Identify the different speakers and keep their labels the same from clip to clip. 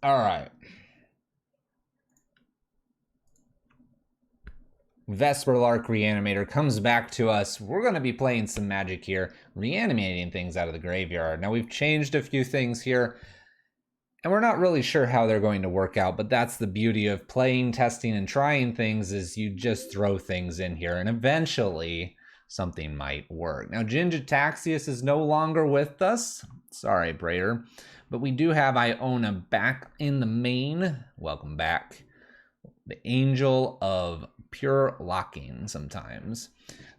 Speaker 1: All right. Vesperlark Reanimator comes back to us. We're going to be playing some magic here, reanimating things out of the graveyard. Now, we've changed a few things here, and we're not really sure how they're going to work out, but that's the beauty of playing, testing, and trying things is you just throw things in here, and eventually something might work. Now, Gingitaxius is no longer with us. Sorry, Brader. But we do have Iona back in the main. Welcome back. The Angel of Pure Locking sometimes.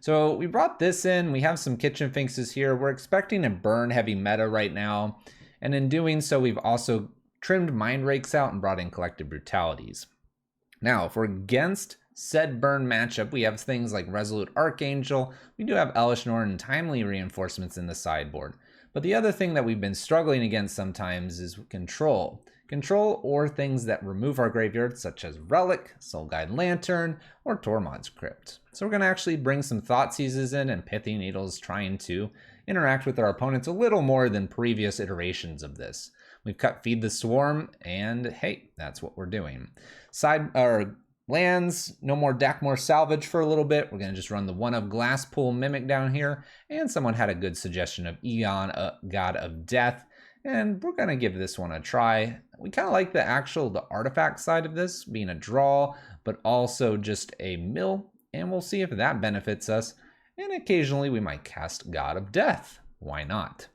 Speaker 1: So we brought this in. We have some kitchen finxes here. We're expecting a burn heavy meta right now. And in doing so, we've also trimmed Mind Rakes out and brought in Collective Brutalities. Now, if we're against said burn matchup, we have things like Resolute Archangel. We do have Elish Norn and Timely Reinforcements in the sideboard. But the other thing that we've been struggling against sometimes is Control. Control or things that remove our graveyard, such as Relic, Soul Guide Lantern, or Tormod's Crypt. So we're going to actually bring some Thoughtseizes in and Pithy Needles, trying to interact with our opponents a little more than previous iterations of this. We've cut Feed the Swarm, and hey, that's what we're doing. Lands, no more deck, more salvage for a little bit. We're going to just run the one of Glasspool Mimic down here. And someone had a good suggestion of Egon, God of Death. And we're going to give this one a try. We kind of like the artifact side of this, being a draw, but also just a mill. And we'll see if that benefits us. And occasionally we might cast God of Death. Why not?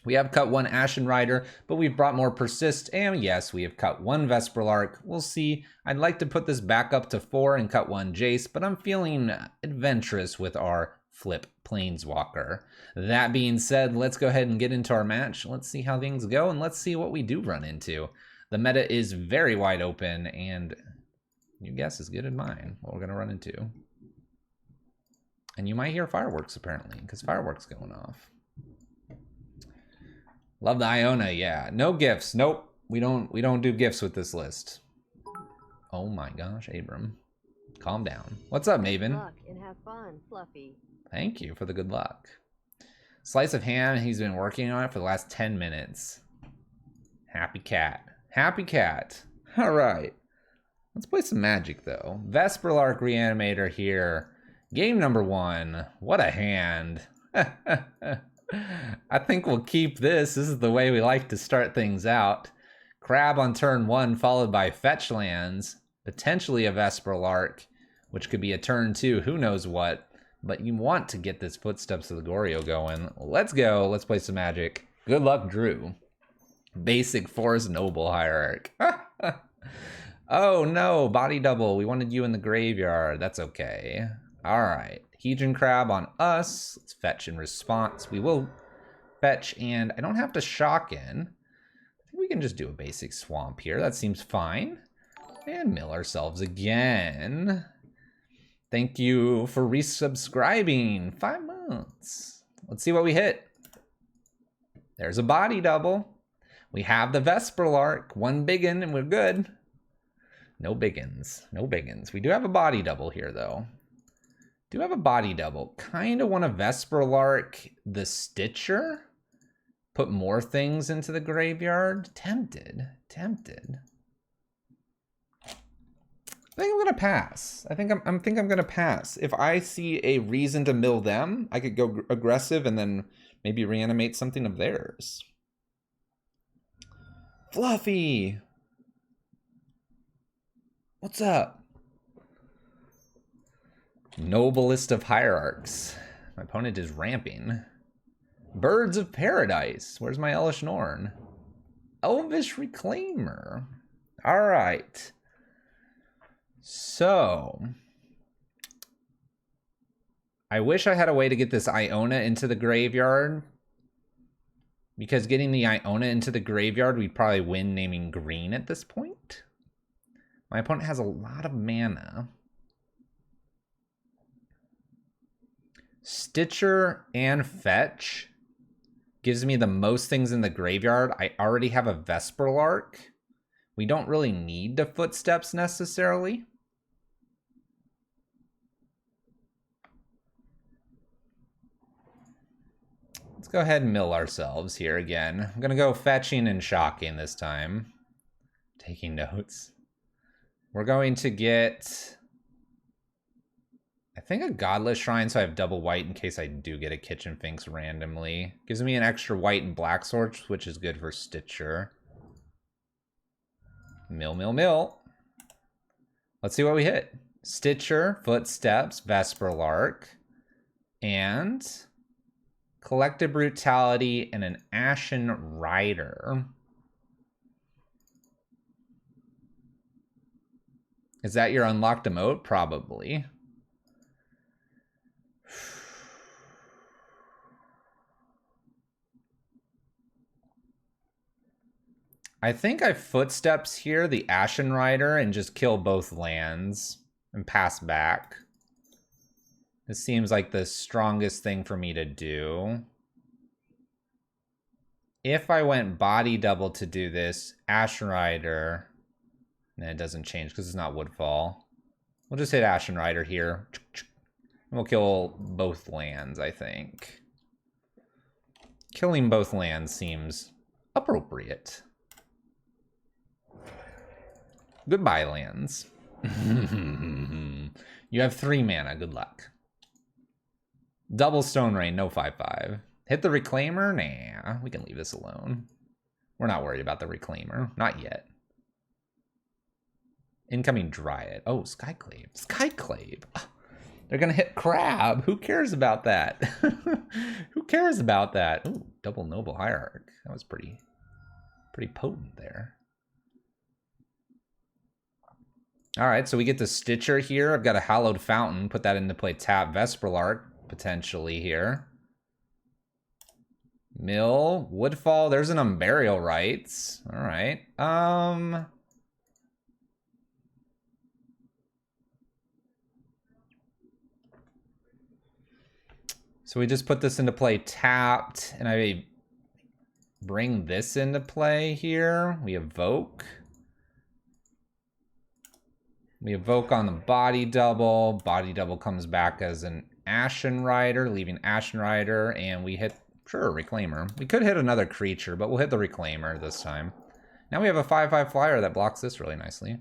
Speaker 1: We have cut one Ashen Rider, but we've brought more Persist, and yes, we have cut one Vesperlark. We'll see. I'd like to put this back up to 4 and cut one Jace, but I'm feeling adventurous with our flip Planeswalker. That being said, let's go ahead and get into our match. Let's see how things go, and let's see what we do run into. The meta is very wide open, and your guess is good as mine, what we're going to run into. And you might hear fireworks, apparently, because fireworks going off. Love the Iona, yeah. No gifts. Nope. We don't do gifts with this list. Oh my gosh, Abram. Calm down. What's up, Maven?
Speaker 2: Good luck and have fun, Fluffy.
Speaker 1: Thank you for the good luck. Slice of ham, he's been working on it for the last 10 minutes. Happy cat. Happy cat. All right. Let's play some magic, though. Vesperlark Reanimator here. Game number 1. What a hand. I think we'll keep this. This is the way we like to start things out. Crab on turn 1, followed by fetch lands. Potentially a Vesperlark, which could be a turn 2. Who knows what. But you want to get this Footsteps of the Goryo going. Let's go. Let's play some magic. Good luck, Drew. Basic Forest Noble Hierarch. Oh no, body double. We wanted you in the graveyard. That's okay. All right. Hedron Crab on us. Let's fetch in response. We will fetch, and I don't have to shock in. I think we can just do a basic swamp here. That seems fine. And mill ourselves again. Thank you for resubscribing. 5 months. Let's see what we hit. There's a body double. We have the Vesperlark. One biggin, and we're good. No biggins. No biggins. We do have a body double here, though. Do have a body double. Kind of want a Vesperlark the Stitcher. Put more things into the graveyard. Tempted. Tempted. I think I'm gonna pass. I think I'm gonna pass. If I see a reason to mill them, I could go aggressive and then maybe reanimate something of theirs. Fluffy! What's up? Noblest of Hierarchs. My opponent is ramping. Birds of Paradise. Where's my Elish Norn? Elvish Reclaimer. All right. So, I wish I had a way to get this Iona into the graveyard. Because getting the Iona into the graveyard, we'd probably win naming green at this point. My opponent has a lot of mana. Stitcher and Fetch gives me the most things in the graveyard. I already have a Vesperlark. We don't really need the Footsteps necessarily. Let's go ahead and mill ourselves here again. I'm going to go fetching and shocking this time. Taking notes. We're going to get, I think, a Godless Shrine, so I have double white in case I do get a Kitchen Finks randomly. Gives me an extra white and black sword, which is good for Stitcher. Mill, mill, mill. Let's see what we hit. Stitcher, Footsteps, Vesperlark, and Collective Brutality and an Ashen Rider. Is that your unlocked emote? Probably. I think I Footsteps here, the Ashen Rider, and just kill both lands and pass back. This seems like the strongest thing for me to do. If I went body double to do this, Ashen Rider, and it doesn't change because it's not Woodfall. We'll just hit Ashen Rider here. We'll kill both lands, I think. Killing both lands seems appropriate. Goodbye, lands. You have 3 mana. Good luck. Double Stone Rain, no 5/5. Hit the Reclaimer? Nah, we can leave this alone. We're not worried about the Reclaimer. Not yet. Incoming Dryad. Oh, Skyclave. Skyclave. They're going to hit Crab. Who cares about that? Who cares about that? Ooh, double Noble Hierarch. That was pretty potent there. All right, so we get the Stitcher here. I've got a Hallowed Fountain. Put that into play. Tap Vesperlark, potentially here. Mill, Woodfall. There's an Unburial Rites. All right. So we just put this into play tapped, and I bring this into play here. We evoke. We evoke on the body double. Body double comes back as an Ashen Rider, leaving Ashen Rider, and we hit, sure, Reclaimer. We could hit another creature, but we'll hit the Reclaimer this time. Now we have a 5/5 flyer that blocks this really nicely.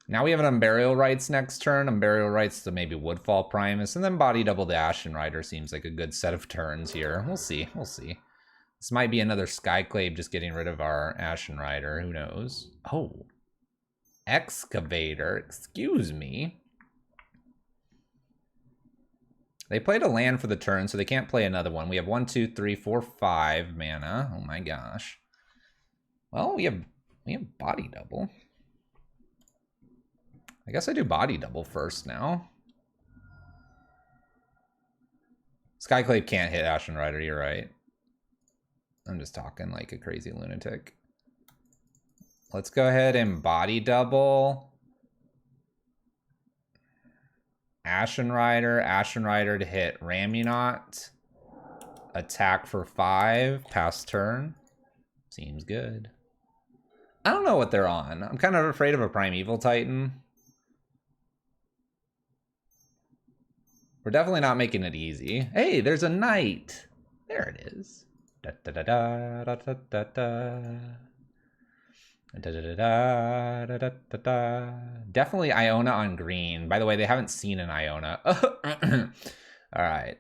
Speaker 1: Now we have an Unburial Rites next turn. Unburial Rites to maybe Woodfall Primus, and then body double the Ashen Rider seems like a good set of turns here. We'll see, we'll see. This might be another Skyclave just getting rid of our Ashen Rider, who knows? Oh. Excavator, excuse me. They played a land for the turn, so they can't play another one. We have 1, 2, 3, 4, 5 mana. Oh my gosh. Well, we have body double. I guess I do body double first now. Skyclave can't hit Ashen Rider, you're right. I'm just talking like a crazy lunatic. Let's go ahead and body double. Ashen Rider to hit Ramunot. Attack for 5, pass turn. Seems good. I don't know what they're on. I'm kind of afraid of a Primeval Titan. We're definitely not making it easy. Hey, there's a knight. There it is. Da da da da da da da da. Da, da, da, da, da, da, da, da. Definitely Iona on green. By the way, they haven't seen an Iona. All right.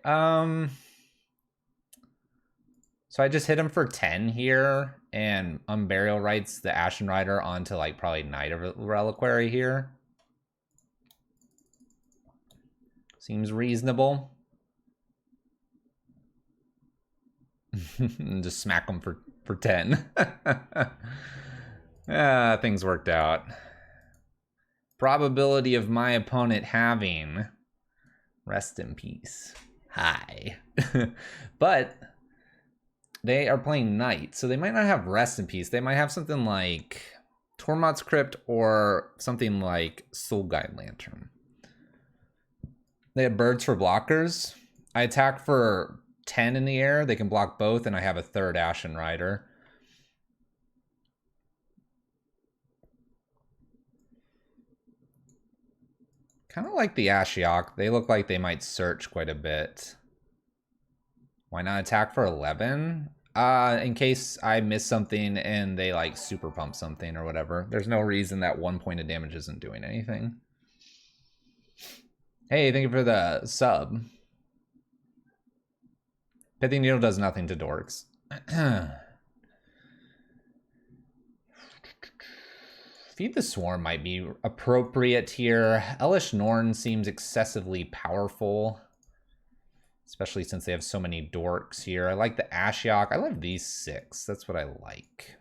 Speaker 1: So I just hit him for 10 here, and Unburial Rites the Ashen Rider onto like probably Knight of Reliquary here. Seems reasonable. And just smack him for 10. Things worked out. Probability of my opponent having. Rest in peace. Hi. But they are playing Knight, so they might not have Rest in Peace. They might have something like Tormod's Crypt or something like Soul Guide Lantern. They have birds for blockers. I attack for 10 in the air. They can block both, and I have a third Ashen Rider. Kind of like the Ashiok. They look like they might search quite a bit. Why not attack for 11? In case I miss something and they like super pump something or whatever. There's no reason that 1 point of damage isn't doing anything. Hey, thank you for the sub. Pithing Needle does nothing to dorks. Feed the Swarm might be appropriate here. Elish Norn seems excessively powerful, especially since they have so many dorks here. I like the Ashiok. I love these 6. That's what I like.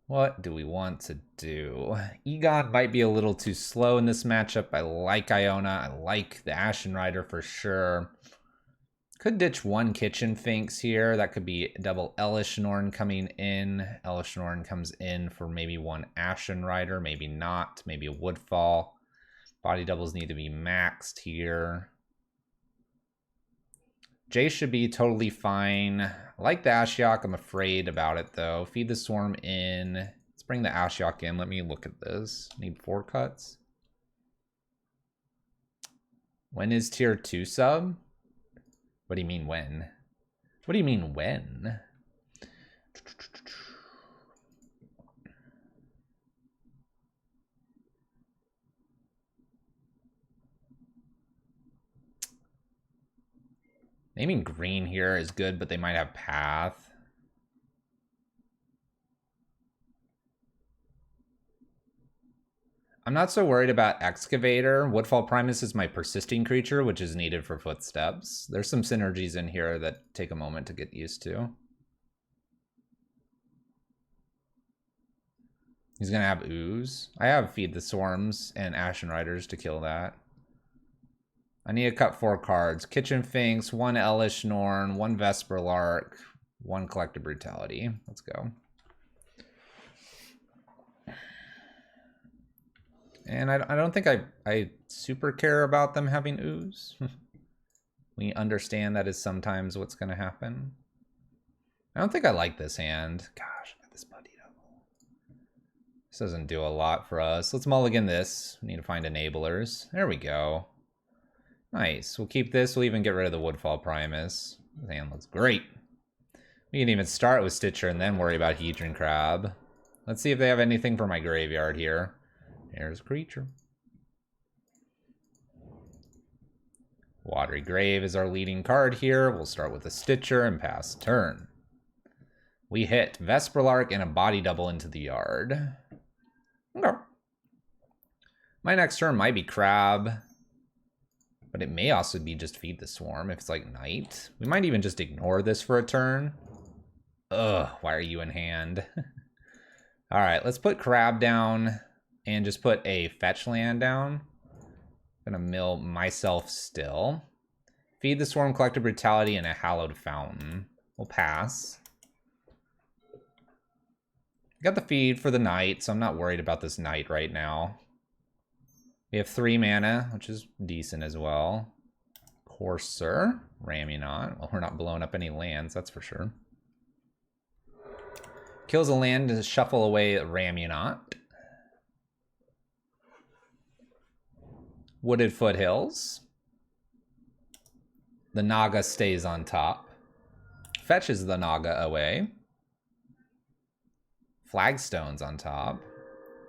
Speaker 1: What do we want to do? Egon might be a little too slow in this matchup. I like Iona. I like the Ashen Rider for sure. Could ditch 1 Kitchen Finks here. That could be double Elish Norn coming in. Elish Norn comes in for maybe 1 Ashen Rider, maybe not, maybe a Woodfall. Body doubles need to be maxed here. Jace should be totally fine. I like the Ashiok. I'm afraid about it though. Feed the Swarm in. Let's bring the Ashiok in. Let me look at this. Need 4 cuts. When is tier 2 sub? What do you mean when? What do you mean when? Naming green here is good, but they might have path. I'm not so worried about Excavator. Woodfall Primus is my persisting creature, which is needed for footsteps. There's some synergies in here that take a moment to get used to. He's gonna have Ooze. I have Feed the Swarms and Ashen Riders to kill that. I need to cut 4 cards. Kitchen Finks, 1 Elish Norn, 1 Vesperlark, 1 Collective Brutality. Let's go. And I don't think I super care about them having Ooze. We understand that is sometimes what's going to happen. I don't think I like this hand. Gosh, I got this Buddy Double. This doesn't do a lot for us. Let's mulligan this. We need to find enablers. There we go. Nice. We'll keep this. We'll even get rid of the Woodfall Primus. This hand looks great. We can even start with Stitcher and then worry about Hedron Crab. Let's see if they have anything for my graveyard here. There's a creature. Watery Grave is our leading card here. We'll start with a Stitcher and pass turn. We hit Vesperlark and a body double into the yard. Okay. My next turn might be Crab, but it may also be just Feed the Swarm if it's like Night. We might even just ignore this for a turn. Ugh, why are you in hand? All right, let's put Crab down and just put a fetch land down. I'm gonna mill myself still. Feed the Swarm, Collective Brutality, and a Hallowed Fountain. We'll pass. Got the feed for the Night, so I'm not worried about this Night right now. We have 3 mana, which is decent as well. Courser, Ramunant. Well, we're not blowing up any lands, that's for sure. Kills a land to shuffle away Ramunant. Wooded Foothills. The Naga stays on top. Fetches the Naga away. Flagstones on top.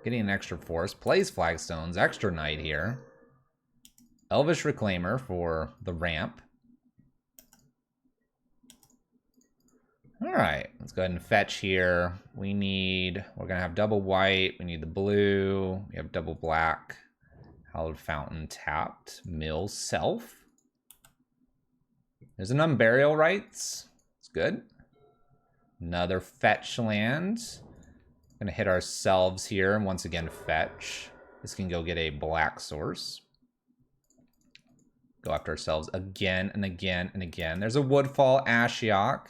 Speaker 1: Getting an extra force. Plays Flagstones. Extra Night here. Elvish Reclaimer for the ramp. Alright, let's go ahead and fetch here. We're gonna have double white. We need the blue. We have double black. Hallowed Fountain tapped. Mill Self. There's an Unburial Rites. It's good. Another fetch land. Gonna hit ourselves here and once again fetch. This can go get a black source. Go after ourselves again and again and again. There's a Woodfall, Ashiok,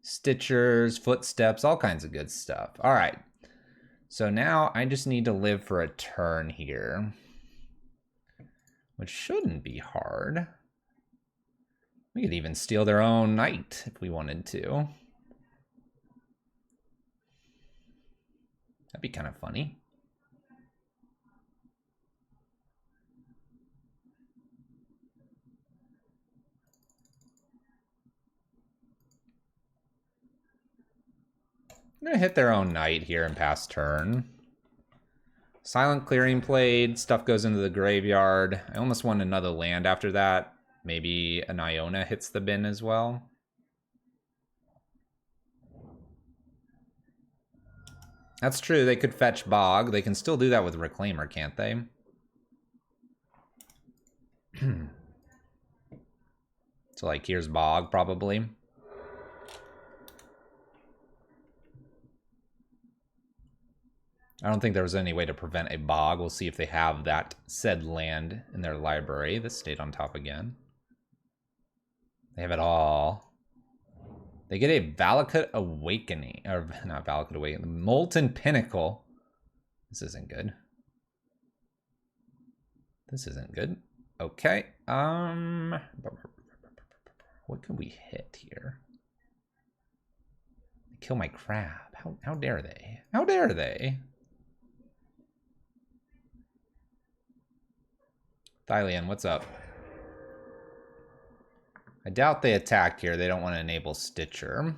Speaker 1: Stitchers, Footsteps, all kinds of good stuff. All right. So now I just need to live for a turn here, which shouldn't be hard. We could even steal their own Night if we wanted to. That'd be kind of funny. I'm gonna hit their own knight here and pass turn. Silent clearing played, stuff goes into the graveyard. I almost want another land after that. Maybe an Iona hits the bin as well. That's true, they could fetch Bog. They can still do that with Reclaimer, can't they? So like, here's Bog, probably. I don't think there was any way to prevent a Bog. We'll see if they have that said land in their library. This stayed on top again. They have it all. They get a Valakut Awakening. Or, not Valakut Awakening. Molten Pinnacle. This isn't good. This isn't good. Okay. What can we hit here? Kill my crab. How dare they? How dare they? Thylian, what's up? I doubt they attack here. They don't want to enable Stitcher.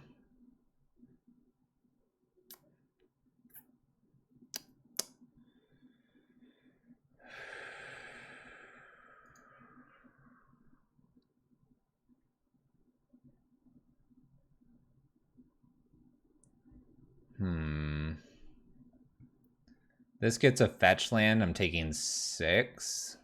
Speaker 1: This gets a fetch land. I'm taking 6.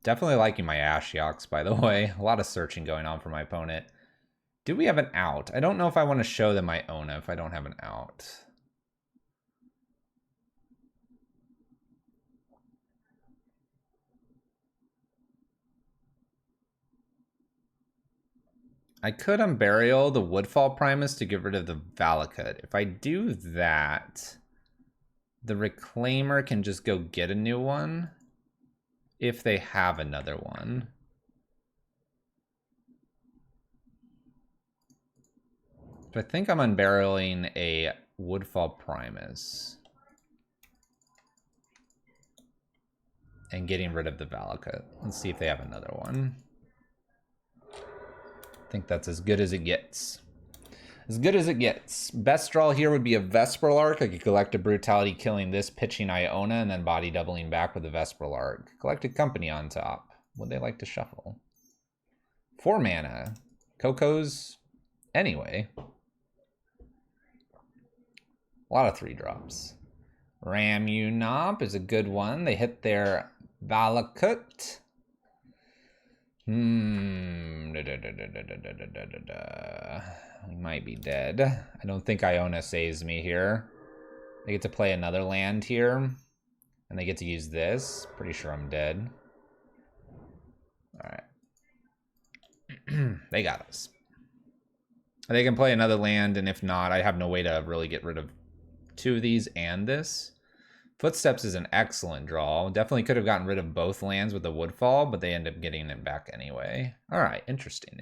Speaker 1: Definitely liking my Ashiok's, by the way. A lot of searching going on for my opponent. Do we have an out? I don't know if I want to show them my Iona if I don't have an out. I could Unburial the Woodfall Primus to get rid of the Valakut. If I do that, the Reclaimer can just go get a new one if they have another one. But I think I'm Unburialing a Woodfall Primus and getting rid of the Valakut. Let's see if they have another one. I think that's as good as it gets. As good as it gets. Best draw here would be a Vesperlark. I could collect a Brutality, killing this, pitching Iona, and then body doubling back with a Vesperlark. Collected Company on top. Would they like to shuffle? 4 mana. Coco's anyway. A lot of 3-drops. Ramunop is a good one. They hit their Valakut. We might be dead. I don't think Iona saves me here. They get to play another land here. And they get to use this. Pretty sure I'm dead. Alright. They got us. They can play another land, and if not, I have no way to really get rid of 2 of these and this. Footsteps is an excellent draw. Definitely could have gotten rid of both lands with the Woodfall, but they end up getting it back anyway. All right, interesting.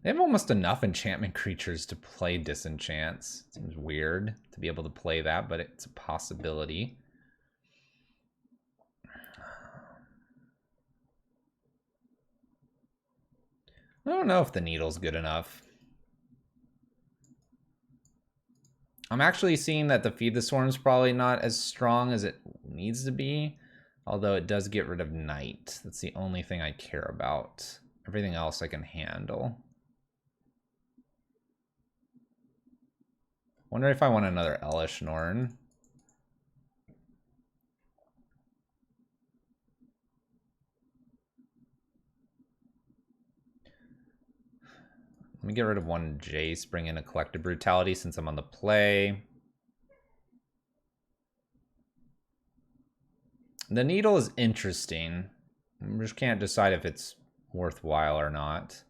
Speaker 1: They have almost enough enchantment creatures to play Disenchants. Seems weird to be able to play that, but it's a possibility. I don't know if the needle's good enough. I'm actually seeing that the Feed the Swarm's probably not as strong as it needs to be, although it does get rid of Night. That's the only thing I care about. Everything else I can handle. Wonder if I want another Elish Norn. Let me get rid of 1 Jace, bring in a Collective Brutality since I'm on the play. The needle is interesting. I just can't decide if it's worthwhile or not.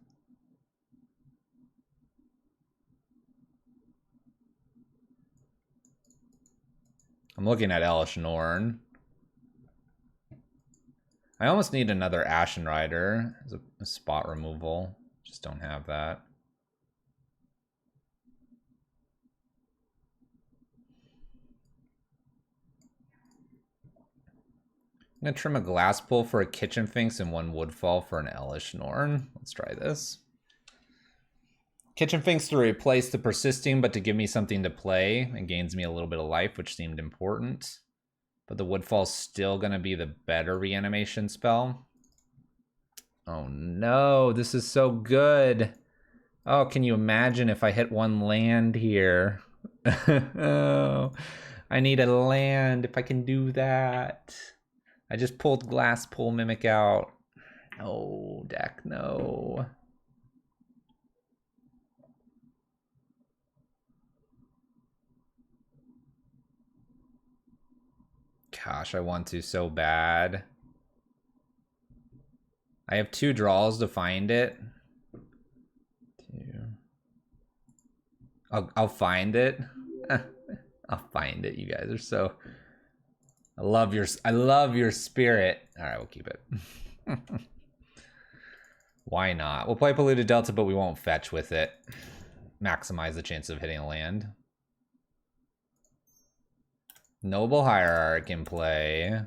Speaker 1: I'm looking at Elish Norn. I almost need another Ashen Rider as a spot removal. Just don't have that. I'm gonna trim a glass pull for a kitchen finks and one woodfall for an Elish Norn. Let's try this. Kitchen finks to replace the persisting, but to give me something to play. It gains me a little bit of life, which seemed important. But the woodfall's still gonna be the better reanimation spell. Oh no, this is so good. Oh, can you imagine if I hit one land here? Oh, I need a land if I can do that. I just pulled Glass Pull Mimic out. Oh, deck, no. Gosh, I want to so bad. I have 2 draws to find it. I'll find it. I'll find it. You guys are so. I love your spirit. All right, we'll keep it. Why not? We'll play Polluted Delta, but we won't fetch with it. Maximize the chance of hitting a land. Noble Hierarch in play.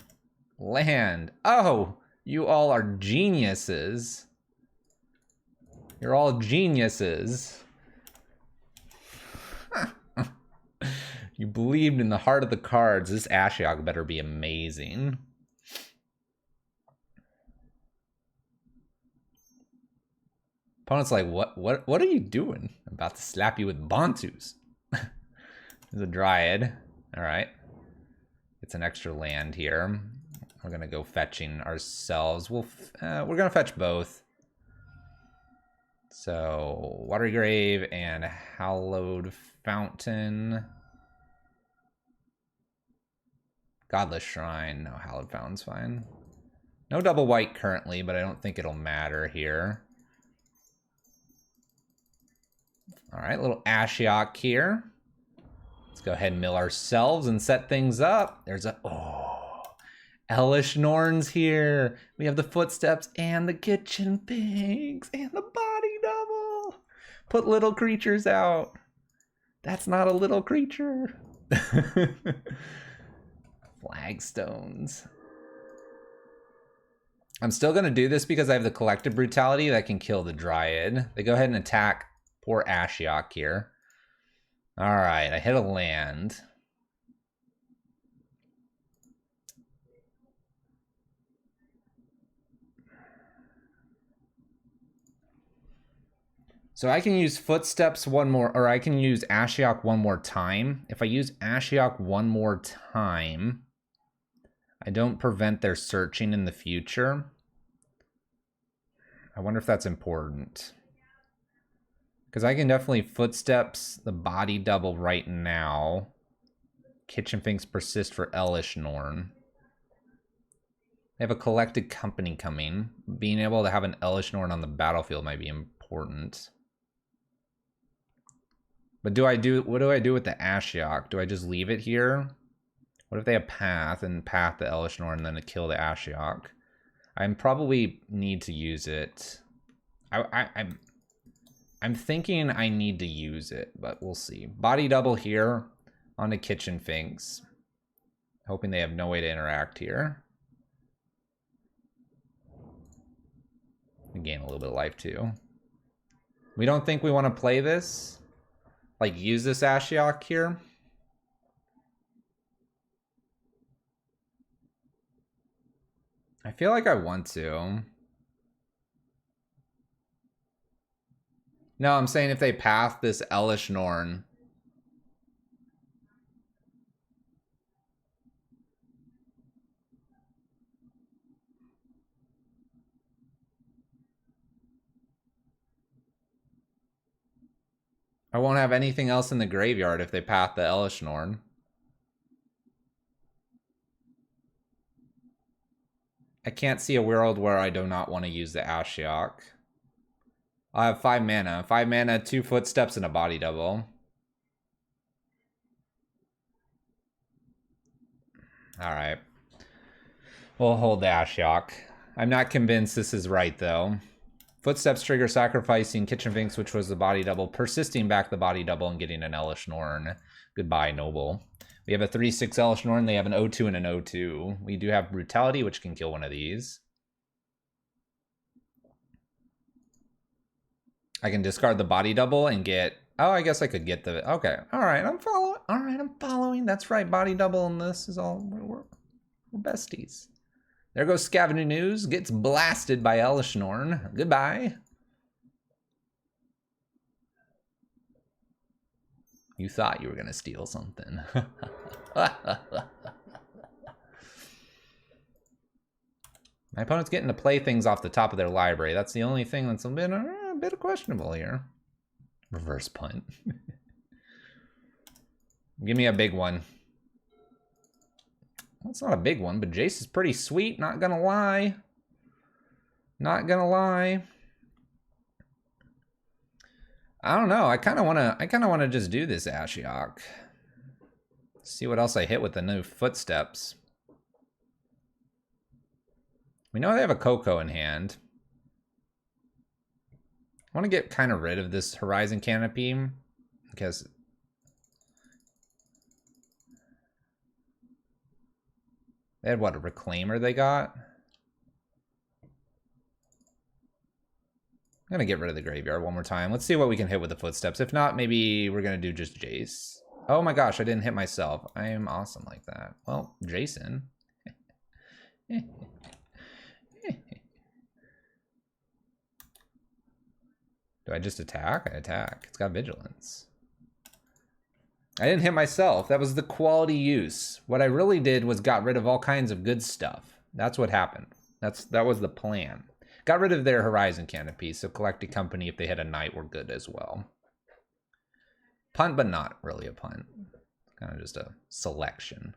Speaker 1: Land. Oh, you all are geniuses. You're all geniuses. You believed in the heart of the cards. This Ashiok better be amazing. Opponent's like, what are you doing? I'm about to slap you with Bantus. There's a Dryad. All right. It's an extra land here. We're gonna go fetching ourselves. We're gonna fetch both. So Watery Grave and Hallowed Fountain. Godless Shrine. No, Hallowed Fountain's fine. No double white currently, but I don't think it'll matter here. All right, little Ashiok here. Let's go ahead and mill ourselves and set things up. There's a, oh, Elish Norn's here. We have the footsteps and the kitchen pigs and the body double. Put little creatures out. That's not a little creature. Flagstones. I'm still going to do this because I have the Collective Brutality that can kill the Dryad. They go ahead and attack poor Ashiok here. All right, I hit a land. So I can use Footsteps one more, or I can use Ashiok one more time. If I use Ashiok one more time, I don't prevent their searching in the future. I wonder if that's important. Because I can definitely Footsteps the body double right now. Kitchen Finks persist for Elish Norn. They have a Collected Company coming. Being able to have an Elish Norn on the battlefield might be important. But what do I do with the Ashiok? Do I just leave it here? What if they have Path and Path the Elish Norn and then to kill the Ashiok? I probably need to use it. I'm thinking I need to use it, but we'll see. Body double here on the Kitchen Finks. Hoping they have no way to interact here. Gain a little bit of life too. We don't think we want to play this? Like use this Ashiok here? I feel like I want to. No, I'm saying if they path this Elish Norn. I won't have anything else in the graveyard if they path the Elish Norn. I can't see a world where I do not want to use the Ashiok. I have 5 mana. 5 mana, 2 Footsteps, and a body double. Alright. We'll hold the Ashiok. I'm not convinced this is right, though. Footsteps trigger sacrificing Kitchen Finks, which was the body double, persisting back the body double and getting an Elish Norn. Goodbye, Noble. We have a 3/6 Elishnorn. They have an O2 and an O2. We do have Brutality, which can kill one of these. I can discard the body double and get... Oh, I guess I could get the... Okay. All right, I'm following. All right, I'm following. That's right, body double, and this is all... We're besties. There goes Scavenging News. Gets blasted by Elishnorn. Goodbye. You thought you were going to steal something. My opponent's getting to play things off the top of their library. That's the only thing that's a bit questionable here. Reverse punt. Give me a big one. Well, it's not a big one, but Jace is pretty sweet. Not gonna lie. Not gonna lie. I don't know. I kind of wanna just do this Ashiok. See what else I hit with the new footsteps. We know they have a Coco in hand. I want to get kind of rid of this Horizon Canopy because they had, what, a Reclaimer they got? I'm going to get rid of the graveyard one more time. Let's see what we can hit with the footsteps. If not, maybe we're going to do just Jace. Oh my gosh, I didn't hit myself. I am awesome like that. Well, Jason. Do I just attack? I attack. It's got vigilance. I didn't hit myself. That was the quality use. What I really did was got rid of all kinds of good stuff. That's what happened. That was the plan. Got rid of their Horizon Canopy, so Collected Company, if they had a Knight, were good as well. Punt, but not really a punt. Kind of just a selection.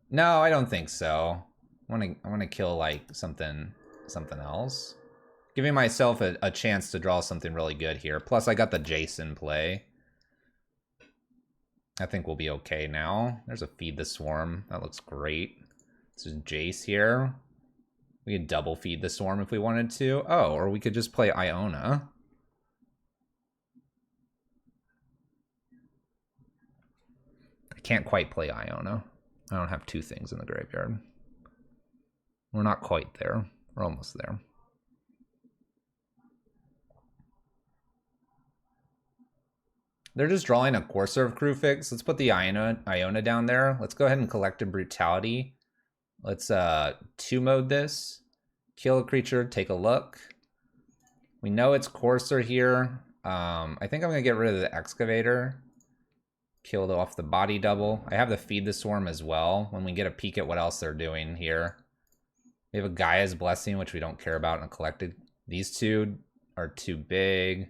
Speaker 1: No, I don't think so. I want to kill like something else. Giving myself a chance to draw something really good here. Plus, I got the Jason play. I think we'll be okay now. There's a Feed the Swarm. That looks great. This is Jace here. We could double Feed the Swarm if we wanted to. Oh, or we could just play Iona. I can't quite play Iona. I don't have two things in the graveyard. We're not quite there. We're almost there. They're just drawing a Courser of Crewfix. Let's put the Iona down there. Let's go ahead and collect a Brutality. Let's 2-mode this. Kill a creature, take a look. We know it's Courser here. I think I'm going to get rid of the Excavator. Killed off the body double. I have the Feed the Swarm as well when we get a peek at what else they're doing here. We have a Gaia's Blessing, which we don't care about, and collected. These two are too big.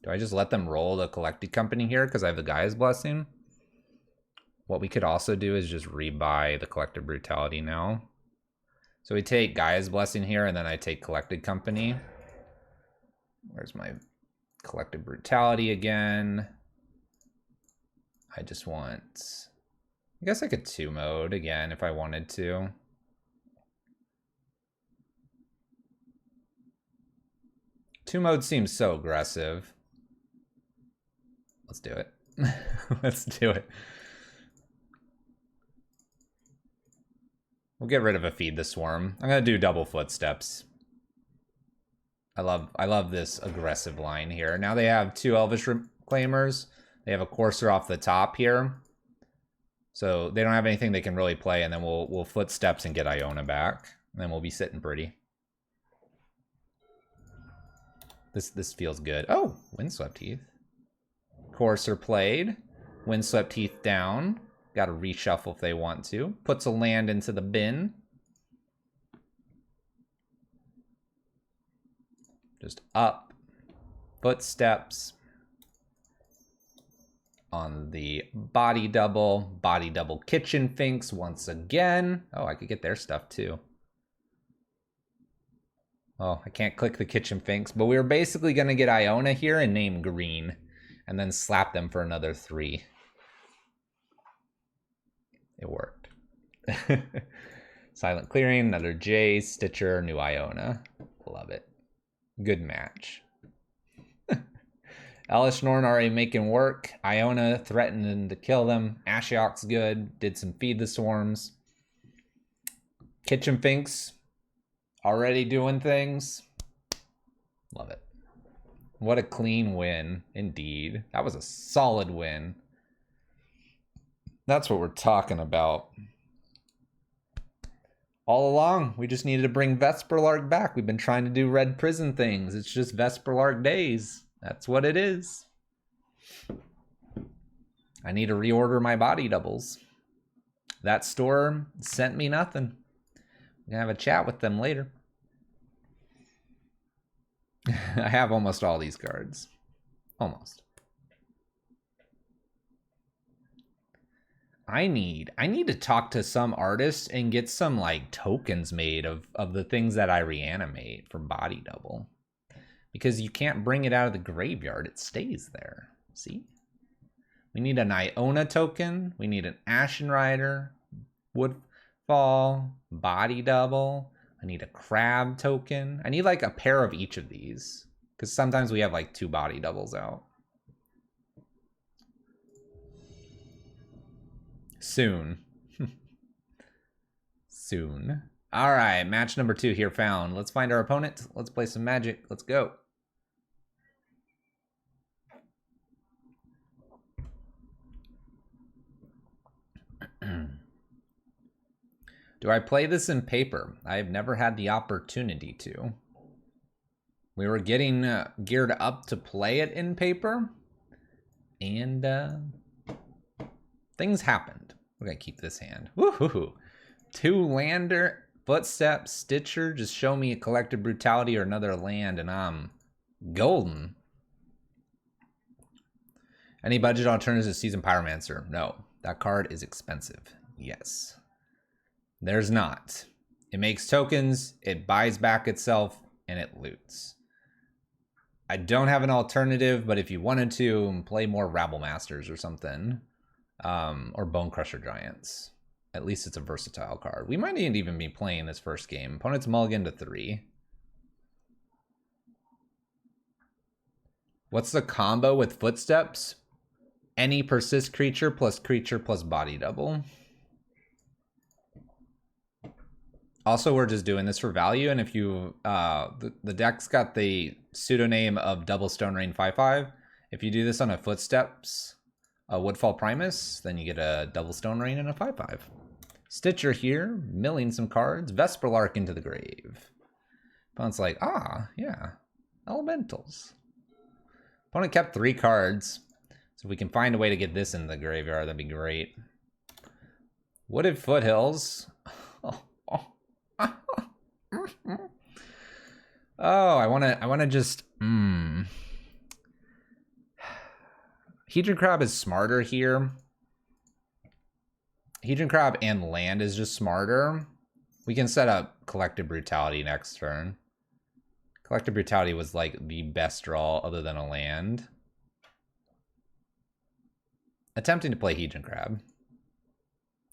Speaker 1: Do I just let them roll the Collected Company here because I have the Gaia's Blessing? What we could also do is just rebuy the Collected Brutality now. So we take Gaia's Blessing here, and then I take Collected Company. Where's my Collected Brutality again? I just want... I guess I could 2-mode again if I wanted to. Two mode seems so aggressive. Let's do it. Let's do it. We'll get rid of a Feed the Swarm. I'm gonna do double footsteps. I love this aggressive line here. Now they have two Elvish Reclaimers. They have a Courser off the top here. So they don't have anything they can really play, and then we'll footsteps and get Iona back. And then we'll be sitting pretty. This feels good. Oh, Windswept Heath. Courser played. Windswept Heath down. Got to reshuffle if they want to. Puts a land into the bin. Just up. Footsteps. On the body double. Body double Kitchen Finks once again. Oh, I could get their stuff too. Oh, I can't click the Kitchen Finks, but we were basically going to get Iona here and name green, and then slap them for another 3. It worked. Silent Clearing, another J, Stitcher, new Iona. Love it. Good match. Elish Norn already making work. Iona threatening to kill them. Ashiok's good. Did some Feed the Swarms. Kitchen Finks already doing things. Love it. What a clean win, indeed. That was a solid win. That's what we're talking about. All along, we just needed to bring Vesperlark back. We've been trying to do Red Prison things. It's just Vesperlark days. That's what it is. I need to reorder my body doubles. That store sent me nothing. I'm gonna have a chat with them later. I have almost all these cards. Almost. I need to talk to some artists and get some like tokens made of the things that I reanimate for body double. Because you can't bring it out of the graveyard, it stays there. See? We need an Iona token, we need an Ashen Rider, Woodfall, body double. I need a crab token. I need like a pair of each of these. Because sometimes we have like 2 body doubles out. Soon. Soon. All right, match number 2 here found. Let's find our opponent. Let's play some Magic. Let's go. Do I play this in paper? I have never had the opportunity to. We were getting geared up to play it in paper, and things happened. We're gonna keep this hand. Woohoo! 2 lander, Footsteps, Stitcher. Just show me a Collective Brutality or another land, and I'm golden. Any budget alternatives to Seasoned Pyromancer? No. That card is expensive. Yes. There's not. It makes tokens, it buys back itself, and it loots. I don't have an alternative, but if you wanted to, play more Rabble Masters or something. Or Bone Crusher Giants. At least it's a versatile card. We might even be playing this first game. Opponent's mulligan to 3. What's the combo with Footsteps? Any persist creature plus body double. Also, we're just doing this for value, and if you, the deck's got the pseudonym of Double Stone Rain 5/5. If you do this on a Footsteps, a Woodfall Primus, then you get a Double Stone Rain and a 5/5. Stitcher here, milling some cards. Vesperlark into the grave. Opponent's like, yeah, elementals. Opponent kept 3 cards. So if we can find a way to get this in the graveyard, that'd be great. Wooded Foothills. Oh, I wanna just Hedron Crab is smarter here. Hedron Crab and land is just smarter. We can set up Collective Brutality next turn. Collective Brutality was like the best draw other than a land. Attempting to play Hedron Crab.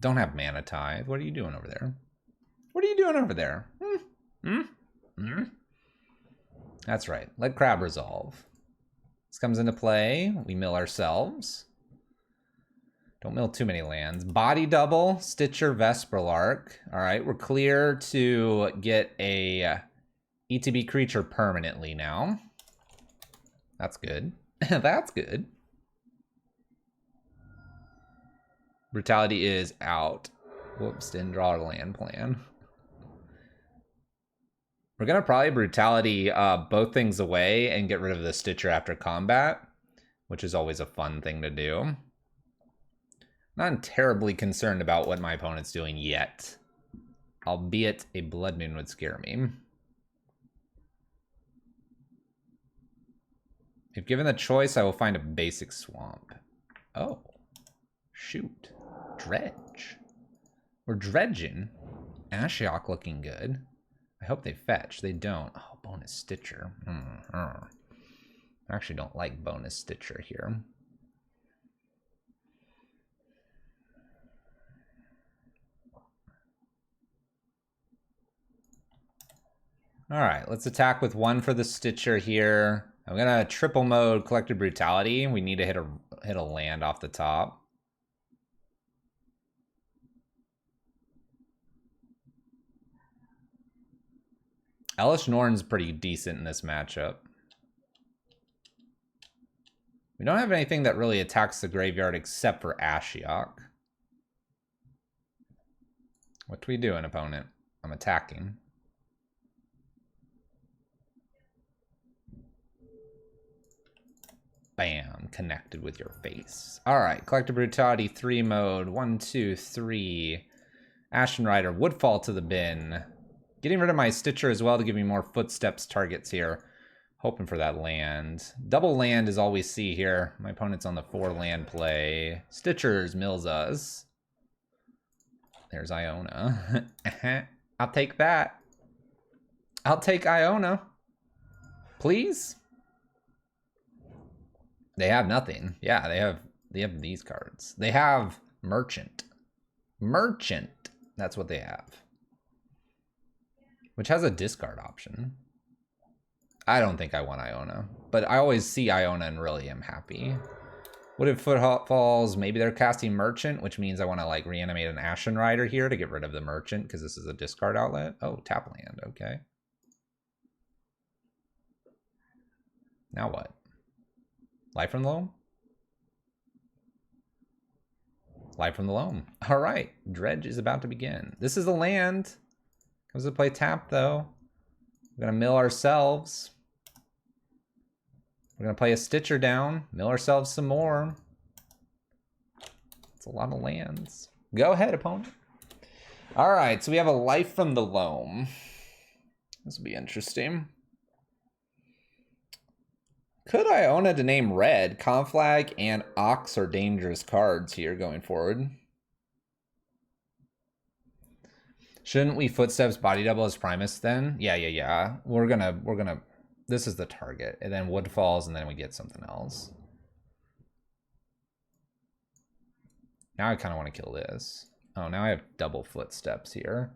Speaker 1: Don't have Mana Tithe. What are you doing over there? What are you doing over there? That's right. Let Crab resolve. This comes into play. We mill ourselves. Don't mill too many lands. Body double, Stitcher, Vesperlark. All right, we're clear to get a ETB creature permanently now. That's good. That's good. Brutality is out. Whoops, didn't draw a land plan. We're going to probably Brutality both things away and get rid of the Stitcher after combat, which is always a fun thing to do. Not terribly concerned about what my opponent's doing yet, albeit a Blood Moon would scare me. If given the choice, I will find a basic swamp. Oh, shoot. Dredge. We're dredging. Ashiok looking good. I hope they fetch. They don't. Oh, bonus Stitcher. I actually don't like bonus Stitcher here. All right, let's attack with 1 for the Stitcher here. I'm gonna triple mode Collective Brutality. We need to hit a land off the top. Elish Norn's pretty decent in this matchup. We don't have anything that really attacks the graveyard except for Ashiok. What do we do, an opponent? I'm attacking. Bam, connected with your face. All right, Collective Brutality 3 mode. 1, 2, 3. Ashen Rider, Woodfall to the bin. Getting rid of my Stitcher as well to give me more footsteps targets here. Hoping for that land. Double land is all we see here. My opponent's on the 4 land play. Stitchers mills us. There's Iona. I'll take that. I'll take Iona. Please? They have nothing. Yeah, they have these cards. They have Merchant. Merchant. That's what they have. Which has a discard option. I don't think I want Iona, but I always see Iona and really am happy. Wooded Footfalls, maybe they're casting Merchant, which means I want to like reanimate an Ashen Rider here to get rid of the Merchant because this is a discard outlet. Oh, tap land, okay. Now what? Life from the Loam? Life from the Loam. All right, Dredge is about to begin. This is a land. Comes to play tap though. We're gonna mill ourselves. We're gonna play a Stitcher down, mill ourselves some more. It's a lot of lands. Go ahead, opponent. All right, so we have a Life from the Loam. This will be interesting. Could Iona to name red? Conflag and Ox are dangerous cards here going forward. Shouldn't we Footsteps Body Double as Primus then? Yeah. We're gonna, this is the target. And then Wood Falls and then we get something else. Now I kind of want to kill this. Oh, now I have double Footsteps here.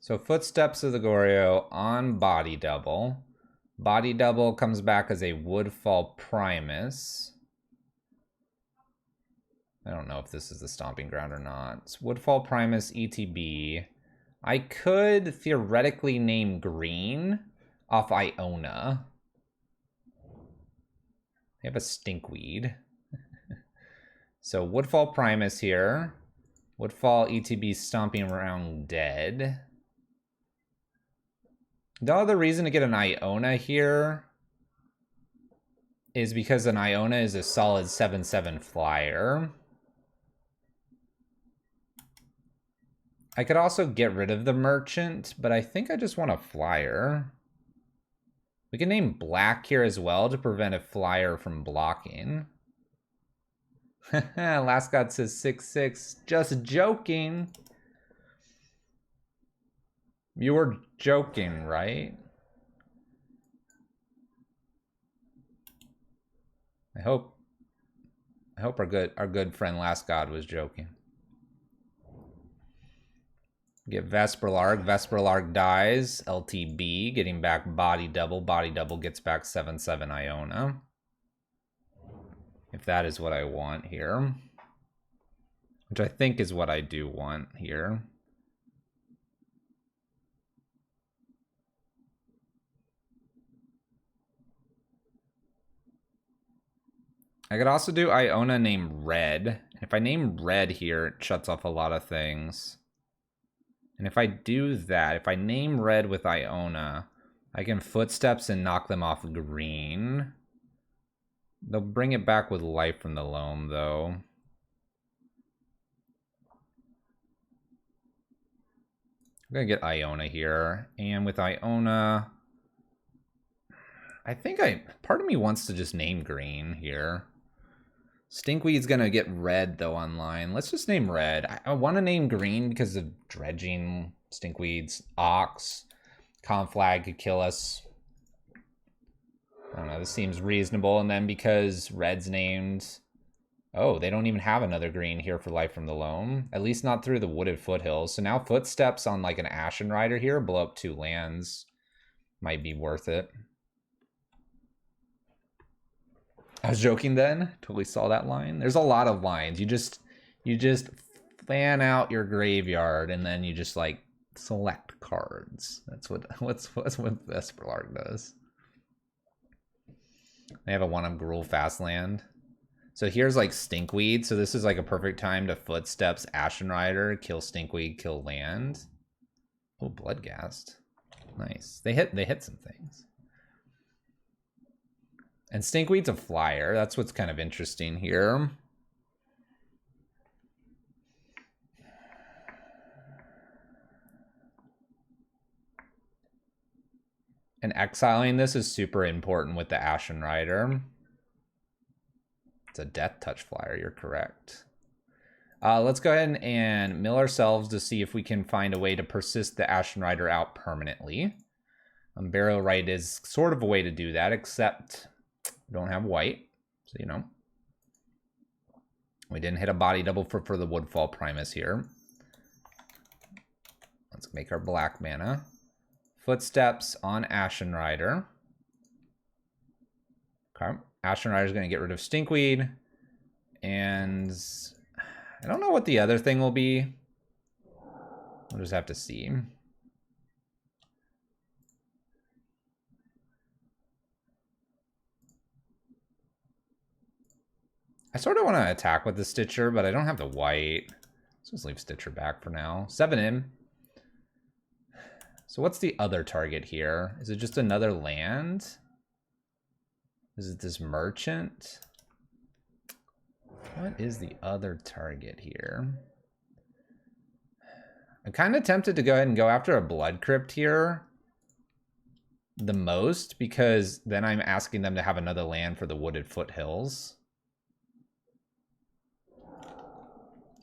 Speaker 1: So Footsteps of the Goryo on Body Double. Body Double comes back as a Woodfall Primus. I don't know if this is the Stomping Ground or not. It's Woodfall Primus ETB. I could theoretically name green off Iona. They have a Stinkweed. So Woodfall Primus here. Woodfall ETB Stomping Around Dead. The other reason to get an Iona here is because an Iona is a solid 7/7 flyer. I could also get rid of the Merchant, but I think I just want a flyer. We can name black here as well to prevent a flyer from blocking. Last God says 6/6. Just joking. You were joking, right? I hope our good friend Last God was joking. Get Vesperlark. Vesperlark dies. LTB, getting back Body Double. Body Double gets back 7/7 Iona. If that is what I want here. Which I think is what I do want here. I could also do Iona name red. If I name red here, it shuts off a lot of things. And if I do that, if I name red with Iona, I can Footsteps and knock them off green. They'll bring it back with Life from the Loam, though. I'm gonna get Iona here. And with Iona, I think part of me wants to just name green here. Stinkweed's gonna get red though online. Let's just name red. I want to name green because of dredging Stinkweeds, Ox, Conflag could kill us. I don't know, this seems reasonable. And then because red's named... Oh, they don't even have another green here for Life from the Loam. At least not through the Wooded Foothills. So now Footsteps on like an Ashen Rider here, blow up 2 lands. Might be worth it. I was joking then. Totally saw that line. There's a lot of lines. You just fan out your graveyard and then you just like select cards. That's what Vesperlark does. They have a 1-up Gruul fast land. So here's like Stinkweed. So this is like a perfect time to Footsteps, Ashen Rider, kill Stinkweed, kill land. Oh, Bloodghast. Nice. They hit some things. And Stinkweed's a flyer. That's what's kind of interesting here. And exiling this is super important with the Ashen Rider. It's a Death Touch flyer, you're correct. Let's go ahead and mill ourselves to see if we can find a way to persist the Ashen Rider out permanently. Burial Rite is sort of a way to do that, except we don't have white, so you know. We didn't hit a body double for the Woodfall Primus here. Let's make our black mana. Footsteps on Ashen Rider. Okay. Ashen Rider is going to get rid of Stinkweed. And I don't know what the other thing will be. We'll just have to see. I sort of want to attack with the Stitcher, but I don't have the white. Let's just leave Stitcher back for now. 7 in. So what's the other target here? Is it just another land? Is it this merchant? What is the other target here? I'm kind of tempted to go ahead and go after a Blood Crypt here the most, because then I'm asking them to have another land for the Wooded Foothills.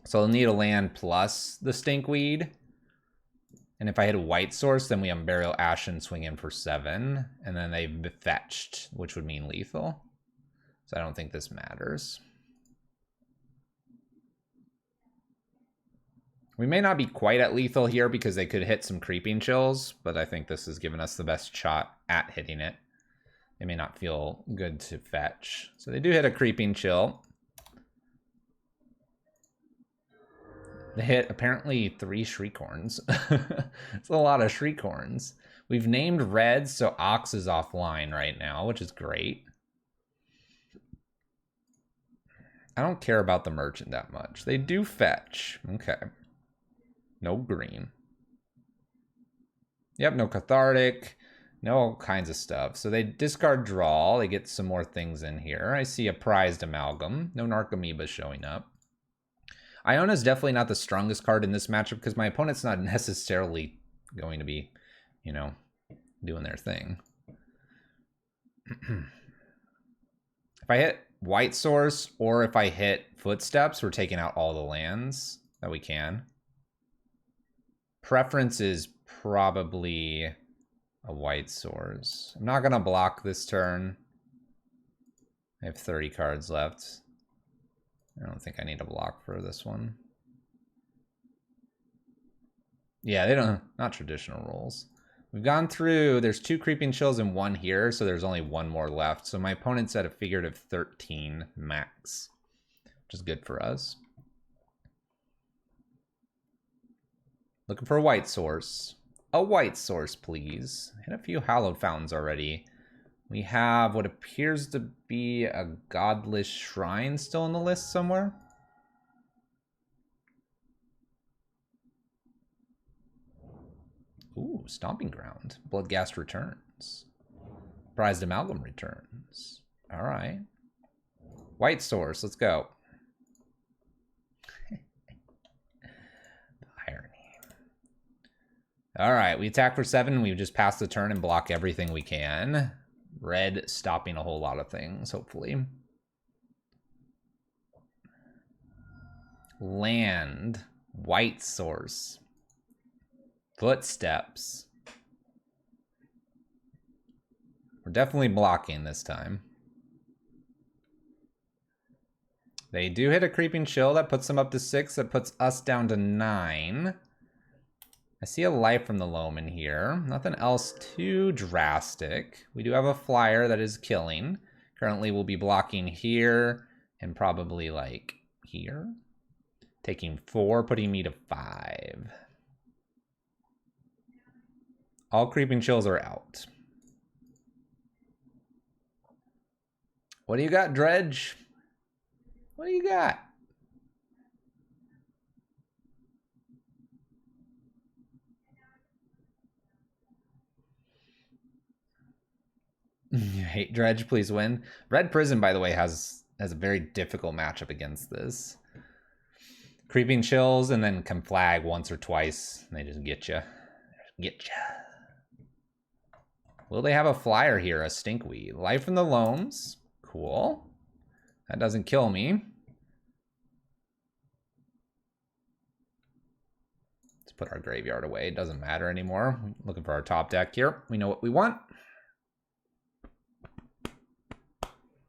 Speaker 1: So I'll need a land plus the Stinkweed. And if I hit a white source, then we Unburial Ashen, swing in for 7. And then they fetched, which would mean lethal. So I don't think this matters. We may not be quite at lethal here because they could hit some Creeping Chills, but I think this has given us the best shot at hitting it. It may not feel good to fetch. So they do hit a Creeping Chill. They hit apparently 3 Shriekhorns. It's a lot of Shriekhorns. We've named red, so Ox is offline right now, which is great. I don't care about the merchant that much. They do fetch. Okay. No green. Yep, no Cathartic. No all kinds of stuff. So they discard draw. They get some more things in here. I see a Prized Amalgam. No Narcomoeba showing up. Iona is definitely not the strongest card in this matchup because my opponent's not necessarily going to be, you know, doing their thing. If I hit white source or if I hit Footsteps, we're taking out all the lands that we can. Preference is probably a white source. I'm not going to block this turn. I have 30 cards left. I don't think I need a block for this one. Yeah, they don't, not traditional rolls. We've gone through, there's 2 Creeping Chills and 1 here, so there's only 1 more left. So my opponent's at a figurative 13 max, which is good for us. Looking for a white source. A white source, please. Hit a few Hallowed Fountains already. We have what appears to be a Godless Shrine still on the list somewhere. Ooh, Stomping Ground. Bloodghast returns. Prized Amalgam returns. All right. White source, let's go. The irony. All right, we attack for 7. We just pass the turn and block everything we can. Red stopping a whole lot of things, hopefully. Land. White source. Footsteps. We're definitely blocking this time. They do hit a Creeping Chill. That puts them up to 6. That puts us down to 9. I see a Life from the Loam in here. Nothing else too drastic. We do have a Flyer that is killing. Currently we'll be blocking here and probably like here. Taking 4, putting me to 5. All Creeping Chills are out. What do you got, Dredge? What do you got? You hate Dredge, please win. Red Prison, by the way, has a very difficult matchup against this. Creeping Chills and then can flag once or twice. And they just get you. Get you. Will they have a Flyer here? A Stinkweed. Life from the Loams. Cool. That doesn't kill me. Let's put our graveyard away. It doesn't matter anymore. Looking for our top deck here. We know what we want.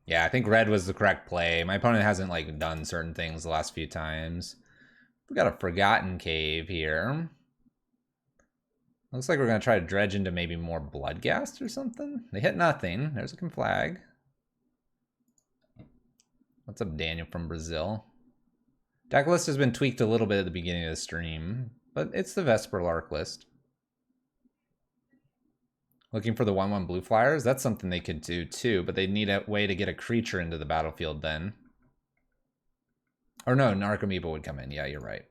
Speaker 1: Yeah, I think red was the correct play. My opponent hasn't like done certain things the last few times. We got a Forgotten Cave here. Looks like we're going to try to dredge into maybe more Bloodghast or something. They hit nothing. There's a Conflag. What's up, Daniel from Brazil? Deck list has been tweaked a little bit at the beginning of the stream, but it's the Vesperlark list. Looking for the 1/1 blue flyers? That's something they could do too, but they need a way to get a creature into the battlefield then. Or no, Narcomoeba would come in. Yeah, you're right.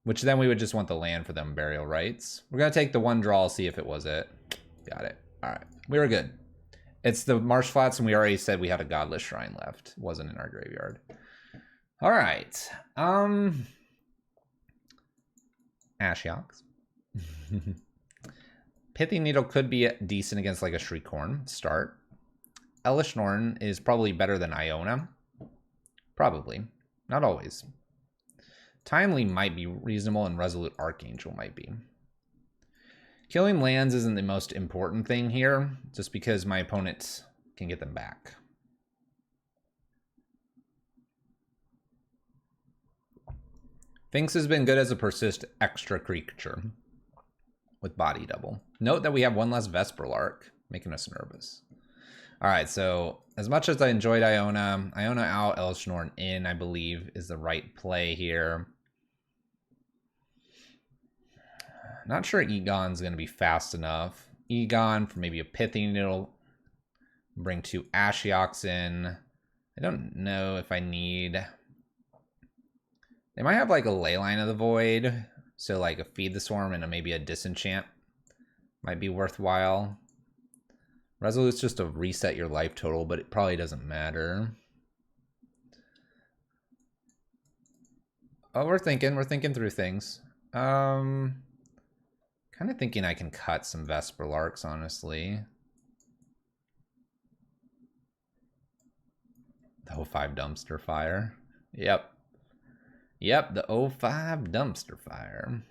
Speaker 1: Which then we would just want the land for them burial rights. We're going to take the 1 draw, see if it was it. Got it. All right. We were good. It's the Marsh Flats, and we already said we had a Godless Shrine left. It wasn't in our graveyard. All right. Ashiok. Pithy Needle could be decent against like a Shriekhorn. Start. Elish Norn is probably better than Iona. Probably. Not always. Timely might be reasonable, and Resolute Archangel might be. Killing lands isn't the most important thing here, just because my opponent can get them back. Finks has been good as a persist extra creature with body double. Note that we have 1 less Vesperlark, making us nervous. All right, so as much as I enjoyed Iona out, Elish Norn in, I believe, is the right play here. Not sure Egon's going to be fast enough. Egon for maybe a Pithy Needle. Bring 2 Ashioks in. I don't know if I need... They might have like a Leyline of the Void. So like a Feed the Swarm and maybe a Disenchant might be worthwhile. Resolute's just to reset your life total, but it probably doesn't matter. Oh, we're thinking through things. Kind of thinking I can cut some Vesperlarks, honestly. The 05 Dumpster Fire. Yep. Yep, the 05 Dumpster Fire.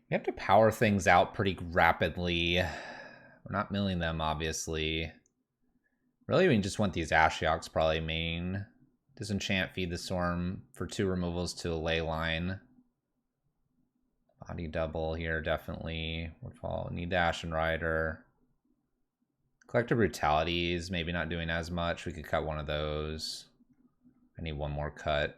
Speaker 1: We have to power things out pretty rapidly. We're not milling them, obviously. Really, we just want these Ashioks probably main. Disenchant, Feed the Storm for 2 removals to a Leyline. Body double here, definitely. Would fall. Need the Ashen Rider. Collective Brutalities, maybe not doing as much. We could cut one of those. I need 1 more cut.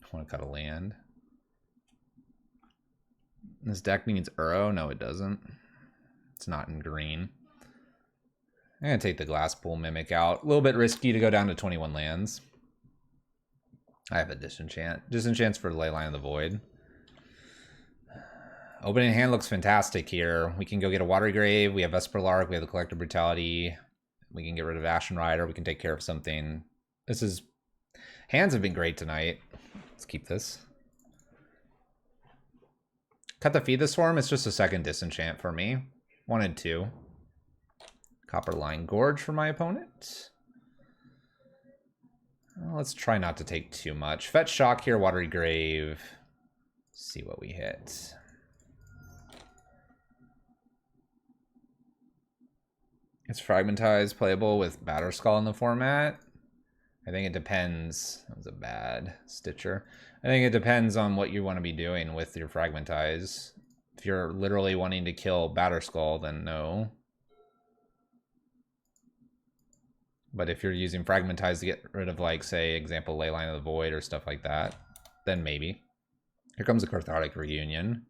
Speaker 1: I want to cut a land. This deck needs Uro? No, it doesn't. It's not in green. I'm going to take the Glasspool Mimic out. A little bit risky to go down to 21 lands. I have a Disenchant. Disenchant's for Leyline of the Void. Opening hand looks fantastic here. We can go get a Watery Grave. We have Vesperlark. We have the Collective Brutality. We can get rid of Ashen Rider. We can take care of something. This is... Hands have been great tonight. Let's keep this. Cut the Feed the Swarm. It's just a second disenchant for me. 1 and 2. Copperline Gorge for my opponent. Well, let's try not to take too much. Fetch Shock here, Watery Grave. See what we hit. Is Fragmentize playable with Batterskull in the format? I think it depends. That was a bad Stitcher. I think it depends on what you want to be doing with your Fragmentize. If you're literally wanting to kill Batterskull, then no. But if you're using Fragmentize to get rid of, like, say, example, Leyline of the Void or stuff like that, then maybe. Here comes a Cathartic Reunion.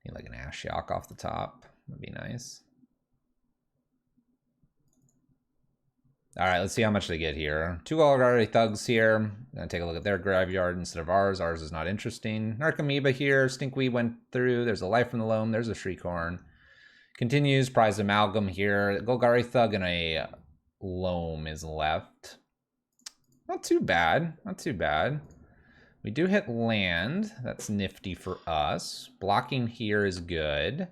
Speaker 1: Need like an Ashiok off the top. That'd be nice. Alright, let's see how much they get here. 2 Golgari Thugs here. Gonna take a look at their graveyard instead of ours. Ours is not interesting. Narcomoeba here. Stinkweed went through. There's a Life from the Loam. There's a Shriekhorn. Continues. Prized Amalgam here. Golgari Thug and a Loam is left. Not too bad. Not too bad. We do hit land. That's nifty for us. Blocking here is good.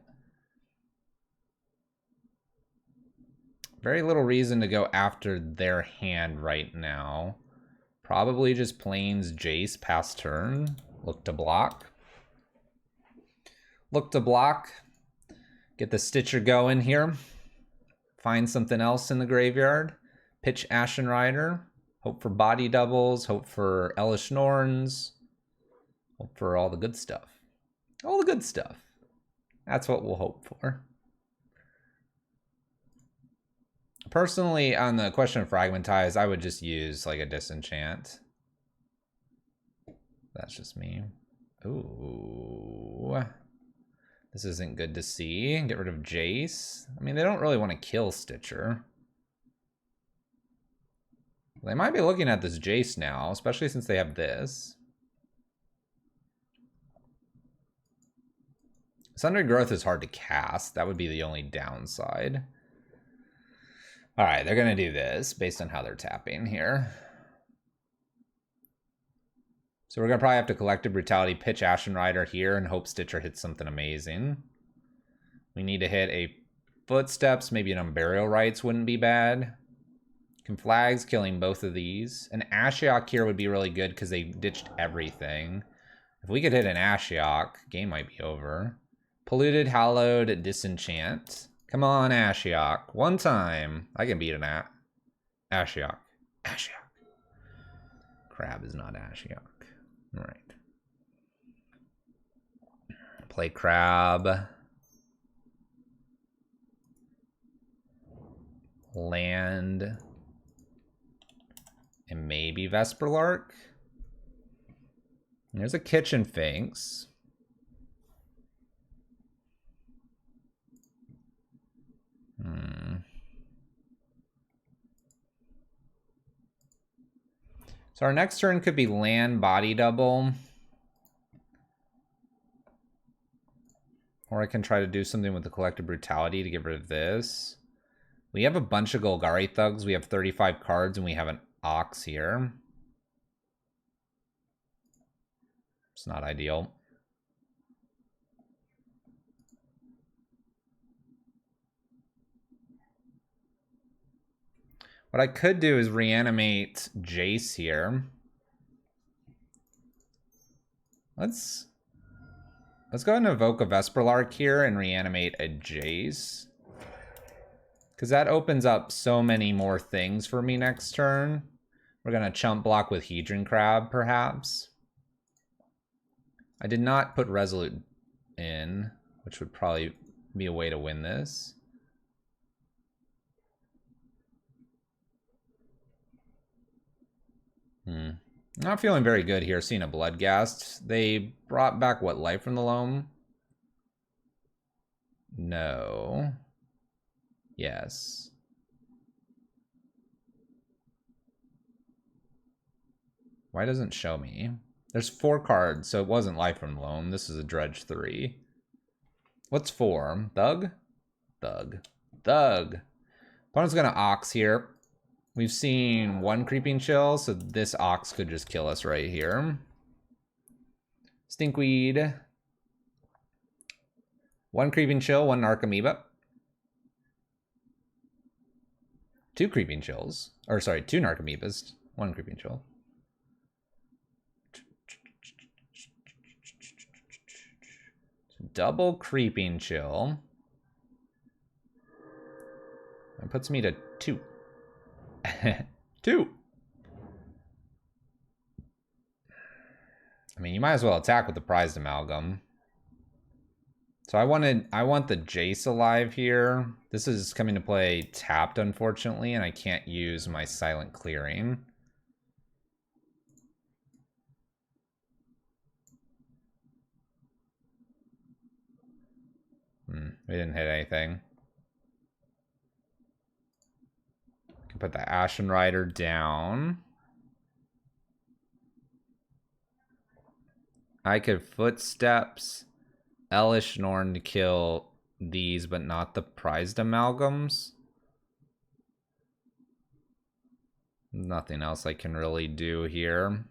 Speaker 1: Very little reason to go after their hand right now. Probably just Plains Jace past turn. Look to block. Look to block. Get the Stitcher going here. Find something else in the graveyard. Pitch Ashen Rider. Hope for body doubles. Hope for Elish Norns. Hope for all the good stuff. All the good stuff. That's what we'll hope for. Personally, on the question of Fragmentize, I would just use like a Disenchant. That's just me. Ooh. This isn't good to see. Get rid of Jace. I mean, they don't really want to kill Stitcher. They might be looking at this Jace now, especially since they have this. Sundry Growth is hard to cast. That would be the only downside. All right, they're going to do this based on how they're tapping here. So we're going to probably have to Collective Brutality, pitch Ashen Rider here, and hope Stitcher hits something amazing. We need to hit a Footsteps, maybe an Unburial Rites wouldn't be bad. Conflags, killing both of these. An Ashiok here would be really good because they ditched everything. If we could hit an Ashiok, game might be over. Polluted, Hallowed, Disenchant. Come on, Ashiok. One time. I can beat an Ashiok. Ashiok. Crab is not Ashiok. All right. Play Crab. Land. And maybe Vesperlark. There's a Kitchen Finks. So our next turn could be land, body double. Or I can try to do something with the Collective Brutality to get rid of this. We have a bunch of Golgari Thugs. We have 35 cards and we have an Ox here. It's not ideal. What I could do is reanimate Jace here. Let's go ahead and evoke a Vesperlark here and reanimate a Jace. Because that opens up so many more things for me next turn. We're going to chump block with Hedron Crab, perhaps. I did not put Resolute in, which would probably be a way to win this. Not feeling very good here, seeing a Bloodghast. They brought back, what, Life from the Loam? No. Yes. Why doesn't it show me? There's 4 cards, so it wasn't Life from the Loam. This is a Dredge 3. What's 4? Thug? Thug. Thug. Opponent's gonna Ox here. We've seen 1 Creeping Chill, so this Ox could just kill us right here. Stinkweed. 1 Creeping Chill, 1 Narc Amoeba. 2 Creeping Chills. Or sorry, 2 Narc Amoebas, 1 Creeping Chill. Double Creeping Chill. That puts me to 2. 2. I mean, you might as well attack with the prized amalgam. So I want the Jace alive here. This is coming to play tapped, unfortunately, and I can't use my silent clearing. We didn't hit anything. Can put the Ashen Rider down. I could Footsteps Elish Norn to kill these, but not the prized amalgams. Nothing else I can really do here.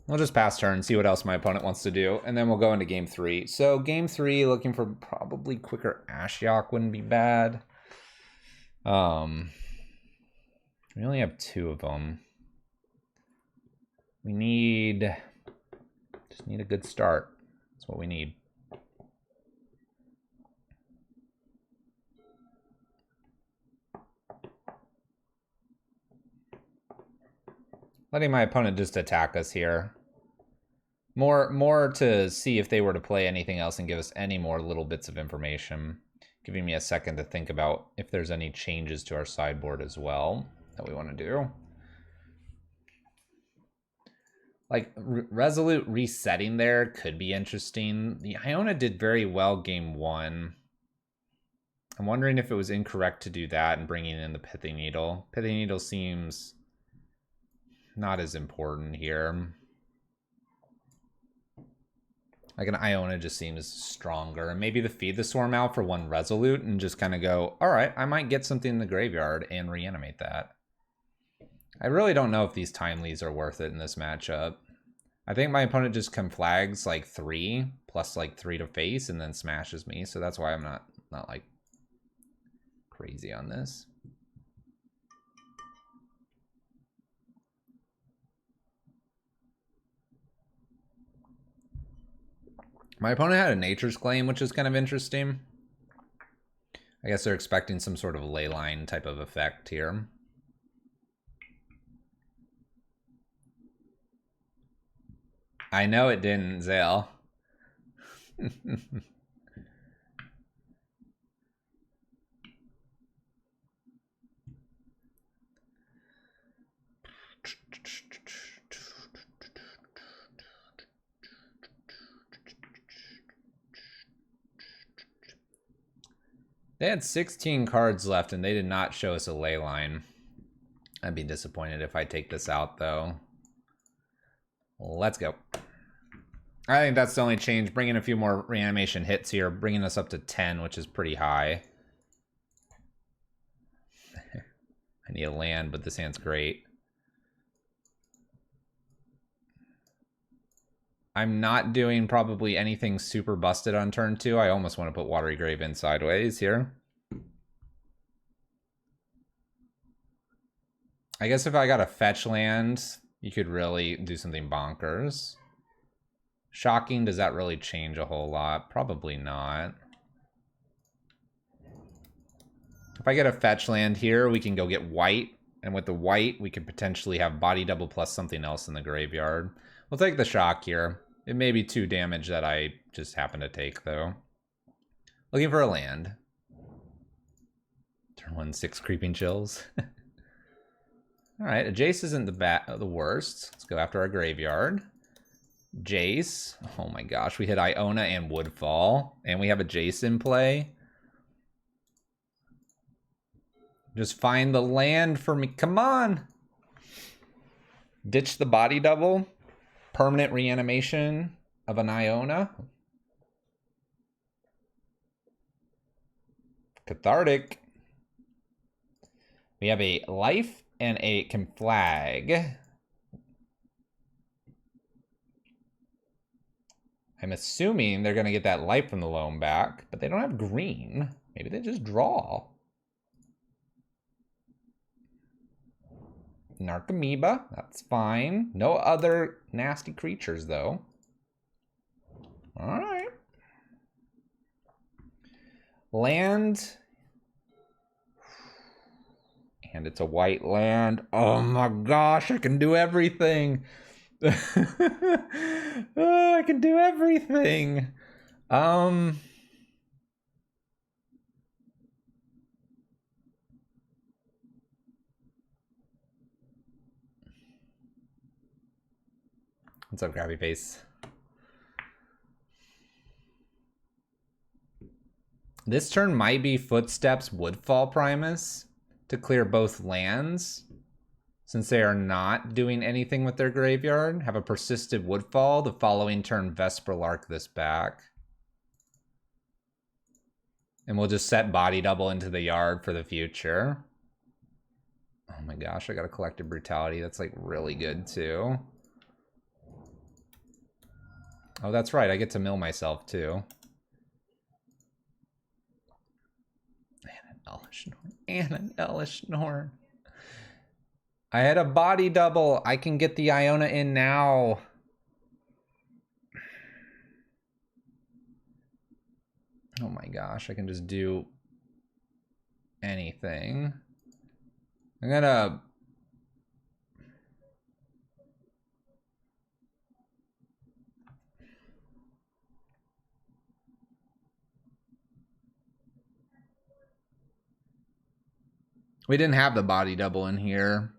Speaker 1: We'll just pass turn, see what else my opponent wants to do, and then we'll go into game 3. So game 3, looking for probably quicker Ashiok wouldn't be bad. We only have 2 of them. We just need a good start. That's what we need. Letting my opponent just attack us here. More to see if they were to play anything else and give us any more little bits of information. Giving me a second to think about if there's any changes to our sideboard as well that we want to do. Like, Resolute resetting there could be interesting. The Iona did very well game 1. I'm wondering if it was incorrect to do that and bringing in the Pithing Needle. Pithing Needle seems not as important here. Like an Iona just seems stronger. And maybe the Feed the Swarm out for 1 Resolute and just kind of go, all right, I might get something in the graveyard and reanimate that. I really don't know if these Timelies are worth it in this matchup. I think my opponent just conflags like 3 plus like 3 to face and then smashes me. So that's why I'm not like crazy on this. My opponent had a Nature's Claim, which is kind of interesting. I guess they're expecting some sort of leyline type of effect here. I know it didn't, Zale. They had 16 cards left and they did not show us a ley line. I'd be disappointed if I take this out though. Let's go. I think that's the only change. Bringing a few more reanimation hits here, bringing us up to 10, which is pretty high. I need a land, but this hand's great. I'm not doing probably anything super busted on turn 2. I almost want to put Watery Grave in sideways here. I guess if I got a fetch land, you could really do something bonkers. Shocking, does that really change a whole lot? Probably not. If I get a fetch land here, we can go get white. And with the white, we could potentially have body double plus something else in the graveyard. We'll take the shock here. It may be 2 damage that I just happen to take, though. Looking for a land. Turn 1, 6 Creeping Chills. Alright, a Jace isn't the worst. Let's go after our graveyard. Jace. Oh my gosh, we hit Iona and Woodfall. And we have a Jace in play. Just find the land for me. Come on! Ditch the body double. Permanent reanimation of an Iona. Cathartic. We have a life and a conflag. I'm assuming they're going to get that life from the loam back, but they don't have green. Maybe they just draw. Narcomoeba, that's fine. No other nasty creatures, though. All right. Land. And it's a white land. Oh my gosh, I can do everything. Oh, I can do everything. What's up, Grabby Face? This turn might be Footsteps Woodfall Primus to clear both lands. Since they are not doing anything with their graveyard, have a persisted Woodfall. The following turn, Vesperlark this back. And we'll just set Body Double into the yard for the future. Oh my gosh, I got a Collective Brutality. That's like really good too. Oh, that's right. I get to mill myself too. And an Elvish Norn. I had a Body Double. I can get the Iona in now. Oh my gosh, I can just do anything. I'm gonna... We didn't have the Body Double in here.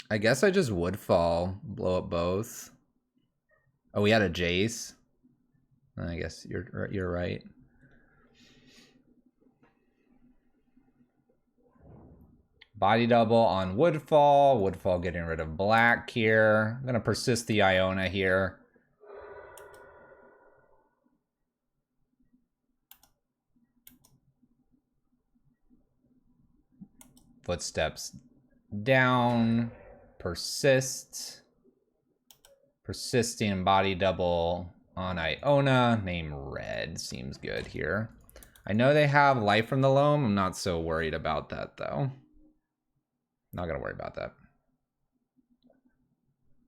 Speaker 1: I guess I just Woodfall, blow up both. Oh, we had a Jace. I guess you're right. Body Double on Woodfall. Woodfall getting rid of black here. I'm gonna persist the Iona here. Footsteps down. Persist. Persisting Body Double on Iona. Name Red seems good here. I know they have life from the loam. I'm not so worried about that though. Not gonna worry about that.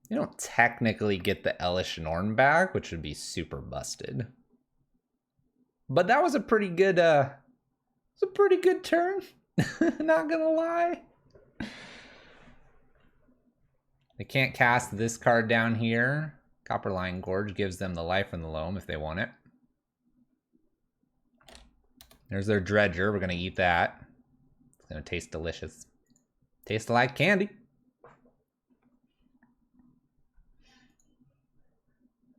Speaker 1: You don't technically get the Elvish Norn back, which would be super busted. But that was a pretty good turn. Not gonna lie. They can't cast this card down here. Copperline Gorge gives them the life from the loam if they want it. There's their Dredger. We're gonna eat that. It's gonna taste delicious. Tastes like candy.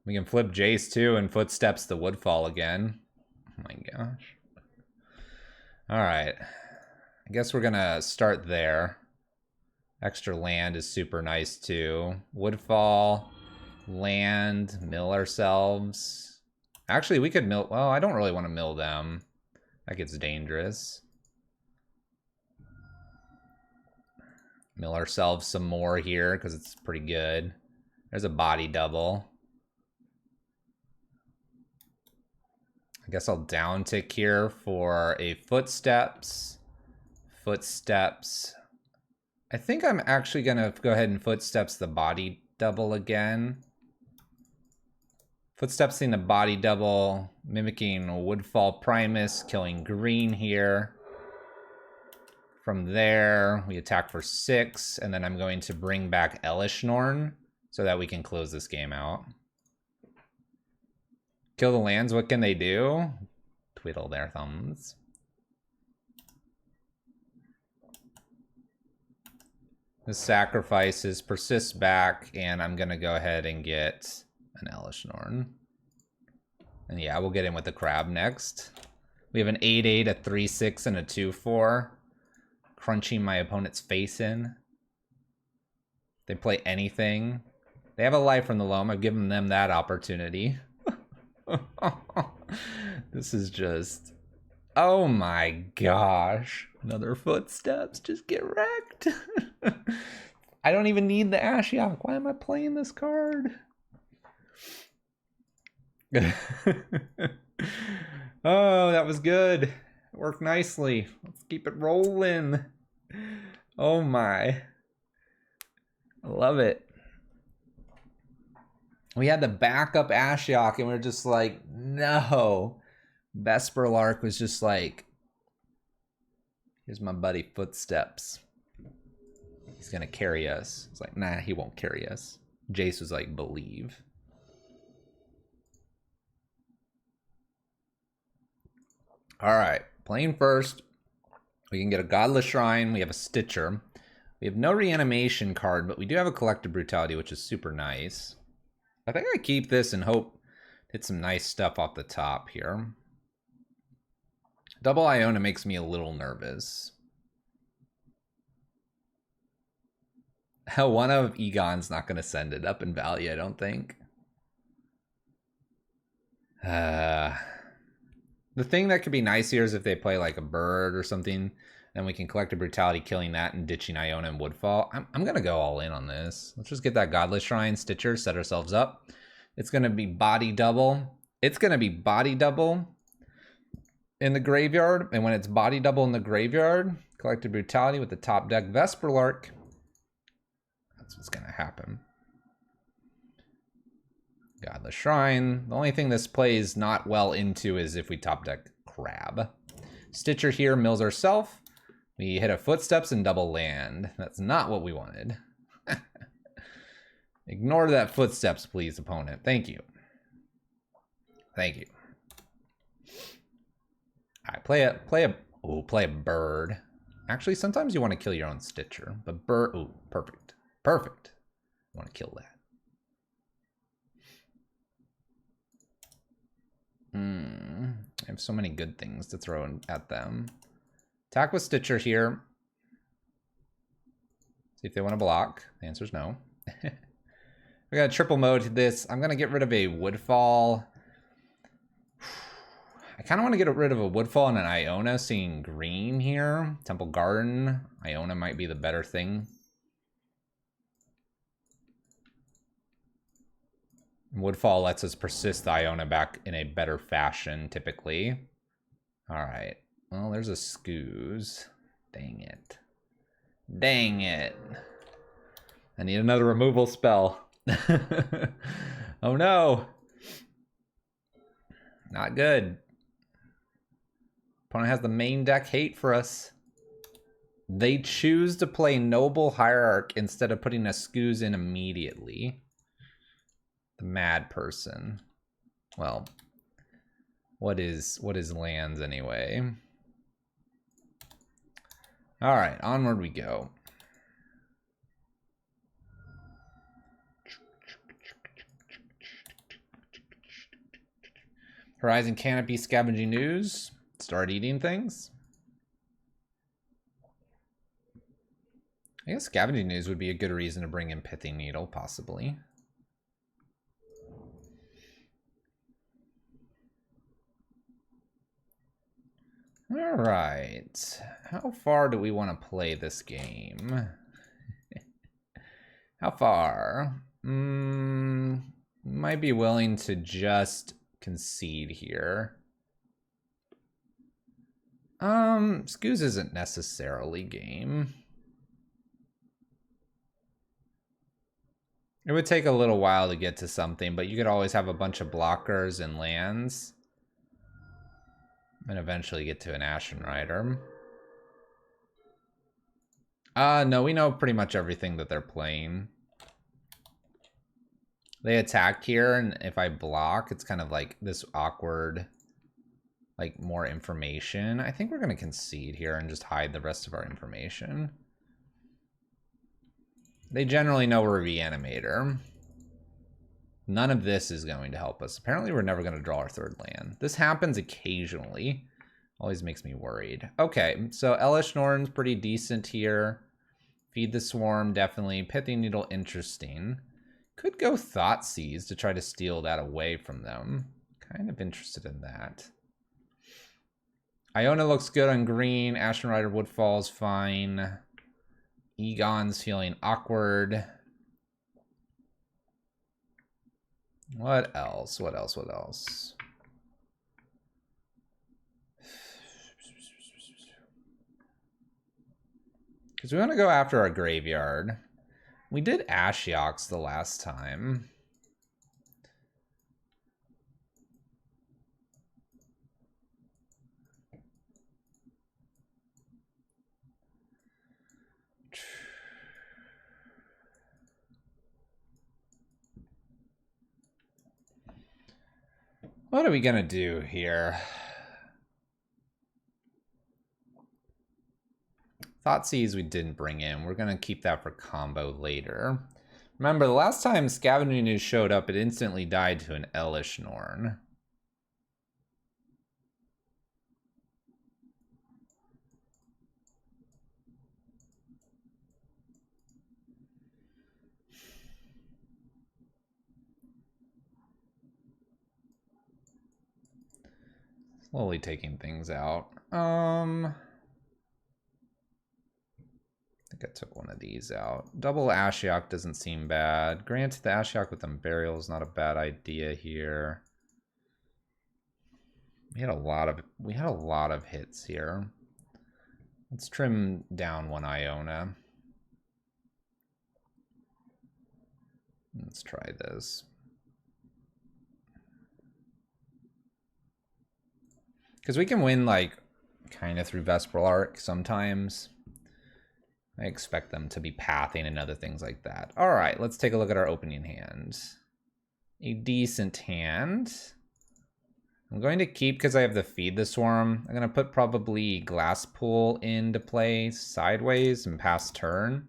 Speaker 1: We can flip Jace too and Footsteps the Woodfall again. Oh my gosh. Alright. I guess we're gonna start there. Extra land is super nice too. Woodfall, land, mill ourselves. Actually, we could mill... Well, I don't really want to mill them. That gets dangerous. Mill ourselves some more here because it's pretty good. There's a Body Double. I guess I'll down tick here for a Footsteps. Footsteps. I think I'm actually going to go ahead and Footsteps the Body Double again. Footstepsing the Body Double, mimicking Woodfall Primus, killing green here. From there, we attack for 6, and then I'm going to bring back Elvish Norn so that we can close this game out. Kill the lands, what can they do? Twiddle their thumbs. The sacrifices persist back, and I'm gonna go ahead and get an Elvish Norn. And yeah, we'll get in with the crab next. We have an 8/8, a 3/6, and a 2/4. Crunching my opponent's face in. They play anything. They have a life from the loam. I've given them that opportunity. This is just... Oh my gosh. Another Footsteps. Just get wrecked. I don't even need the Ashiok. Why am I playing this card? Oh, that was good. It worked nicely. Let's keep it rolling. Oh my. I love it. We had the backup Ashiok and we were just like, no. Vesperlark was just like, here's my buddy Footsteps. He's gonna carry us. It's like, nah, he won't carry us. Jace was like, believe. All right, playing first. We can get a Godless Shrine. We have a Stitcher. We have no Reanimation card, but we do have a Collective Brutality, which is super nice. I think I keep this and hope to hit some nice stuff off the top here. Double Iona makes me a little nervous. One of Egon's not going to send it up in value, I don't think. The thing that could be nice here is if they play like a bird or something, then we can collect a Brutality, killing that and ditching Iona and Woodfall. I'm going to go all in on this. Let's just get that Godless Shrine, Stitcher, set ourselves up. It's going to be body double. It's going to be body double in the graveyard. And when it's body double in the graveyard, collect a Brutality with the top deck Vesperlark. That's what's going to happen. Godless Shrine. The only thing this plays not well into is if we top deck Crab. Stitcher here mills ourselves. We hit a Footsteps and double land. That's not what we wanted. Ignore that Footsteps, please, opponent. Thank you. Thank you. All right, play a bird. Actually, sometimes you want to kill your own Stitcher, but bird. Ooh, perfect. Perfect. I want to kill that. I have so many good things to throw at them. Attack with Stitcher here. See if they want to block. The answer is no. We got a triple mode to this. I'm going to get rid of a Woodfall. I kind of want to get rid of a Woodfall and an Iona, seeing green here. Temple Garden. Iona might be the better thing. Woodfall lets us persist the Iona back in a better fashion, typically. All right. Well, there's a Scooze. Dang it. Dang it. I need another removal spell. Oh no. Not good. Opponent has the main deck hate for us. They choose to play Noble Hierarch instead of putting a Scooze in immediately. The mad person. Well, what is lands anyway? All right, onward we go. Horizon Canopy Scavenging News. Start eating things. I guess Scavenging News would be a good reason to bring in Pithing Needle, possibly. All right. How far do we want to play this game? How far? Might be willing to just concede here. Scooze isn't necessarily game. It would take a little while to get to something, but you could always have a bunch of blockers and lands. And eventually get to an Ashen Rider. No, we know pretty much everything that they're playing. They attack here, and if I block, it's kind of like this awkward, like, more information. I think we're going to concede here and just hide the rest of our information. They generally know we're a Reanimator. None of this is going to help us. Apparently, we're never going to draw our third land. This happens occasionally. Always makes me worried. Okay, so Elish Norn's pretty decent here. Feed the Swarm, definitely. Pithing Needle, interesting. Could go Thoughtseize to try to steal that away from them. Kind of interested in that. Iona looks good on green. Ashen Rider Woodfall's fine. Egon's feeling awkward. What else? What else? What else? Because we want to go after our graveyard. We did Ashioks the last time. What are we gonna do here? Thoughtseize we didn't bring in. We're gonna keep that for combo later. Remember, the last time Scavenging News showed up, it instantly died to an Elish Norn. Slowly taking things out. I think I took one of these out. Double Ashiok doesn't seem bad. Granted, the Ashiok with Unburial is not a bad idea here. We had a lot of hits here. Let's trim down one Iona. Let's try this. Because we can win, like, kind of through Vesperlark sometimes. I expect them to be pathing and other things like that. All right, let's take a look at our opening hand. A decent hand. I'm going to keep, because I have the Feed the Swarm, I'm going to put probably Glass Pool into play sideways and pass turn.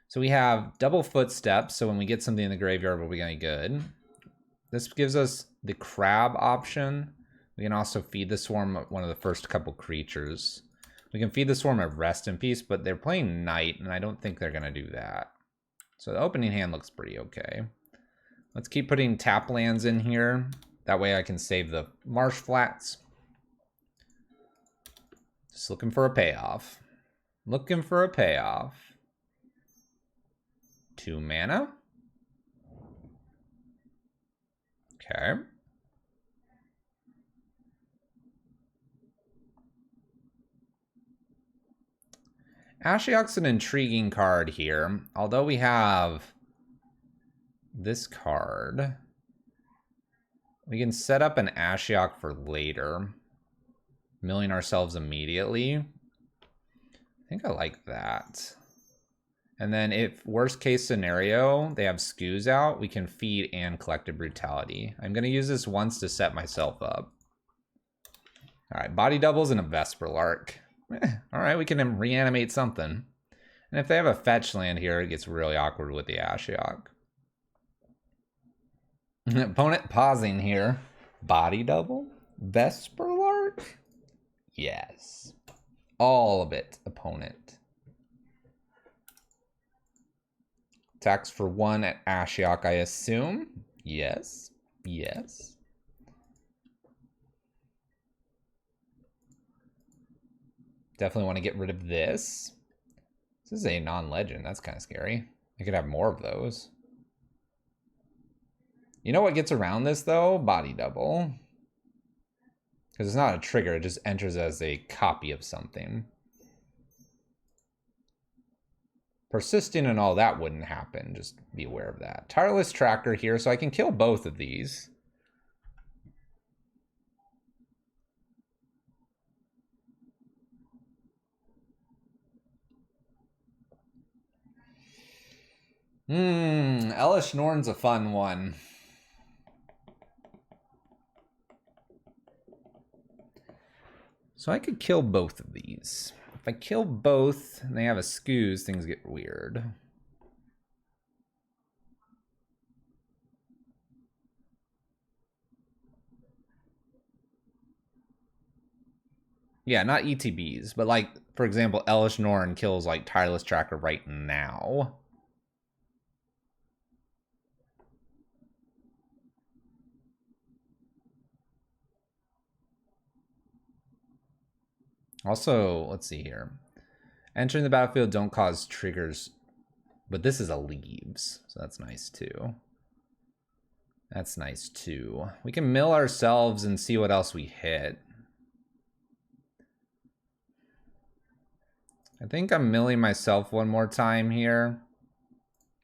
Speaker 1: So we have double Footsteps, so when we get something in the graveyard, we'll be going good. This gives us the Crab option. We can also Feed the Swarm one of the first couple creatures. We can Feed the Swarm a Rest in Peace, but they're playing Night, and I don't think they're going to do that. So the opening hand looks pretty okay. Let's keep putting tap lands in here. That way I can save the Marsh Flats. Just looking for a payoff. Looking for a payoff. 2 mana. Okay. Ashiok's an intriguing card here. Although we have this card, we can set up an Ashiok for later, milling ourselves immediately. I think I like that. And then if worst case scenario, they have Scoos out, we can feed and Collective Brutality. I'm going to use this once to set myself up. All right, body doubles and a Vesperlark. All right, we can reanimate something. And if they have a fetch land here, it gets really awkward with the Ashiok. Opponent pausing here. Body double? Vesperlark? Yes. All of it, opponent. Attacks for 1 at Ashiok, I assume. Yes. Yes. Definitely want to get rid of this. This is a non-legend. That's kind of scary. I could have more of those. You know what gets around this, though? Body double. Because it's not a trigger. It just enters as a copy of something. Persisting and all that wouldn't happen. Just be aware of that. Tireless Tracker here, so I can kill both of these. Elish Norn's a fun one. So I could kill both of these. If I kill both and they have a Scoos, things get weird. Yeah, not ETBs, but like, for example, Elish Norn kills like Tireless Tracker right now. Also, let's see here. Entering the battlefield don't cause triggers, but this is a leaves, so that's nice too. That's nice too. We can mill ourselves and see what else we hit. I think I'm milling myself one more time here.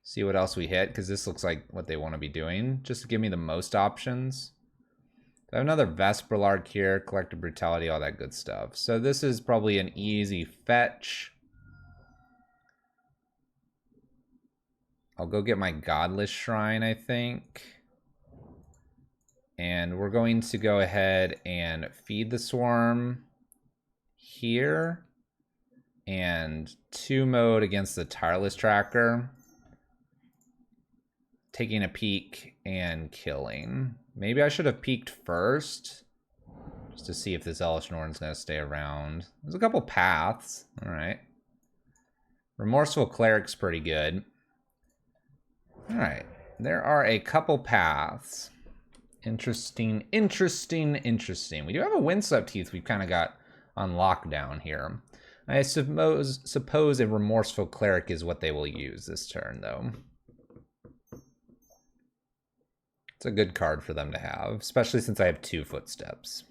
Speaker 1: See what else we hit, because this looks like what they want to be doing, just to give me the most options. I have another Vesperlark here, Collective Brutality, all that good stuff. So this is probably an easy fetch. I'll go get my Godless Shrine, I think. And we're going to go ahead and feed the Swarm here. And 2 mode against the Tireless Tracker. Taking a peek and killing. Maybe I should have peeked first. Just to see if this Elish Norn's going to stay around. There's a couple paths. Alright. Remorseful Cleric's pretty good. Alright. There are a couple paths. Interesting, interesting, interesting. We do have a Windswept Heath we've kind of got on lockdown here. I suppose a Remorseful Cleric is what they will use this turn, though. It's a good card for them to have, especially since I have 2 Footsteps.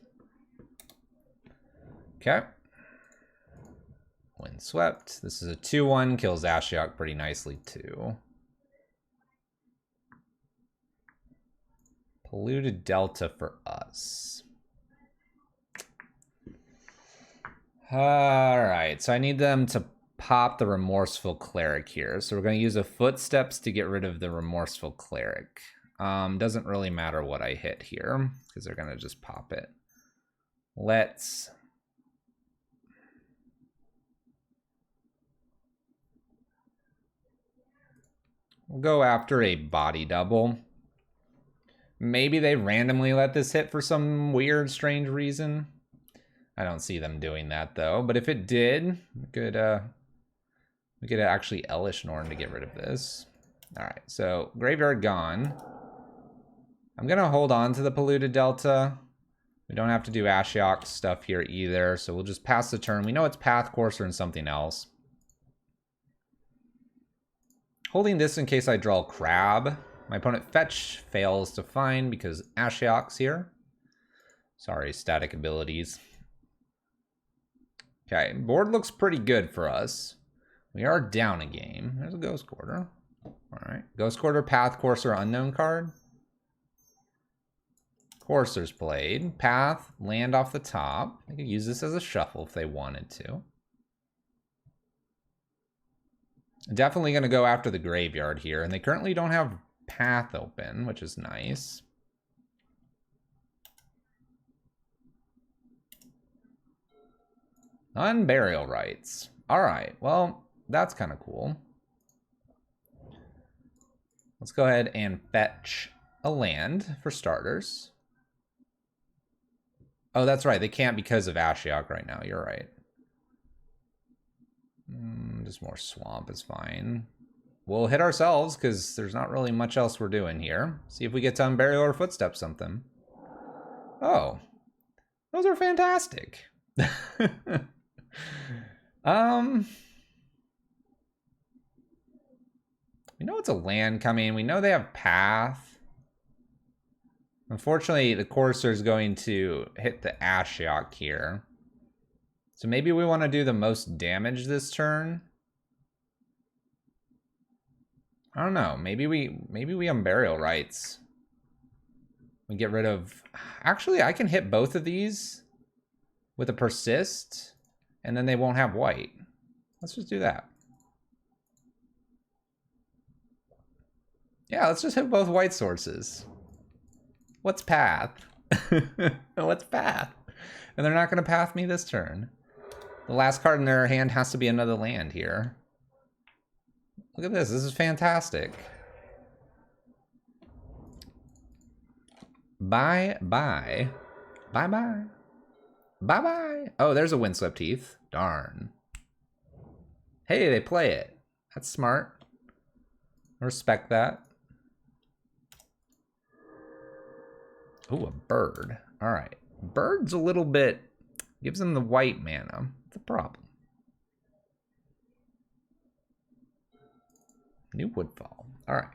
Speaker 1: Okay. Windswept. This is a 2/1, kills Ashiok pretty nicely, too. Polluted Delta for us. Alright, so I need them to pop the Remorseful Cleric here. So we're going to use a Footsteps to get rid of the Remorseful Cleric. Doesn't really matter what I hit here, because they're going to just pop it. We'll go after a Body Double. Maybe they randomly let this hit for some weird, strange reason. I don't see them doing that, though. But if it did, we could actually Elish Norn to get rid of this. All right, so Graveyard gone. I'm going to hold on to the Polluted Delta. We don't have to do Ashiok stuff here either, so we'll just pass the turn. We know it's Path Courser and something else. Holding this in case I draw Crab. My opponent fetch fails to find because Ashiok's here. Sorry, static abilities. Okay, board looks pretty good for us. We are down a game. There's a Ghost Quarter. Alright, Ghost Quarter, Path Courser, unknown card. Courser's played. Path, land off the top. They could use this as a shuffle if they wanted to. Definitely going to go after the graveyard here, and they currently don't have Path open, which is nice. Unburial Rites. Alright, well, that's kind of cool. Let's go ahead and fetch a land for starters. Oh, that's right. They can't because of Ashiok right now. You're right. Just more swamp is fine. We'll hit ourselves because there's not really much else we're doing here. See if we get to Unburial or Footstep something. Oh, those are fantastic. We know it's a land coming. We know they have Path. Unfortunately, the Courser is going to hit the Ashiok here. So maybe we want to do the most damage this turn. I don't know. Maybe we Unburial Rites. We get rid of... Actually, I can hit both of these with a Persist, and then they won't have white. Let's just do that. Yeah, let's just hit both white sources. What's Path? What's Path? And they're not going to path me this turn. The last card in their hand has to be another land here. Look at this. This is fantastic. Bye-bye. Bye-bye. Bye-bye. Oh, there's a Windswept Heath. Darn. Hey, they play it. That's smart. I respect that. Ooh, a bird. All right. Bird's a little bit... Gives them the white mana. It's a problem. New Woodfall. All right.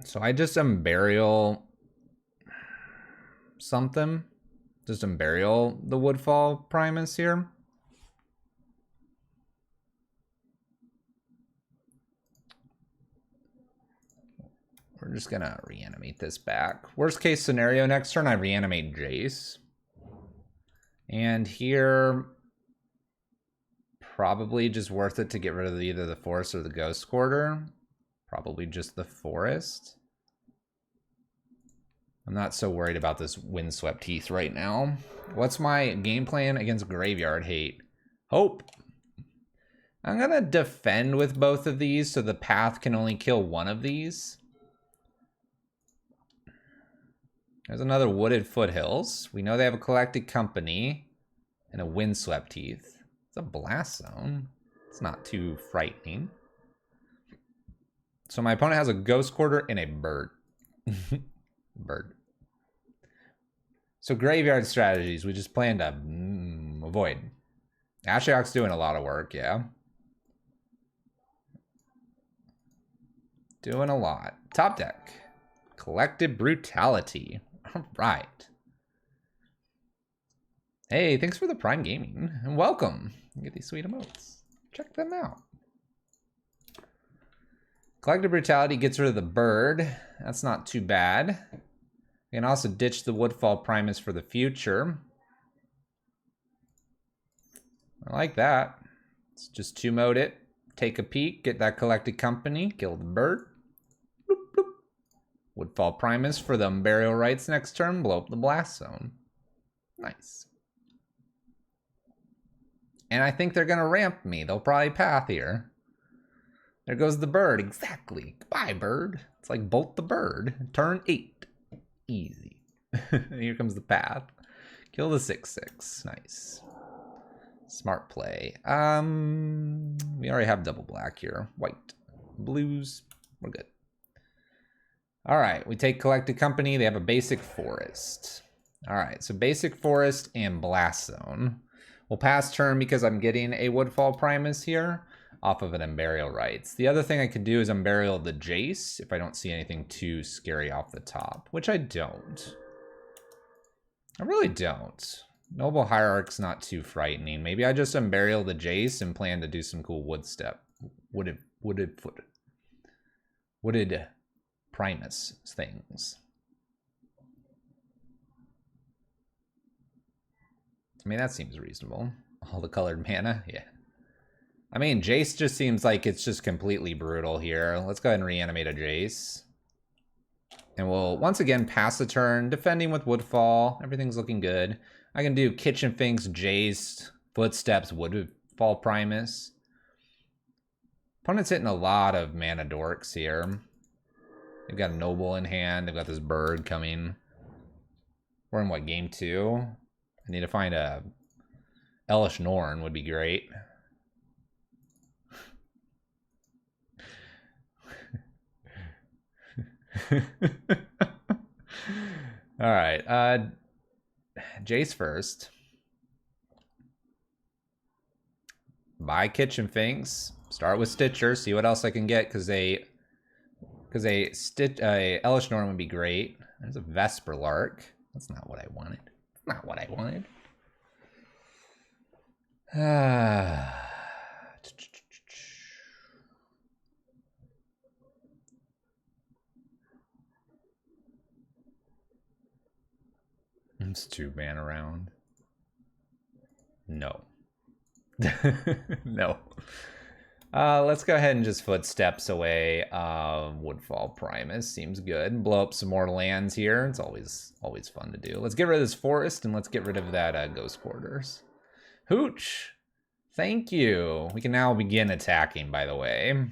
Speaker 1: So I just unburial something. Just unburial the Woodfall Primus here. We're just gonna reanimate this back. Worst case scenario, next turn I reanimate Jace. And here, probably just worth it to get rid of either the Forest or the Ghost Quarter. Probably just the Forest. I'm not so worried about this Windswept Heath right now. What's my game plan against Graveyard Hate? Hope. I'm gonna defend with both of these so the path can only kill one of these. There's another Wooded Foothills. We know they have a Collected Company and a Windswept Heath. It's a Blast Zone. It's not too frightening. So my opponent has a Ghost Quarter and a Bird. Bird. So graveyard strategies, we just plan to avoid. Ashiok's doing a lot of work, yeah. Doing a lot. Top deck. Collective Brutality. All right. Hey, thanks for the Prime Gaming and welcome. Get these sweet emotes. Check them out. Collective Brutality gets rid of the bird. That's not too bad. We can also ditch the Woodfall Primus for the future. I like that. Let's just 2-mode it. Take a peek. Get that Collected Company. Kill the bird. Bloop, bloop. Woodfall Primus for the Burial Rites next turn. Blow up the Blast Zone. Nice. And I think they're going to ramp me. They'll probably path here. There goes the bird. Exactly. Goodbye, bird. It's like Bolt the Bird. Turn 8. Easy. Here comes the path. Kill the 6/6. Nice. Smart play. We already have double black here. White. Blues. We're good. All right. We take Collected Company. They have a basic forest. All right. So basic forest and Blast Zone. We'll pass turn because I'm getting a Woodfall Primus here off of an Unburial Rites. The other thing I could do is Unburial the Jace if I don't see anything too scary off the top, which I don't. I really don't. Noble Hierarch's not too frightening. Maybe I just Unburial the Jace and plan to do some cool wooded Primus things. I mean, that seems reasonable. All the colored mana, yeah. I mean, Jace just seems like it's just completely brutal here. Let's go ahead and reanimate a Jace. And we'll once again pass the turn, defending with Woodfall. Everything's looking good. I can do Kitchen Finks, Jace, Footsteps, Woodfall Primus. Opponent's hitting a lot of mana dorks here. They've got a Noble in hand. They've got this bird coming. We're in what, game 2? I need to find a Elish Norn would be great. All right. Jace first. Buy Kitchen Finks. Start with Stitcher. See what else I can get because a Elish Norn would be great. There's a Vesperlark. That's not what I wanted. Not what I wanted. It's 2 mana around. No. No. Let's go ahead and just Footsteps away. Woodfall Primus seems good. Blow up some more lands here. It's always fun to do. Let's get rid of this forest and let's get rid of that Ghost Quarters. Hooch, thank you. We can now begin attacking, by the way,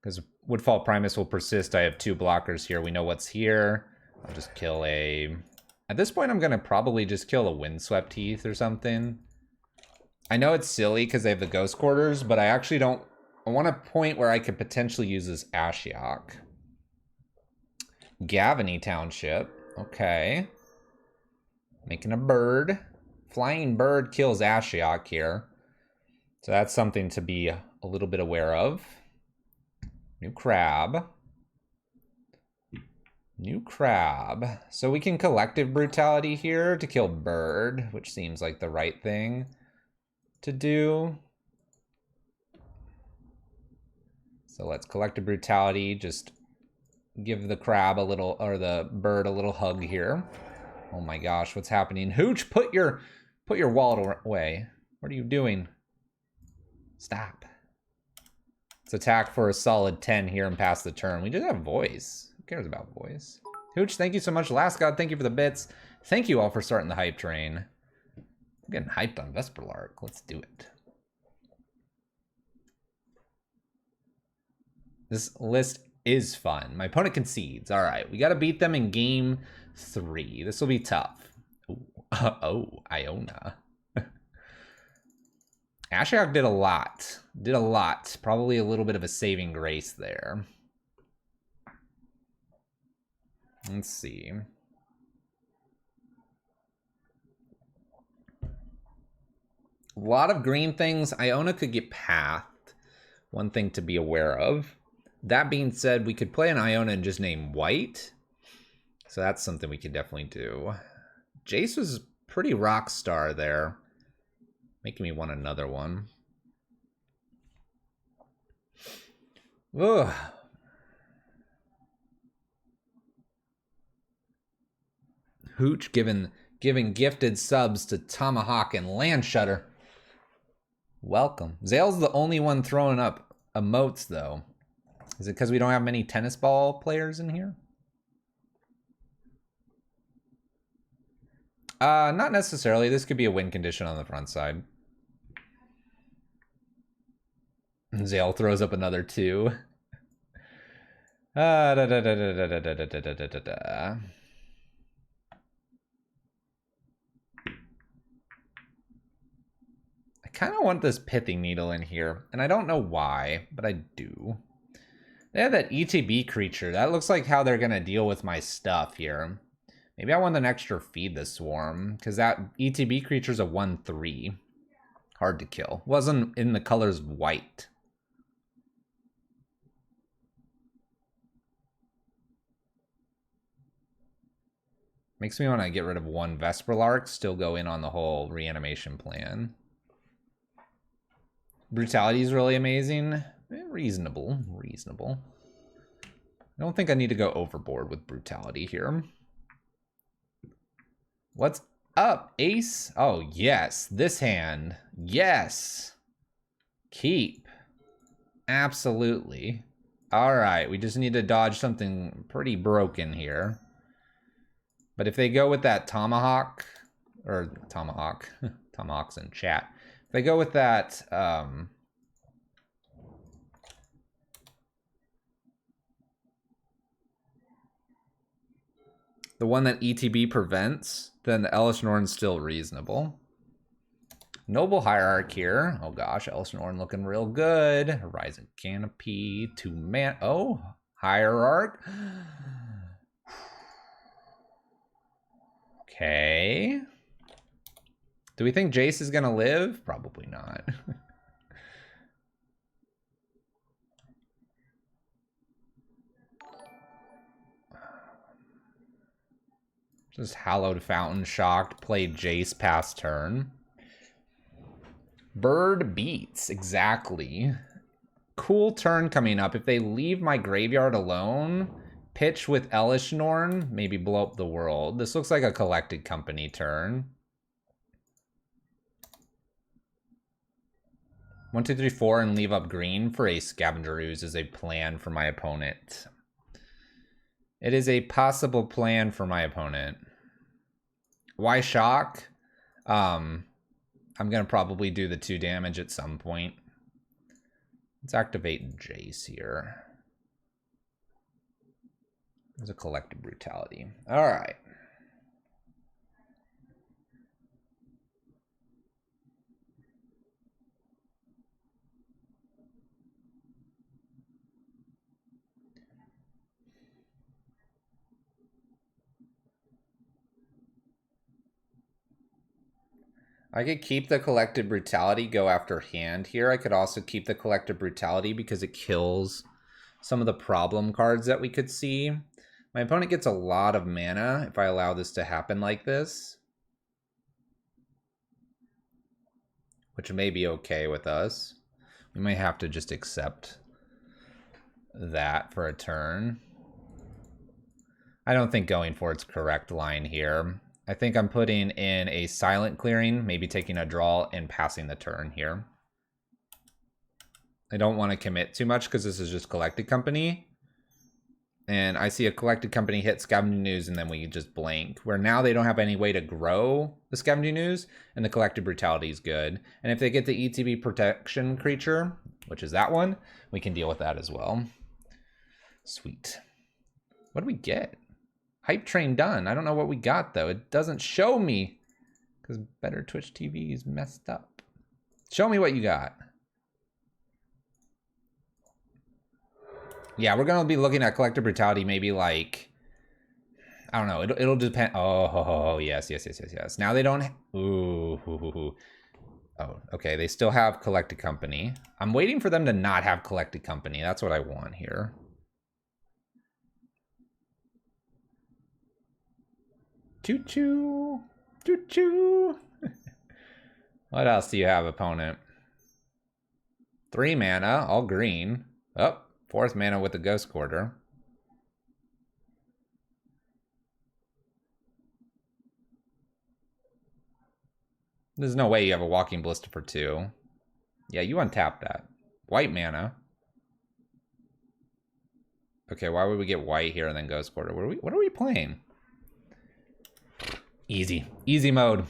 Speaker 1: because Woodfall Primus will persist. I have 2 blockers here. We know what's here. I'll just kill a. At this point, I'm gonna probably just kill a Windswept Heath or something. I know it's silly because they have the Ghost Quarters, but I actually don't. I want a point where I could potentially use this Ashiok. Gavany Township. Okay. Making a bird. Flying bird kills Ashiok here. So that's something to be a little bit aware of. New crab. New crab. So we can collective brutality here to kill bird, which seems like the right thing to do. So let's collective brutality, just give the crab a little, or the bird a little hug here. Oh my gosh, what's happening? Hooch, put your wallet away. What are you doing? Stop. Let's attack for a solid 10 here and pass the turn. We just have voice. Who cares about voice? Hooch, thank you so much. Last God, thank you for the bits. Thank you all for starting the hype train. I'm getting hyped on Vesperlark. Let's do it. This list is fun. My opponent concedes. All right, we got to beat them in game 3. This will be tough. Ooh. Oh, Iona. Ashiok did a lot. Did a lot. Probably a little bit of a saving grace there. Let's see. A lot of green things. Iona could get pathed. One thing to be aware of. That being said, we could play an Iona and just name white. So that's something we could definitely do. Jace was pretty rock star there. Making me want another one. Ugh. Hooch giving gifted subs to Tomahawk and Landshutter. Welcome. Zale's the only one throwing up emotes, though. Is it because we don't have many tennis ball players in here? Not necessarily. This could be a win condition on the front side. Zale throws up another 2. I kind of want this pithing needle in here, and I don't know why, but I do. They have that ETB creature. That looks like how they're going to deal with my stuff here. Maybe I want an extra feed the swarm, because that ETB creature's a 1/3. Hard to kill. Wasn't in the colors white. Makes me want to get rid of one Vesperlark, still go in on the whole reanimation plan. Brutality is really amazing. Reasonable. I don't think I need to go overboard with brutality here. What's up, Ace? Oh, yes. This hand. Yes. Keep. Absolutely. All right. We just need to dodge something pretty broken here. But if they go with that Tomahawk, or Tomahawk, Tomahawk's in chat. If they go with that, the one that ETB prevents, then the Elish Norn's still reasonable. Noble Hierarch here. Oh gosh, Elish Norn looking real good. Horizon Canopy, 2-man. Oh, Hierarch. Okay. Do we think Jace is gonna live? Probably not. Just Hallowed Fountain, shocked, played Jace past turn. Bird beats, exactly. Cool turn coming up. If they leave my graveyard alone, pitch with Elish Norn, maybe blow up the world. This looks like a collected company turn. 1, 2, 3, 4, and leave up green for a Scavenger Ooze is a plan for my opponent. It is a possible plan for my opponent. Why shock? I'm gonna probably do the 2 damage at some point. Let's activate Jace here. There's a collective brutality. All right. I could keep the Collective Brutality, go after hand here. I could also keep the Collective Brutality because it kills some of the problem cards that we could see. My opponent gets a lot of mana if I allow this to happen like this, which may be okay with us. We may have to just accept that for a turn. I don't think going for it's correct line here. I think I'm putting in a silent clearing, maybe taking a draw and passing the turn here. I don't want to commit too much because this is just Collected Company. And I see a Collected Company hit Scavenging News and then we just blank. Where now they don't have any way to grow the Scavenging News and the Collected Brutality is good. And if they get the ETB Protection creature, which is that one, we can deal with that as well. Sweet. What do we get? Hype Train done. I don't know what we got though. It doesn't show me because Better Twitch TV is messed up. Show me what you got. Yeah, we're gonna be looking at Collective Brutality maybe like, I don't know, it'll depend. Oh, yes. Now they don't, ooh. Oh, okay, they still have Collected Company. I'm waiting for them to not have Collected Company. That's what I want here. Choo-choo, choo-choo. What else do you have, opponent? 3 mana, all green. Oh. 4th mana with the Ghost Quarter. There's no way you have a Walking Ballista for 2. Yeah, you untap that. White mana. Okay, why would we get white here and then Ghost Quarter? What are we playing? Easy. Easy mode.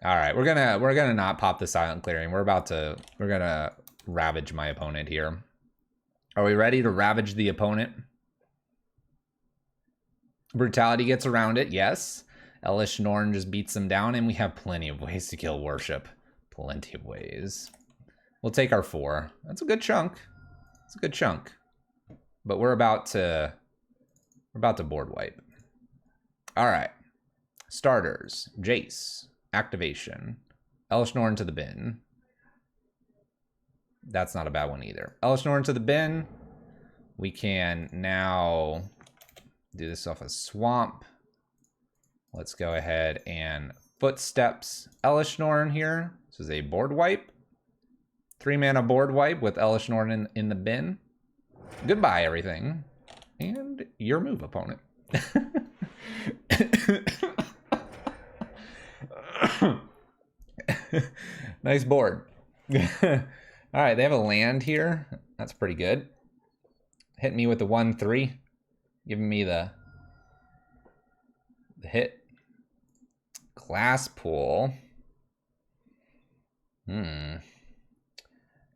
Speaker 1: All right, we're gonna not pop the silent clearing. We're gonna ravage my opponent here. Are we ready to ravage the opponent? Brutality gets around it, yes. Elish Norn just beats them down, and we have plenty of ways to kill Worship. Plenty of ways. We'll take our 4. That's a good chunk. It's a good chunk. But we're about to board wipe. All right. Starters. Jace. Activation. Elish Norn to the bin. That's not a bad one either. Elish Norn to the bin. We can now do this off a swamp. Let's go ahead and Footsteps Elish Norn here. This is a board wipe. 3 mana board wipe with Elish Norn in the bin. Goodbye, everything. And your move, opponent. Nice board. All right, they have a land here. That's pretty good. Hit me with the 1/3, giving me the hit. Glass Pool.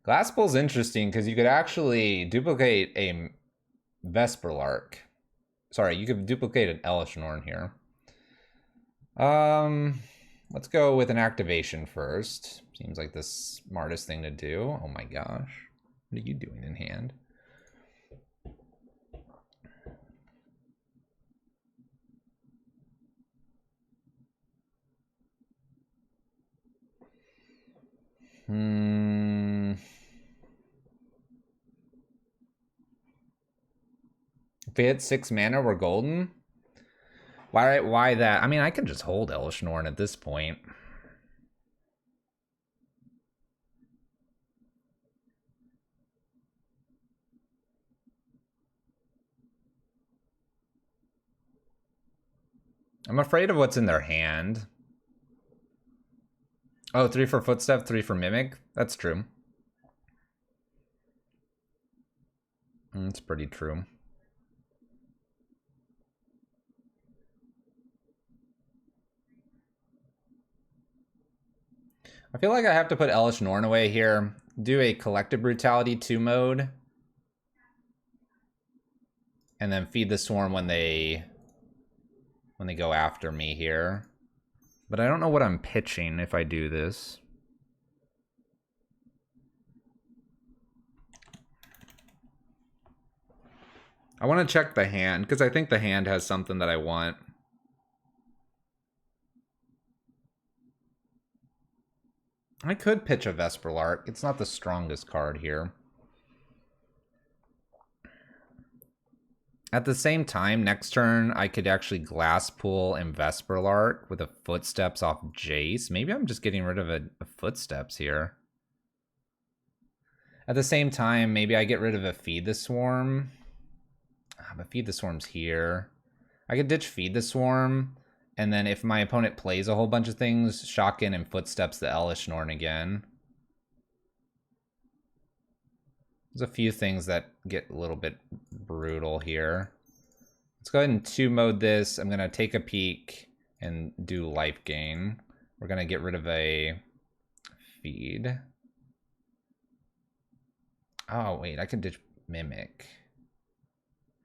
Speaker 1: Glass Pool's interesting because you could actually duplicate a Vesperlark. Sorry, you could duplicate an Elish Norn here. Let's go with an activation first. Seems like the smartest thing to do. Oh my gosh. What are you doing in hand? If we hit 6 mana, we're golden. Why that? I mean, I can just hold Elish Norn at this point. I'm afraid of what's in their hand. Oh, 3 for Footstep, 3 for Mimic. That's true. That's pretty true. I feel like I have to put Elish Norn away here. Do a Collective Brutality 2 mode. And then feed the Swarm when they go after me here. But I don't know what I'm pitching if I do this. I want to check the hand, because I think the hand has something that I want. I could pitch a Vesperlark. It's not the strongest card here. At the same time, next turn, I could actually Glass Pool and Vesperlark with a Footsteps off Jace. Maybe I'm just getting rid of a Footsteps here. At the same time, maybe I get rid of a Feed the Swarm. But Feed the Swarm's here. I could ditch Feed the Swarm, and then if my opponent plays a whole bunch of things, Shotgun and Footsteps the Elish Norn again. There's a few things that get a little bit brutal here. Let's go ahead and 2-mode this. I'm going to take a peek and do life gain. We're going to get rid of a feed. Oh, wait, I can ditch Mimic.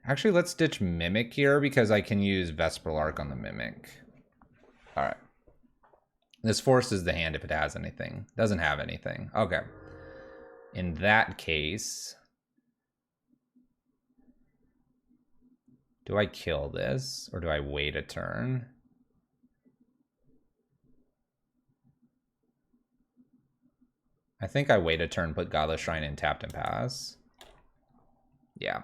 Speaker 1: Actually, let's ditch Mimic here because I can use Vesperlark on the Mimic. All right. This forces the hand if it has anything. Doesn't have anything. Okay. In that case, do I kill this or do I wait a turn? I think I wait a turn, put Godless Shrine in tapped and pass. Yeah.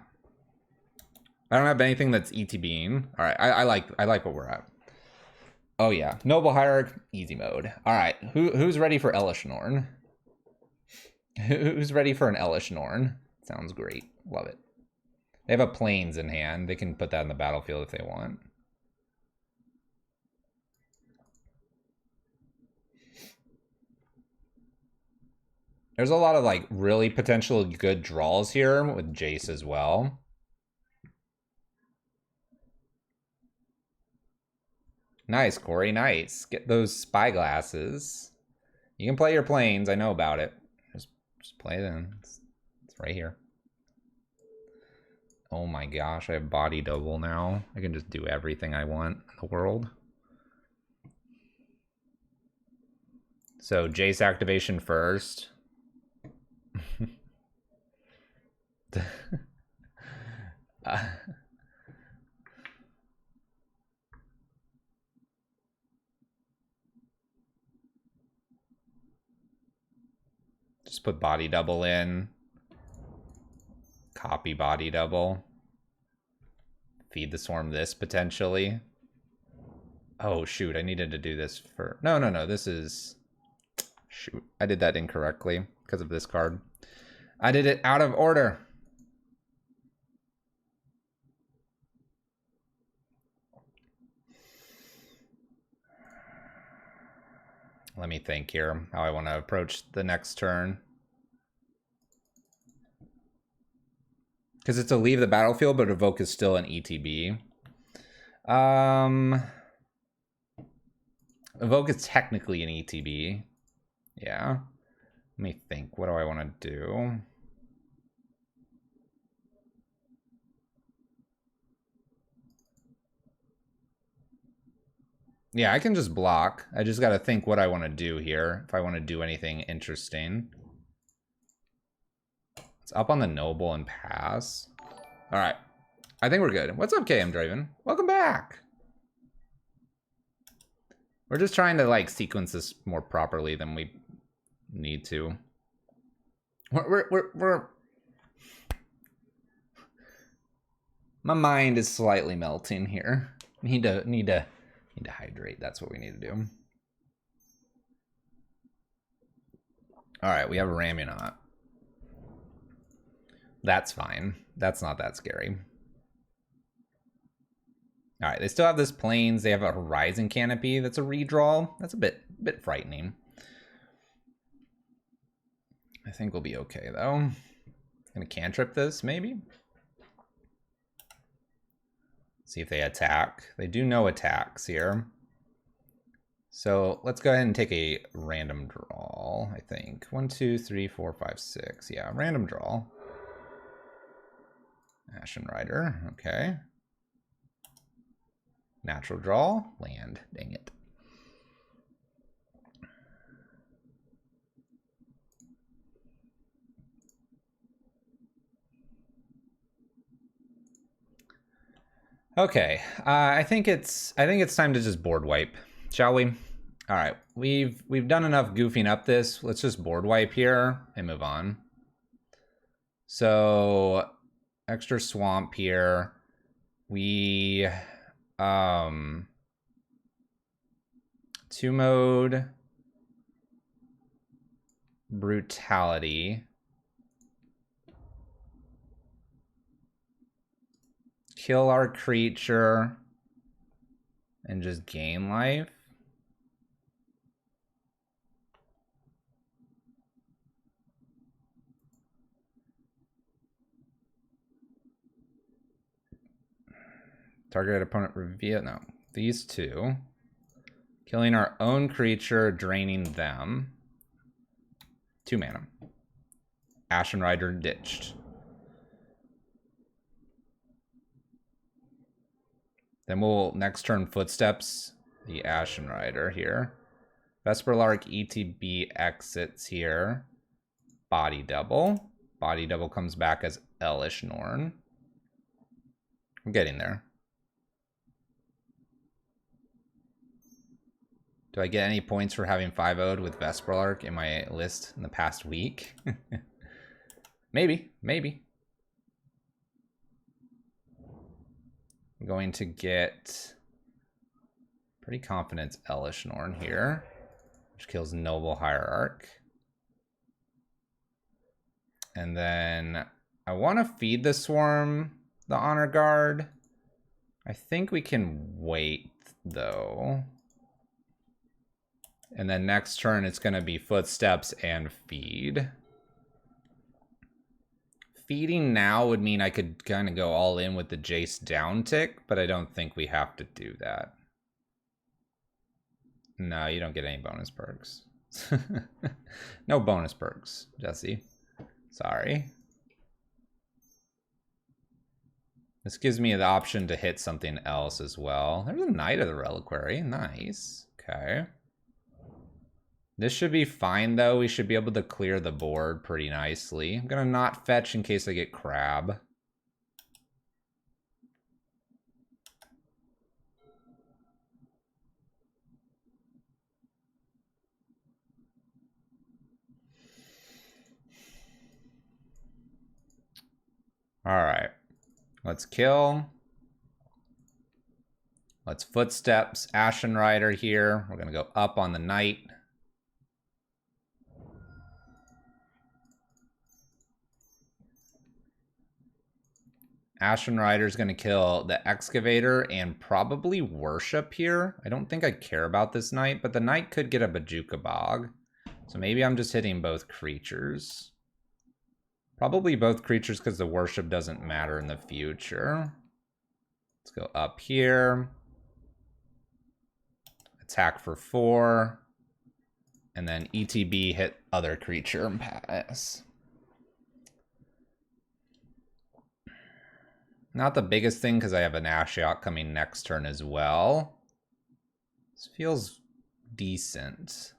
Speaker 1: I don't have anything that's ETBing. All right, I like what we're at. Oh yeah, Noble Hierarch, easy mode. All right, who's ready for Elish Norn? Who's ready for an Elish Norn? Sounds great. Love it. They have a Plains in hand. They can put that in the battlefield if they want. There's a lot of like really potential good draws here with Jace as well. Nice, Corey, nice. Get those spyglasses. You can play your Plains, I know about it. Just play them. It's right here. Oh my gosh, I have body double now. I can just do everything I want in the world. So Jace activation first. Just put body double in. Copy body double. Feed the swarm this potentially. Oh shoot, I needed to do this for... No, this is... Shoot, I did that incorrectly because of this card. I did it out of order. Let me think here how I want to approach the next turn. Because it's a leave the battlefield, but evoke is still an ETB. Evoke is technically an ETB. Yeah. Let me think. What do I want to do? Yeah, I can just block. I just got to think what I want to do here. If I want to do anything interesting. It's up on the Noble and pass. All right. I think we're good. What's up, KM Draven? Welcome back. We're just trying to like sequence this more properly than we need to. We're... My mind is slightly melting here. Need to hydrate. That's what we need to do. All right, we have a Reanimator. That's fine. That's not that scary. All right, they still have this Plains. They have a Horizon Canopy. That's a redraw. That's a bit frightening. I think we'll be okay though. Gonna cantrip this maybe. See if they attack. They do no attacks here. So let's go ahead and take a random draw, I think. 1, 2, 3, 4, 5, 6. Yeah, random draw. Ashen Rider, okay. Natural draw, land, dang it. Okay, I think it's time to just board wipe, shall we? All right, we've done enough goofing up this. Let's just board wipe here and move on. So extra swamp here. We 2-mode brutality. Kill our creature and just gain life. Target opponent reveal. No, these two. Killing our own creature, draining them. 2 mana. Ashen Rider ditched. Then we'll next turn Footsteps the Ashen Rider here. Vesperlark ETB exits here. Body Double. Body Double comes back as Elish Norn. I'm getting there. Do I get any points for having 5-0'd with Vesperlark in my list in the past week? Maybe, maybe. I'm going to get pretty confident Elish Norn here, which kills Noble Hierarch. And then I want to feed the Swarm the Honor Guard. I think we can wait, though. And then next turn, it's going to be Footsteps and Feed. Feeding now would mean I could kind of go all in with the Jace down tick, but I don't think we have to do that. No, you don't get any bonus perks. No bonus perks, Jesse. Sorry. This gives me the option to hit something else as well. There's a Knight of the Reliquary. Nice. Okay. This should be fine, though. We should be able to clear the board pretty nicely. I'm going to not fetch in case I get Crab. All right. Let's kill. Let's Footsteps Ashen Rider here. We're going to go up on the Knight. Ashen Rider is going to kill the Excavator and probably Worship here. I don't think I care about this Knight, but the Knight could get a Bajuka Bog. So maybe I'm just hitting both creatures. Probably both creatures because the Worship doesn't matter in the future. Let's go up here. Attack for 4. And then ETB hit other creature and pass. Not the biggest thing because I have an Ashiok coming next turn as well. This feels decent.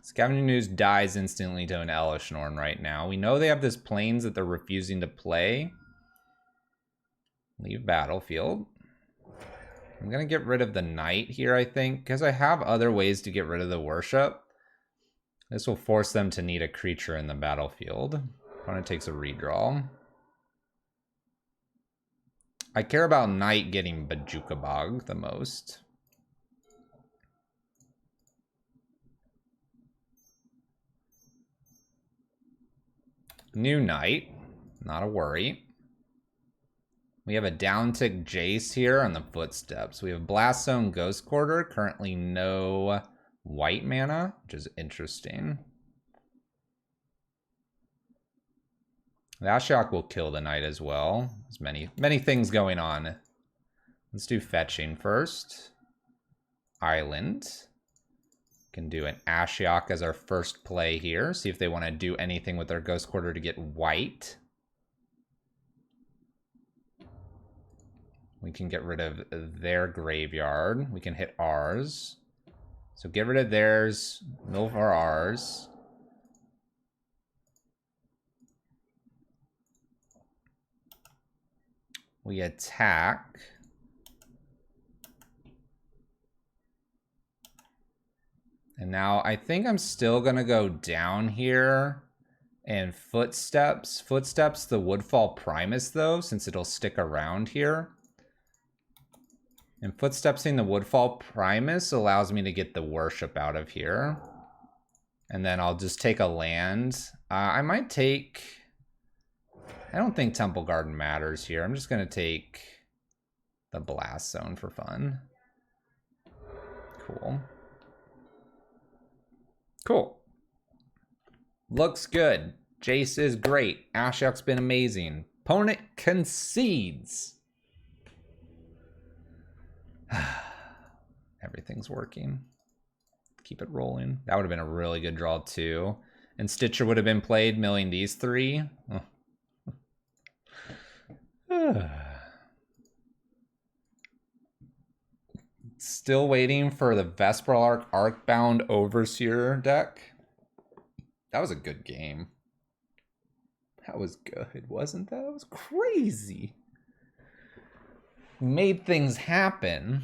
Speaker 1: Scavenging News dies instantly to an Elish Norn right now. We know they have this Plains that they're refusing to play. Leave battlefield. I'm going to get rid of the Knight here, I think, because I have other ways to get rid of the Worship. This will force them to need a creature in the battlefield. Opponent takes a redraw. I care about Knight getting Bajuka Bog the most. New Knight, not a worry. We have a down-tick Jace here on the Footsteps. We have Blast Zone Ghost Quarter, currently no white mana, which is interesting. The Ashiok will kill the Knight as well. There's many things going on. Let's do fetching first. Island. Can do an Ashiok as our first play here. See if they want to do anything with their Ghost Quarter to get white. We can get rid of their graveyard. We can hit ours. So get rid of theirs, mill for ours. We attack. And now I think I'm still going to go down here and Footsteps. Footsteps the Woodfall Primus, though, since it'll stick around here. And Footstepsing the Woodfall Primus allows me to get the Worship out of here. And then I'll just take a land. I might take... I don't think Temple Garden matters here. I'm just going to take the Blast Zone for fun. Cool. Cool. Looks good. Jace is great. Ashiok's been amazing. Opponent concedes. Everything's working. Keep it rolling. That would have been a really good draw too. And Stitcher would have been played milling these three. Still waiting for the Vesperlark Arcbound Overseer deck. That was a good game. That was good, wasn't that? That was crazy. Made things happen.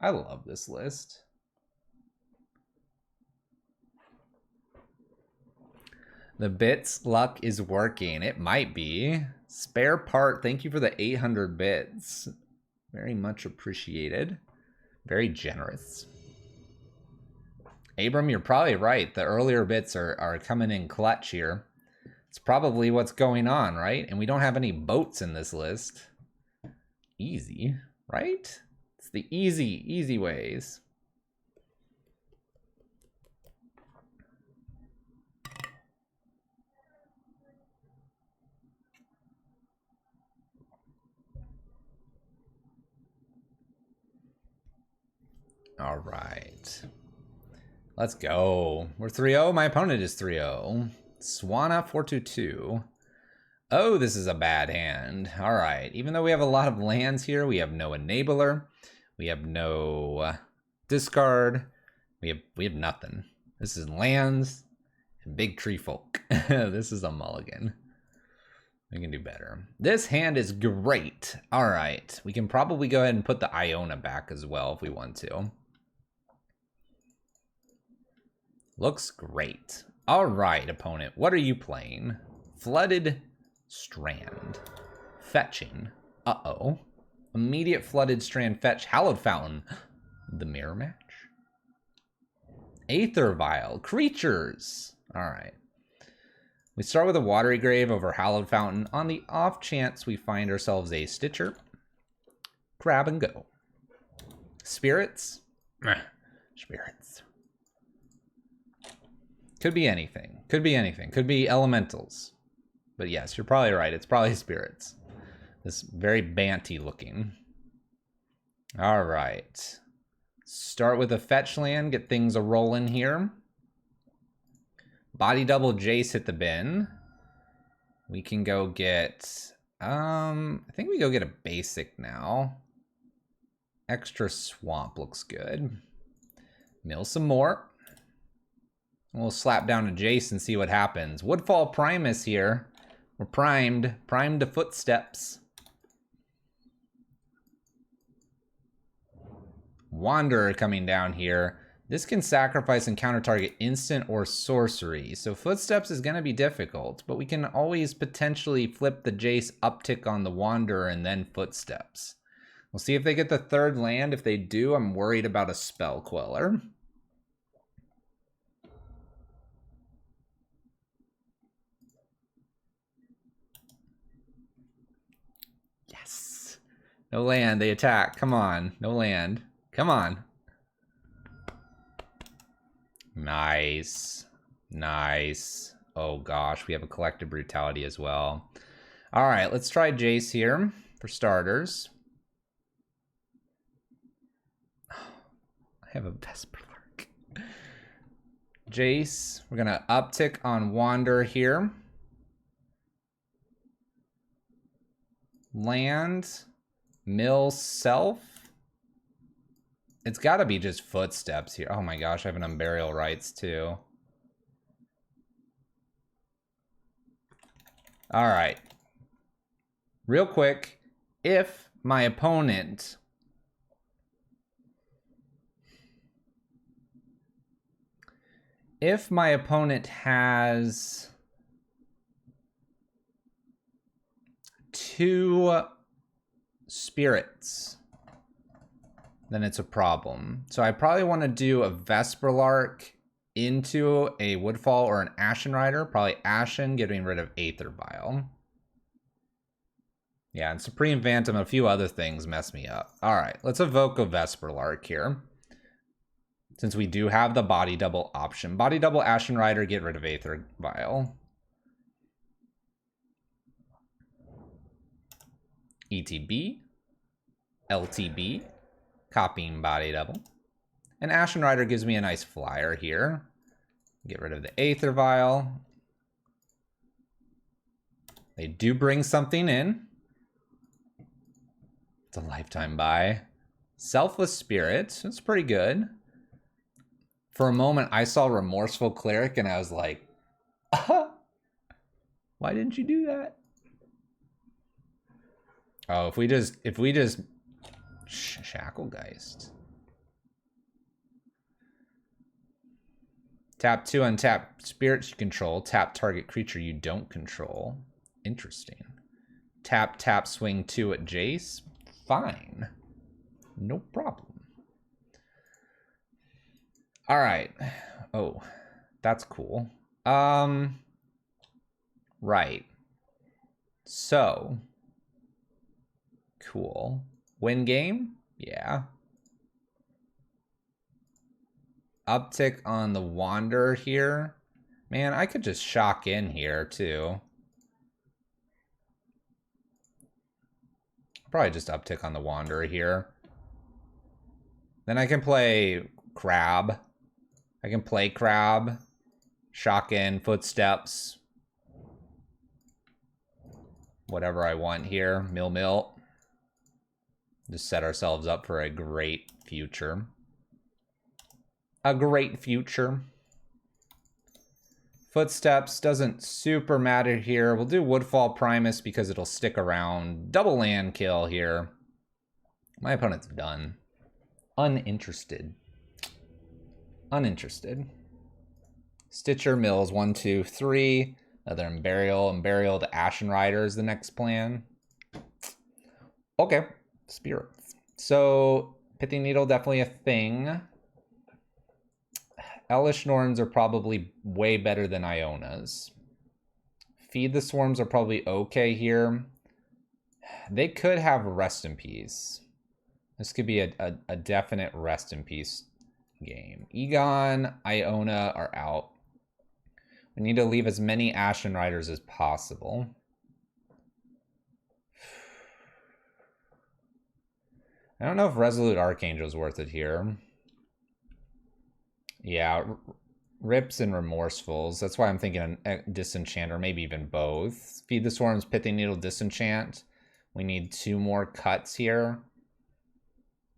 Speaker 1: I love this list. The bits luck is working. It might be. Spare part, thank you for the 800 bits. Very much appreciated. Very generous. Abram, you're probably right. The earlier bits are coming in clutch here. It's probably what's going on, right? And we don't have any boats in this list. Easy, right? It's the easy ways. All right. Let's go. We're 3-0. My opponent is 3-0. Swana 422. Oh, this is a bad hand. All right. Even though we have a lot of lands here, we have no enabler. We have no discard. We have nothing. This is lands and big tree folk. This is a mulligan. We can do better. This hand is great. All right. We can probably go ahead and put the Iona back as well if we want to. Looks great. All right, opponent. What are you playing? Flooded Strand. Fetching. Uh-oh. Immediate Flooded Strand fetch. Hallowed Fountain. The mirror match. Aether Vial. Creatures. All right. We start with a Watery Grave over Hallowed Fountain. On the off chance we find ourselves a Stitcher. Grab and go. Spirits. Spirits. Could be anything. Could be anything. Could be elementals. But yes, you're probably right. It's probably spirits. This very Banty looking. All right. Start with a fetch land. Get things a-rolling here. Body double Jace hit the bin. We can go get... I think we go get a basic now. Extra Swamp looks good. Mill some more. We'll slap down a Jace and see what happens. Woodfall Primus here. We're primed. Primed to Footsteps. Wanderer coming down here. This can sacrifice and counter target instant or sorcery. So Footsteps is going to be difficult, but we can always potentially flip the Jace uptick on the Wanderer and then Footsteps. We'll see if they get the third land. If they do, I'm worried about a Spell Queller. No land, they attack. Come on, no land. Come on. Nice. Nice. Oh gosh, we have a Collective Brutality as well. All right, let's try Jace here for starters. I have a Vesperlark. Jace, we're gonna uptick on Wander here. Land. Mill self. It's got to be just Footsteps here. Oh my gosh, I have an Unburial Rites too. All right. Real quick, if my opponent if my opponent has 2 spirits, then it's a problem. So I probably want to do a Vesperlark into a Woodfall or an Ashen Rider. Probably Ashen, getting rid of Aether Vial. Yeah, and Supreme Phantom, a few other things mess me up. All right, let's evoke a Vesperlark here. Since we do have the body double option. Body double Ashen Rider, get rid of Aether Vial. ETB, LTB, copying body double. And Ashen Rider gives me a nice flyer here. Get rid of the Aether Vial. They do bring something in. It's a lifetime buy. Selfless Spirit, that's pretty good. For a moment, I saw Remorseful Cleric and I was like, why didn't you do that? Oh, if we just Shacklegeist. Tap 2, untap spirits you control. Tap target creature you don't control. Interesting. Tap, swing 2 at Jace. Fine. No problem. All right. Oh, that's cool. Right. So. Cool. Win game? Yeah. Uptick on the Wanderer here. Man, I could just shock in here too. Probably just uptick on the Wanderer here. Then I can play Crab. I can play Crab. Shock in, Footsteps. Whatever I want here. Mill. Just set ourselves up for a great future. A great future. Footsteps doesn't super matter here. We'll do Woodfall Primus because it'll stick around. Double land kill here. My opponent's done. Uninterested. Stitcher Mills, 1, 2, 3. Another Burial to Ashen Rider is the next plan. Okay. Spirits. So, Pithing Needle, definitely a thing. Hellish Norns are probably way better than Ionas. Feed the Swarms are probably okay here. They could have Rest in Peace. This could be a definite Rest in Peace game. Egon, Iona are out. We need to leave as many Ashen Riders as possible. I don't know if Resolute Archangel is worth it here. Yeah, Rips and Remorsefuls. That's why I'm thinking Disenchant, or maybe even both. Feed the Swarms, Pithing Needle, Disenchant. We need 2 more cuts here.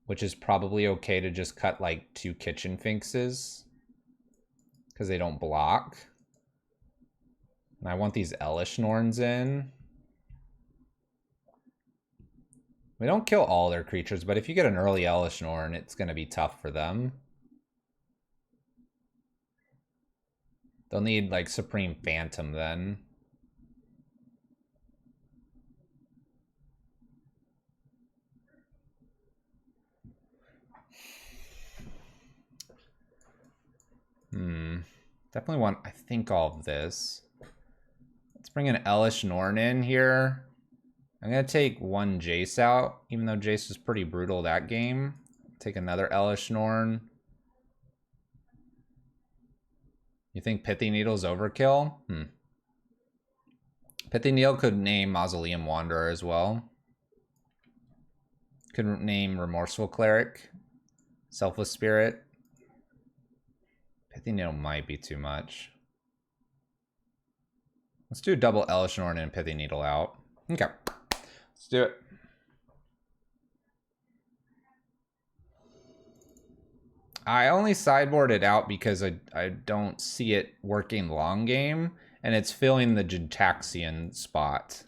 Speaker 1: Which is probably okay to just cut like 2 Kitchen Finxes. Because they don't block. And I want these Hellish Norns in. We don't kill all their creatures, but if you get an early Hellish Norn, it's going to be tough for them. They'll need, like, Supreme Phantom then. Definitely want, I think, all of this. Let's bring an Hellish Norn in here. I'm going to take 1 Jace out, even though Jace was pretty brutal that game. Take another Hellish Norn. You think Pithing Needle's overkill? Pithing Needle could name Mausoleum Wanderer as well. Could name Remorseful Cleric. Selfless Spirit. Pithing Needle might be too much. Let's do double Hellish Norn and Pithing Needle out. Okay. Let's do it. I only sideboarded out because I don't see it working long game, and it's filling the Gitaxian spot.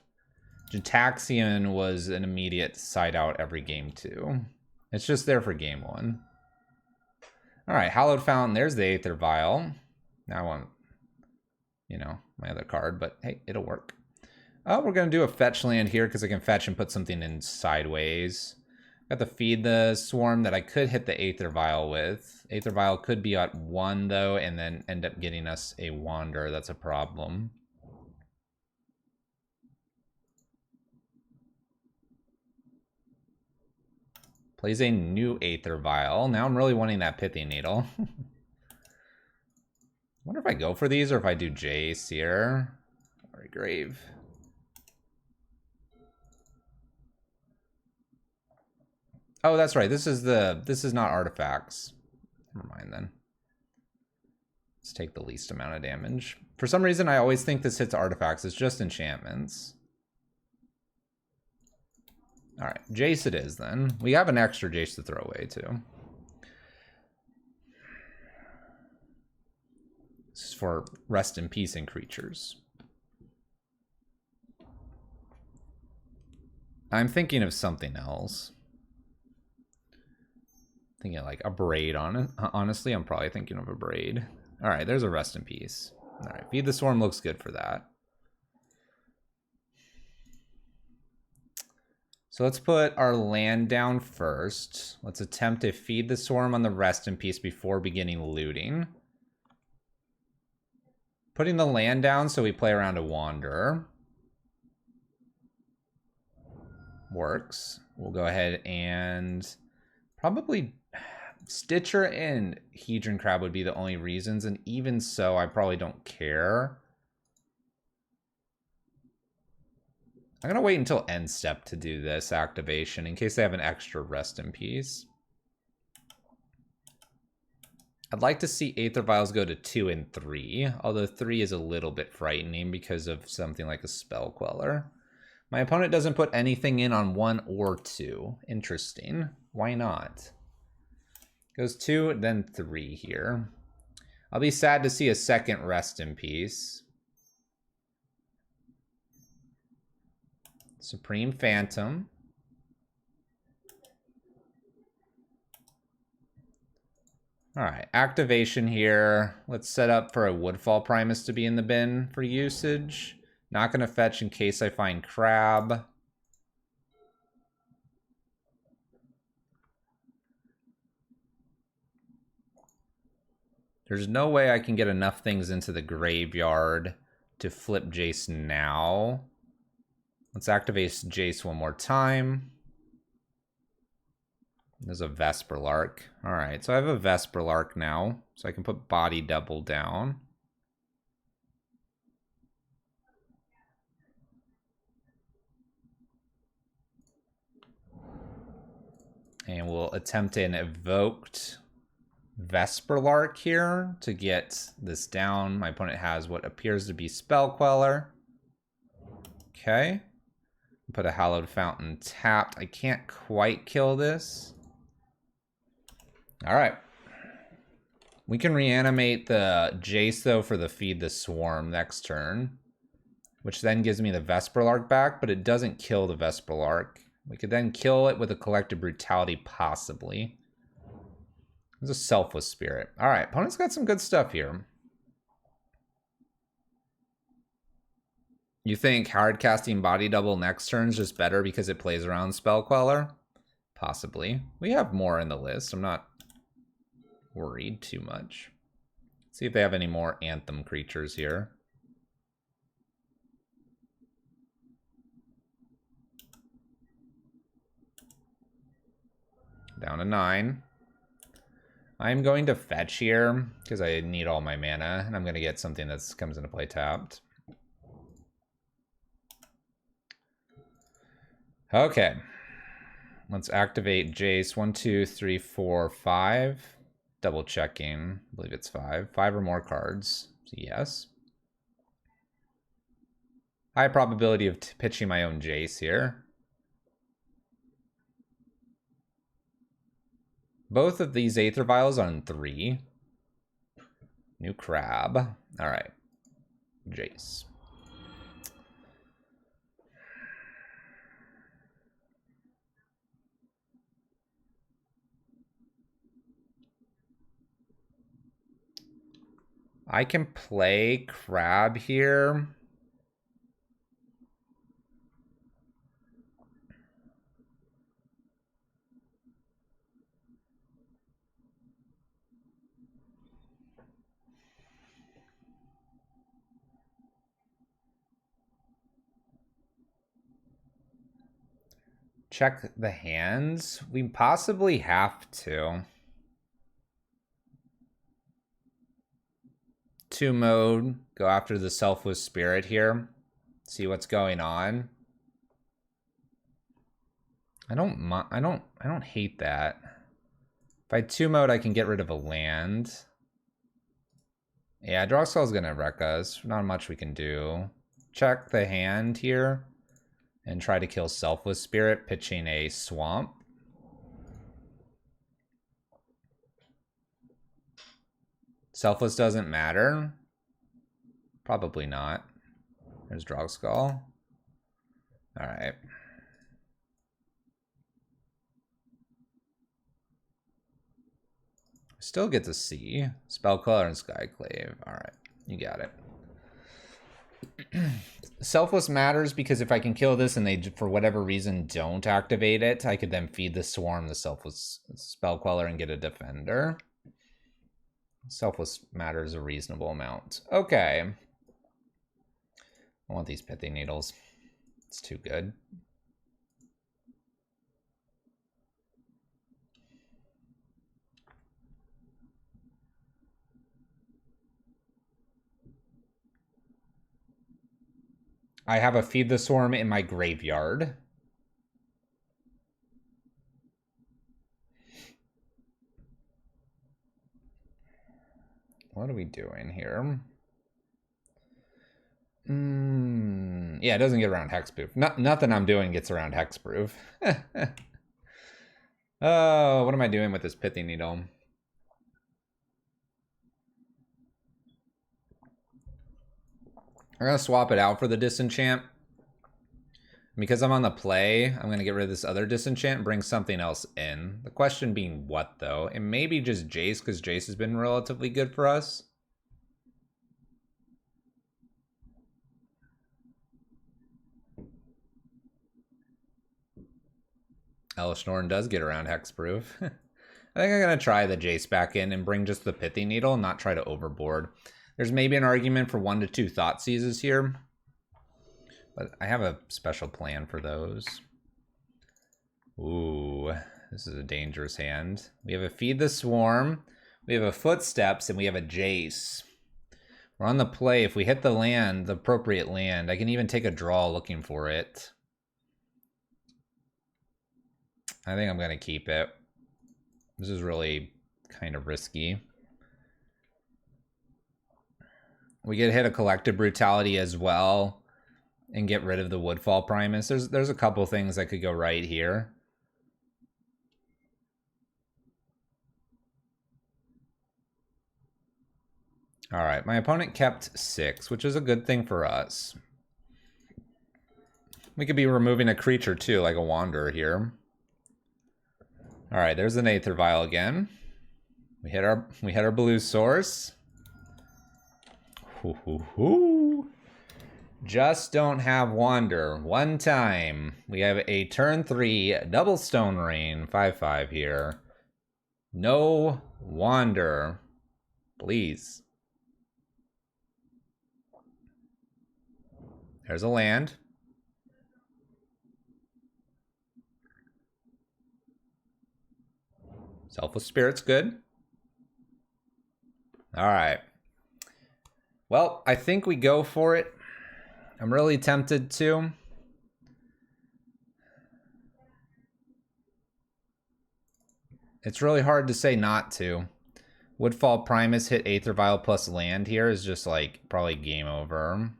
Speaker 1: Gitaxian was an immediate side out every game too. It's just there for game 1. All right, Hallowed Fountain, there's the Aether Vial. Now I want, you know, my other card, but hey, it'll work. Oh, we're going to do a fetch land here because I can fetch and put something in sideways. Got to feed the swarm that I could hit the Aether Vial with. Aether Vial could be at 1, though, and then end up getting us a Wander. That's a problem. Plays a new Aether Vial. Now I'm really wanting that Pithy Needle. I wonder if I go for these or if I do Jace here. Or Grave. Oh, that's right. This is not artifacts. Never mind then. Let's take the least amount of damage. For some reason, I always think this hits artifacts. It's just enchantments. All right, Jace it is then. We have an extra Jace to throw away too. This is for rest in peace in creatures. I'm thinking of something else. Thinking of like a braid on it. Honestly, I'm probably thinking of a braid. All right, there's a rest in peace. All right, Feed the Swarm looks good for that. So let's put our land down first. Let's attempt to feed the Swarm on the rest in peace before beginning looting. Putting the land down so we play around a Wanderer. Works. We'll go ahead and probably Stitcher and Hedron Crab would be the only reasons, and even so, I probably don't care. I'm going to wait until end step to do this activation in case they have an extra rest in peace. I'd like to see Aether Vials go to 2 and 3, although 3 is a little bit frightening because of something like a Spell Queller. My opponent doesn't put anything in on 1 or 2. Interesting. Why not? Goes 2, then 3 here. I'll be sad to see a second rest in peace. Supreme Phantom. All right, activation here. Let's set up for a Woodfall Primus to be in the bin for usage. Not going to fetch in case I find Crab. There's no way I can get enough things into the graveyard to flip Jace now. Let's activate Jace one more time. There's a Vesperlark. All right, so I have a Vesperlark now, so I can put Body Double down. And we'll attempt an Evoked Vesperlark here to get this down. My opponent has what appears to be Spell Queller. Okay. Put a Hallowed Fountain tapped. I can't quite kill this. All right. We can reanimate the Jace, though, for the Feed the Swarm next turn, which then gives me the Vesperlark back, but it doesn't kill the Vesperlark. We could then kill it with a Collective Brutality, possibly. There's a Selfless Spirit. All right, opponent's got some good stuff here. You think hard casting Body Double next turn is just better because it plays around Spell Queller? Possibly. We have more in the list. I'm not worried too much. Let's see if they have any more Anthem creatures here. Down to 9. I'm going to fetch here because I need all my mana, and I'm going to get something that comes into play tapped. Okay. Let's activate Jace. 1, 2, 3, 4, 5. Double checking. I believe it's 5. 5 or more cards. So yes. High probability of pitching my own Jace here. Both of these Aether Vials on 3. New Crab. All right. Jace. I can play Crab here. Check the hands. We possibly have to. 2 mode. Go after the Selfless Spirit here. See what's going on. I don't hate that. If I 2 mode, I can get rid of a land. Yeah, draw skull is gonna wreck us. Not much we can do. Check the hand here and try to kill Selfless Spirit, pitching a swamp. Selfless doesn't matter. Probably not. There's draw skull. All right. Still get to see Spell Color and Skyclave. All right, you got it. Selfless matters because if I can kill this and they, for whatever reason, don't activate it, I could then feed the Swarm the Selfless Spell Queller and get a Defender. Selfless matters a reasonable amount. Okay. I want these Pithy Needles. It's too good. I have a Feed the Swarm in my graveyard. What are we doing here? Yeah, it doesn't get around Hexproof. Nothing I'm doing gets around Hexproof. Oh, what am I doing with this Pithy Needle? I'm going to swap it out for the Disenchant. Because I'm on the play, I'm going to get rid of this other Disenchant and bring something else in. The question being what, though? It may be just Jace, because Jace has been relatively good for us. Elish Norn does get around Hexproof. I think I'm going to try the Jace back in and bring just the Pithy Needle and not try to overboard. There's maybe an argument for 1 to 2 Thought Seizes here. But I have a special plan for those. Ooh, this is a dangerous hand. We have a Feed the Swarm, we have a Footsteps, and we have a Jace. We're on the play. If we hit the land, the appropriate land, I can even take a draw looking for it. I think I'm going to keep it. This is really kind of risky. We get hit a Collective Brutality as well and get rid of the Woodfall Primus. There's a couple things that could go right here. All right, my opponent kept 6, which is a good thing for us. We could be removing a creature too, like a Wanderer here. All right, there's an Aether Vial again. We hit our blue source. Hoo. Just don't have Wander. One time. We have a turn 3 double Stone Rain 5/5 here. No Wander. Please. There's a land. Selfless Spirit's good. All right. Well, I think we go for it. I'm really tempted to. It's really hard to say not to. Woodfall Primus hit Aether Vial plus land here is just like probably game over.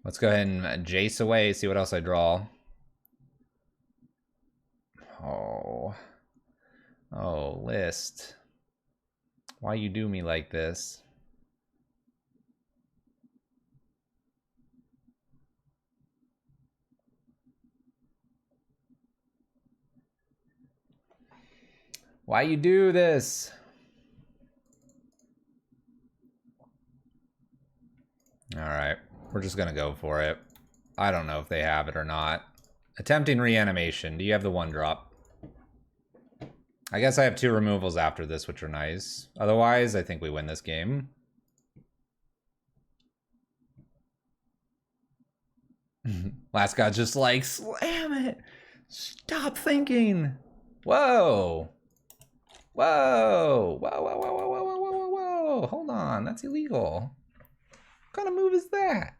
Speaker 1: Let's go ahead and Jace away, see what else I draw. Oh, list. Why you do me like this? Why you do this? Alright, we're just gonna go for it. I don't know if they have it or not. Attempting reanimation. Do you have the 1-drop? I guess I have 2 removals after this, which are nice. Otherwise, I think we win this game. Last guy just like, slam it! Stop thinking! Whoa! Whoa! Whoa, whoa, whoa, whoa, whoa, whoa, whoa, whoa! Hold on, that's illegal. What kind of move is that?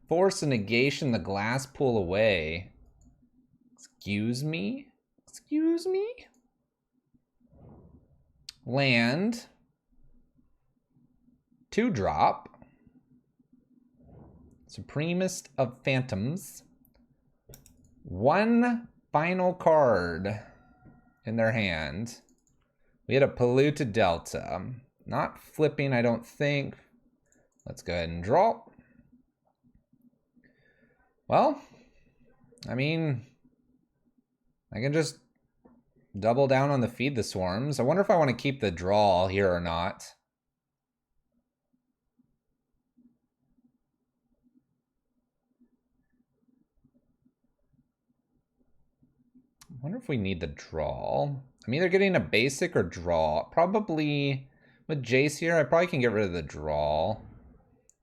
Speaker 1: Force a negation, the glass pull away. Excuse me? Excuse me? Land. 2-drop. Supremest of Phantoms. 1 final card in their hand. We had a Polluted Delta. Not flipping, I don't think. Let's go ahead and draw. Well, I mean, I can just double down on the Feed the Swarms. I wonder if I want to keep the draw here or not. I wonder if we need the draw. I'm either getting a basic or draw. Probably with Jace here, I probably can get rid of the draw.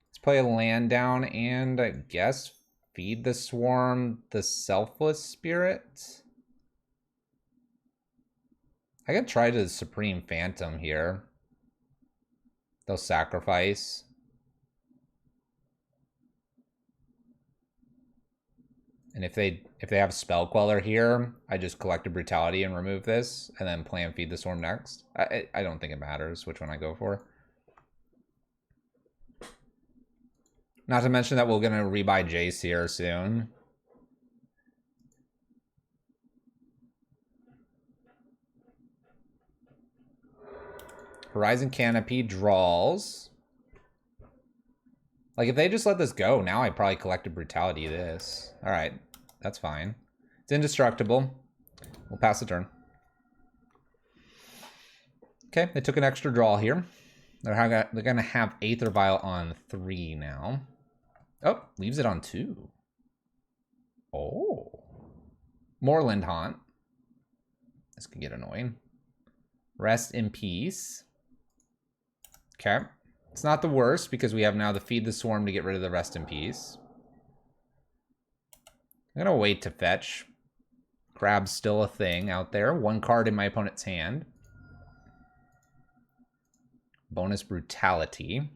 Speaker 1: Let's play a land down and I guess Feed the Swarm, the Selfless Spirit. I could try the Supreme Phantom here. They'll sacrifice. And if they have Spell Queller here, I just collect a Brutality and remove this, and then play and Feed the Swarm next. I don't think it matters which one I go for. Not to mention that we're going to rebuy Jace here soon. Horizon Canopy draws. Like, if they just let this go, now I probably collected Brutality this. Alright, that's fine. It's indestructible. We'll pass the turn. Okay, they took an extra draw here. They're going to have Aether Vial on 3 now. Oh, leaves it on 2. Oh. Moorland Haunt. This could get annoying. Rest in Peace. Okay. It's not the worst because we have now the Feed the Swarm to get rid of the Rest in Peace. I'm going to wait to fetch. Crab's still a thing out there. 1 card in my opponent's hand. Bonus Brutality.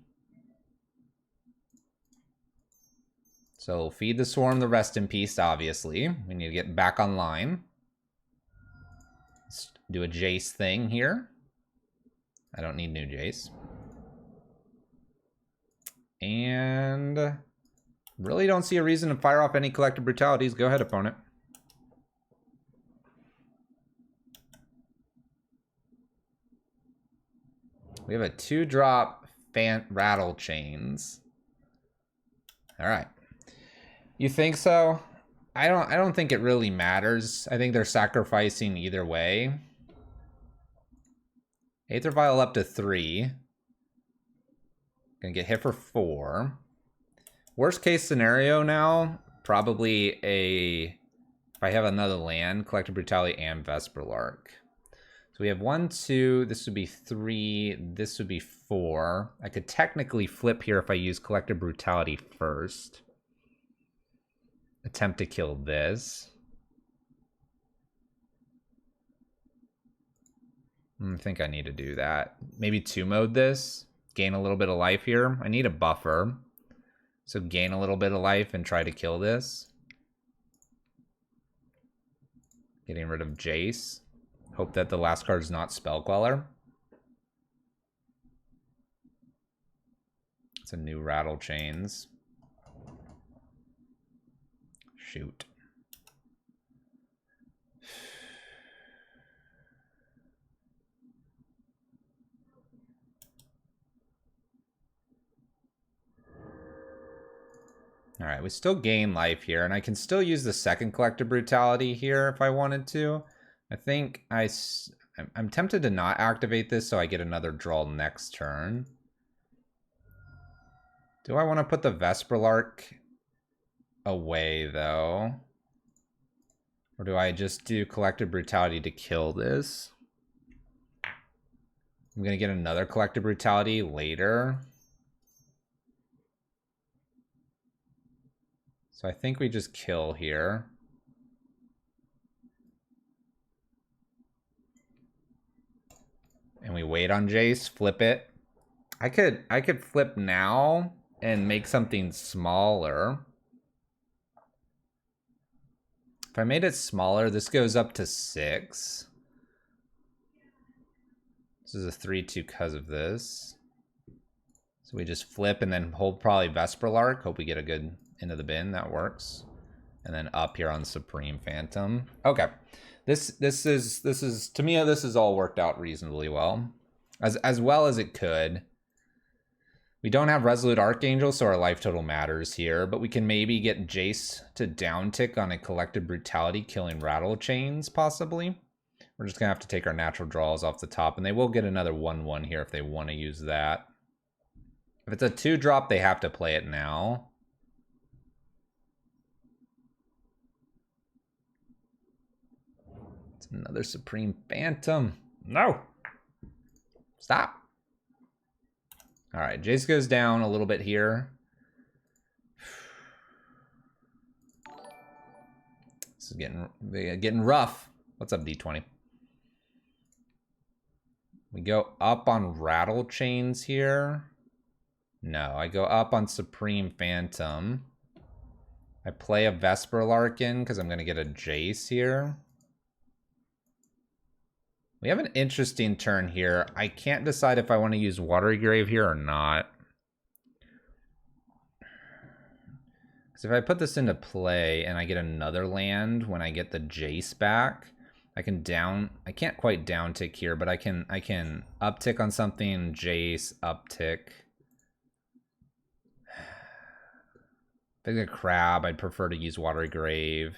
Speaker 1: So Feed the Swarm, the Rest in Peace, obviously. We need to get back online. Let's do a Jace thing here. I don't need new Jace. And really don't see a reason to fire off any collective brutalities. Go ahead, opponent. We have a 2-drop Rattle Chains. All right. You think so? I don't think it really matters. I think they're sacrificing either way. Aether Vial up to 3. Gonna get hit for 4. Worst case scenario now, probably if I have another land, Collective Brutality and Vesperlark. So we have 1, 2, this would be 3, this would be 4. I could technically flip here if I use Collective Brutality first. Attempt to kill this. I think I need to do that. Maybe 2-mode this. Gain a little bit of life here. I need a buffer. So gain a little bit of life and try to kill this. Getting rid of Jace. Hope that the last card is not Spell Queller. It's a new Rattle Chains. Shoot. All right, we still gain life here, and I can still use the second Collective Brutality here if I wanted to. I think I'm tempted to not activate this so I get another draw next turn. Do I want to put the Vesperlark away, though? Or do I just do Collective Brutality to kill this? I'm going to get another Collective Brutality later. So I think we just kill here. And we wait on Jace, flip it. I could flip now and make something smaller. If I made it smaller, this goes up to 6. This is a 3-2 because of this. So we just flip and then hold probably Vesperlark. Hope we get a good into the bin. That works. And then up here on Supreme Phantom. Okay. This is to me, this has all worked out reasonably well. As well as it could. We don't have Resolute Archangel, so our life total matters here, but we can maybe get Jace to downtick on a Collective Brutality, killing Rattle Chains, possibly. We're just going to have to take our natural draws off the top, and they will get another 1-1 here if they want to use that. If it's a 2-drop, they have to play it now. It's another Supreme Phantom. No! Stop! All right, Jace goes down a little bit here. This is getting rough. What's up, D20? We go up on Rattle Chains here. No, I go up on Supreme Phantom. I play a Vesperlark in because I'm going to get a Jace here. We have an interesting turn here. I can't decide if I want to use Watery Grave here or not. Because if I put this into play and I get another land when I get the Jace back, I can't quite downtick here, but I can uptick on something, Jace, uptick. If I get a crab, I'd prefer to use Watery Grave.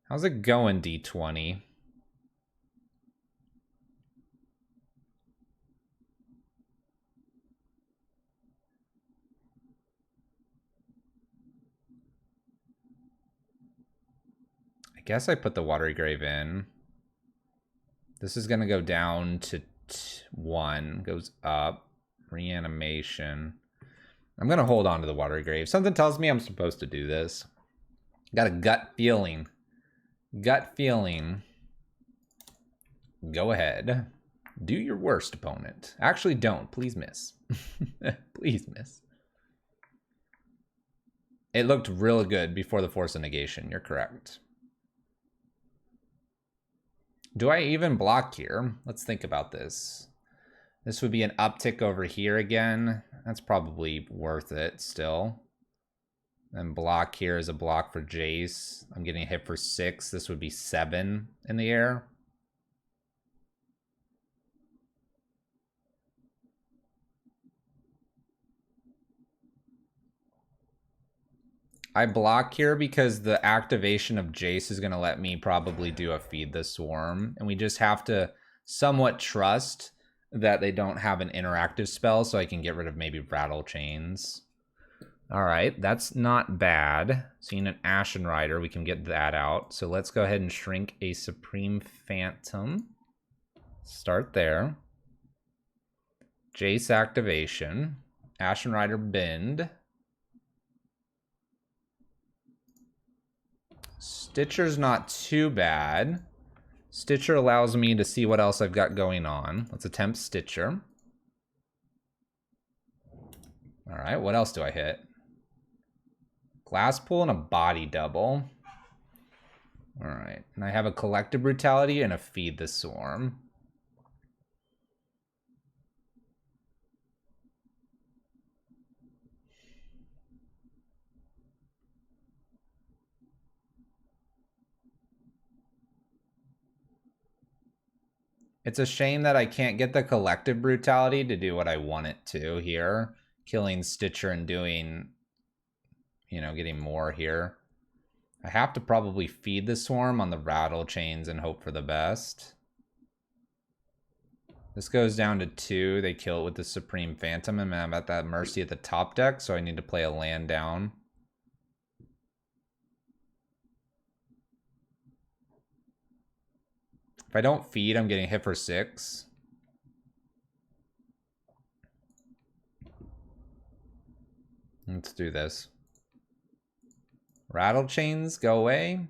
Speaker 1: How's it going, D20? I guess I put the Watery Grave in. This is going to go down to 1. Goes up. Reanimation. I'm going to hold on to the Watery Grave. Something tells me I'm supposed to do this. Got a gut feeling. Gut feeling. Go ahead. Do your worst, opponent. Actually, don't. Please miss. Please miss. It looked real good before the Force of Negation. You're correct. Do I even block here? Let's think about this. This would be an uptick over here again. That's probably worth it still. And block here is a block for Jace. I'm getting hit for 6. This would be 7 in the air. I block here because the activation of Jace is going to let me probably do a Feed the Swarm. And we just have to somewhat trust that they don't have an interactive spell so I can get rid of maybe Rattle Chains. All right, that's not bad. Seeing an Ashen Rider, we can get that out. So let's go ahead and shrink a Supreme Phantom. Start there. Jace activation. Ashen Rider bend. Stitcher's not too bad. Stitcher allows me to see what else I've got going on. Let's attempt Stitcher. All right, what else do I hit? Glasspool and a Body Double. All right, and I have a Collective Brutality and a Feed the Swarm. It's a shame that I can't get the Collective Brutality to do what I want it to here. Killing Stitcher and doing, you know, getting more here. I have to probably Feed the Swarm on the Rattle Chains and hope for the best. This goes down to 2. They kill it with the Supreme Phantom, and I'm at that mercy at the top deck, so I need to play a land down. If I don't feed, I'm getting hit for 6. Let's do this. Rattle chains, go away.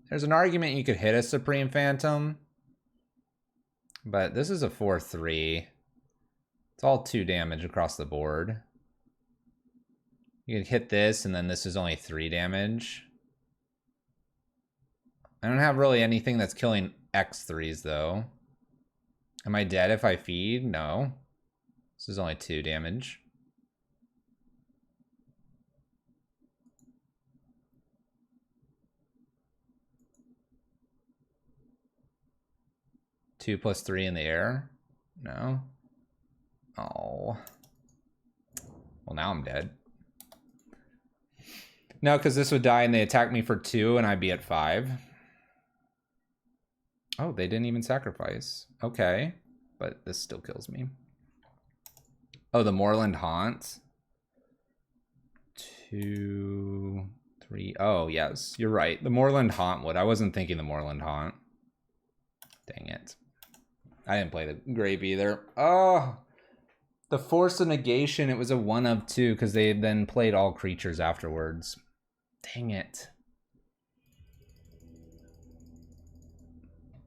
Speaker 1: There's an argument you could hit a Supreme Phantom. But this is a 4-3. It's all 2 damage across the board. You could hit this, and then this is only 3 damage. I don't have really anything that's killing X3s, though. Am I dead if I feed? No. This is only 2 damage. Two plus 3 in the air? No. Oh. Well, now I'm dead. No, because this would die and they attack me for 2 and I'd be at 5. Oh, they didn't even sacrifice. Okay. But this still kills me. Oh, the Moorland Haunt. 2, 3. Oh, yes. You're right. The Moorland Haunt would. I wasn't thinking the Moorland Haunt. Dang it. I didn't play the grave either. Oh, the Force of Negation. It was a 1 of 2 because they then played all creatures afterwards. Dang it.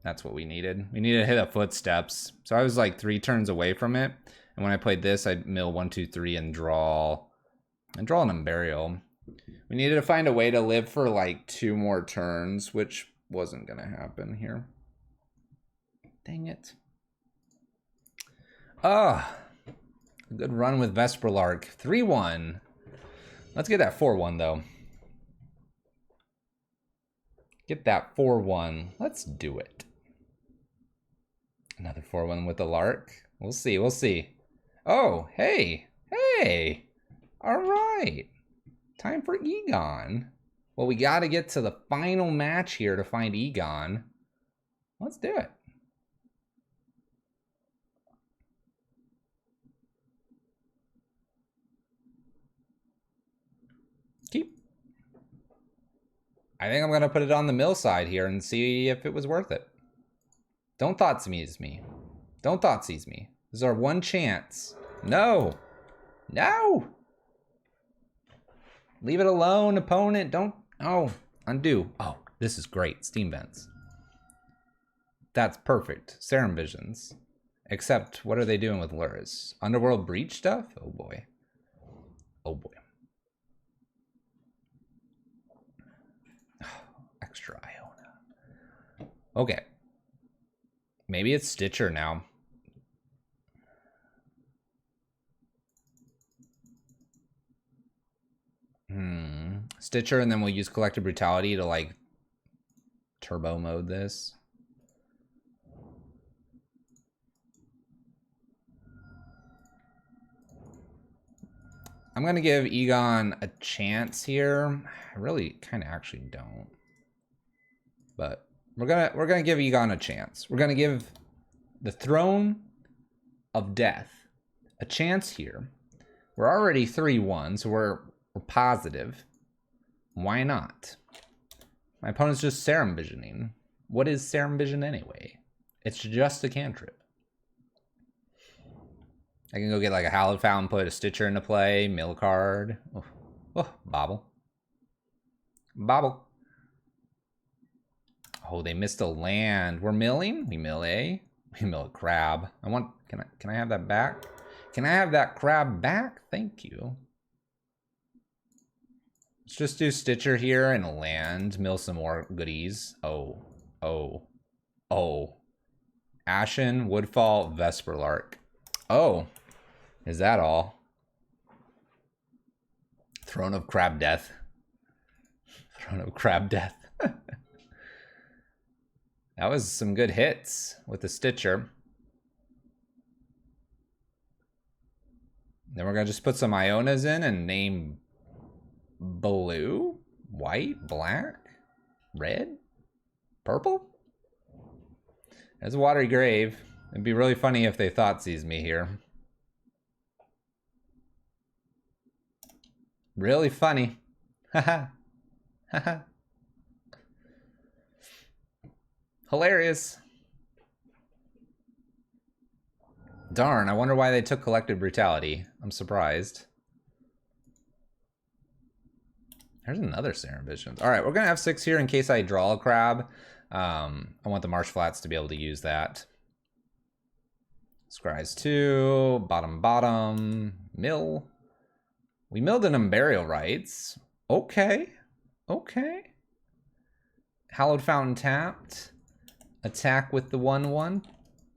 Speaker 1: That's what we needed. We needed to hit a Footsteps. So I was like 3 turns away from it. And when I played this, I'd mill 1, 2, 3 and draw an Unburial. We needed to find a way to live for like 2 more turns, which wasn't going to happen here. Dang it. Ah, good run with Vesperlark. 3-1. Let's get that 4-1 though. Get that 4-1. Let's do it. Another 4-1 with the Lark. We'll see, we'll see. Oh, hey, hey. All right. Time for Egon. Well, we got to get to the final match here to find Egon. Let's do it. Keep. I think I'm going to put it on the mill side here and see if it was worth it. Don't Thoughtseize me. Don't Thoughtseize me. This is our one chance. No. No. Leave it alone, opponent. Don't. Oh, undo. Oh, this is great. Steam Vents. That's perfect. Serum Visions. Except, what are they doing with Luris? Underworld Breach stuff? Oh boy. Oh boy. Extra Iona. Okay. Maybe it's Stitcher now. Stitcher, and then we'll use Collective Brutality to like turbo mode this. I'm gonna give Egon a chance here. I really kind of actually don't, but we're gonna give Egon a chance. We're gonna give the Throne of Death a chance here. We're already 3-1, so we're positive. Why not? My opponent's just Serum Visioning. What is Serum Vision anyway? It's just a cantrip. I can go get like a Hallowed Fountain, put a Stitcher into play, mill card. Oh, oh, bobble. Bobble. Oh, they missed a land. We're milling? We mill a. We mill a crab. I want, can I have that back? Can I have that crab back? Thank you. Let's just do Stitcher here and a land. Mill some more goodies. Oh, oh, oh. Ashen, Woodfall, Vesperlark. Oh, is that all? Throne of Crab Death. Throne of Crab Death. That was some good hits with the Stitcher. Then we're gonna just put some Ionas in and name blue, white, black, red, purple. There's a Watery Grave. It'd be really funny if they Thoughtseize me here. Really funny. Haha. Haha. Hilarious. Darn, I wonder why they took Collective Brutality. I'm surprised. There's another Serum Visions. All right, we're gonna have 6 here in case I draw a crab. I want the Marsh Flats to be able to use that. Scries 2, bottom, mill. We milled an Unburial Rites. Okay. Hallowed Fountain tapped. Attack with the 1/1.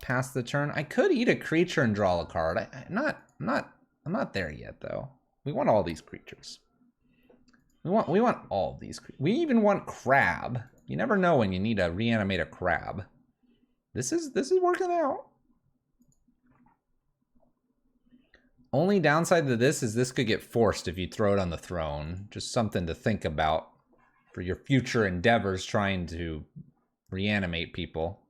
Speaker 1: Pass the turn. I could eat a creature and draw a card. I'm not there yet though. We want all these creatures. We want all these. We even want crab. You never know when you need to reanimate a crab. This is working out. Only downside to this is this could get forced if you throw it on the throne. Just something to think about for your future endeavors trying to reanimate people.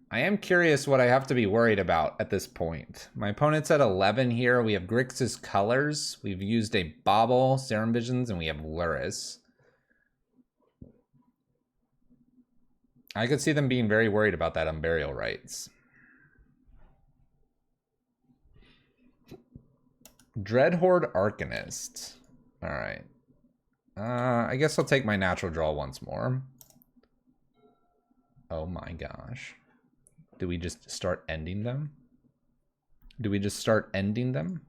Speaker 1: I am curious what I have to be worried about at this point. My opponent's at 11 here. We have Grixis Colors. We've used a Bauble, Serum Visions, and we have Luris. I could see them being very worried about that Unburial Rites. Dreadhorde Arcanist. All right. I guess I'll take my natural draw once more. Oh my gosh. Do we just start ending them? Do we just start ending them?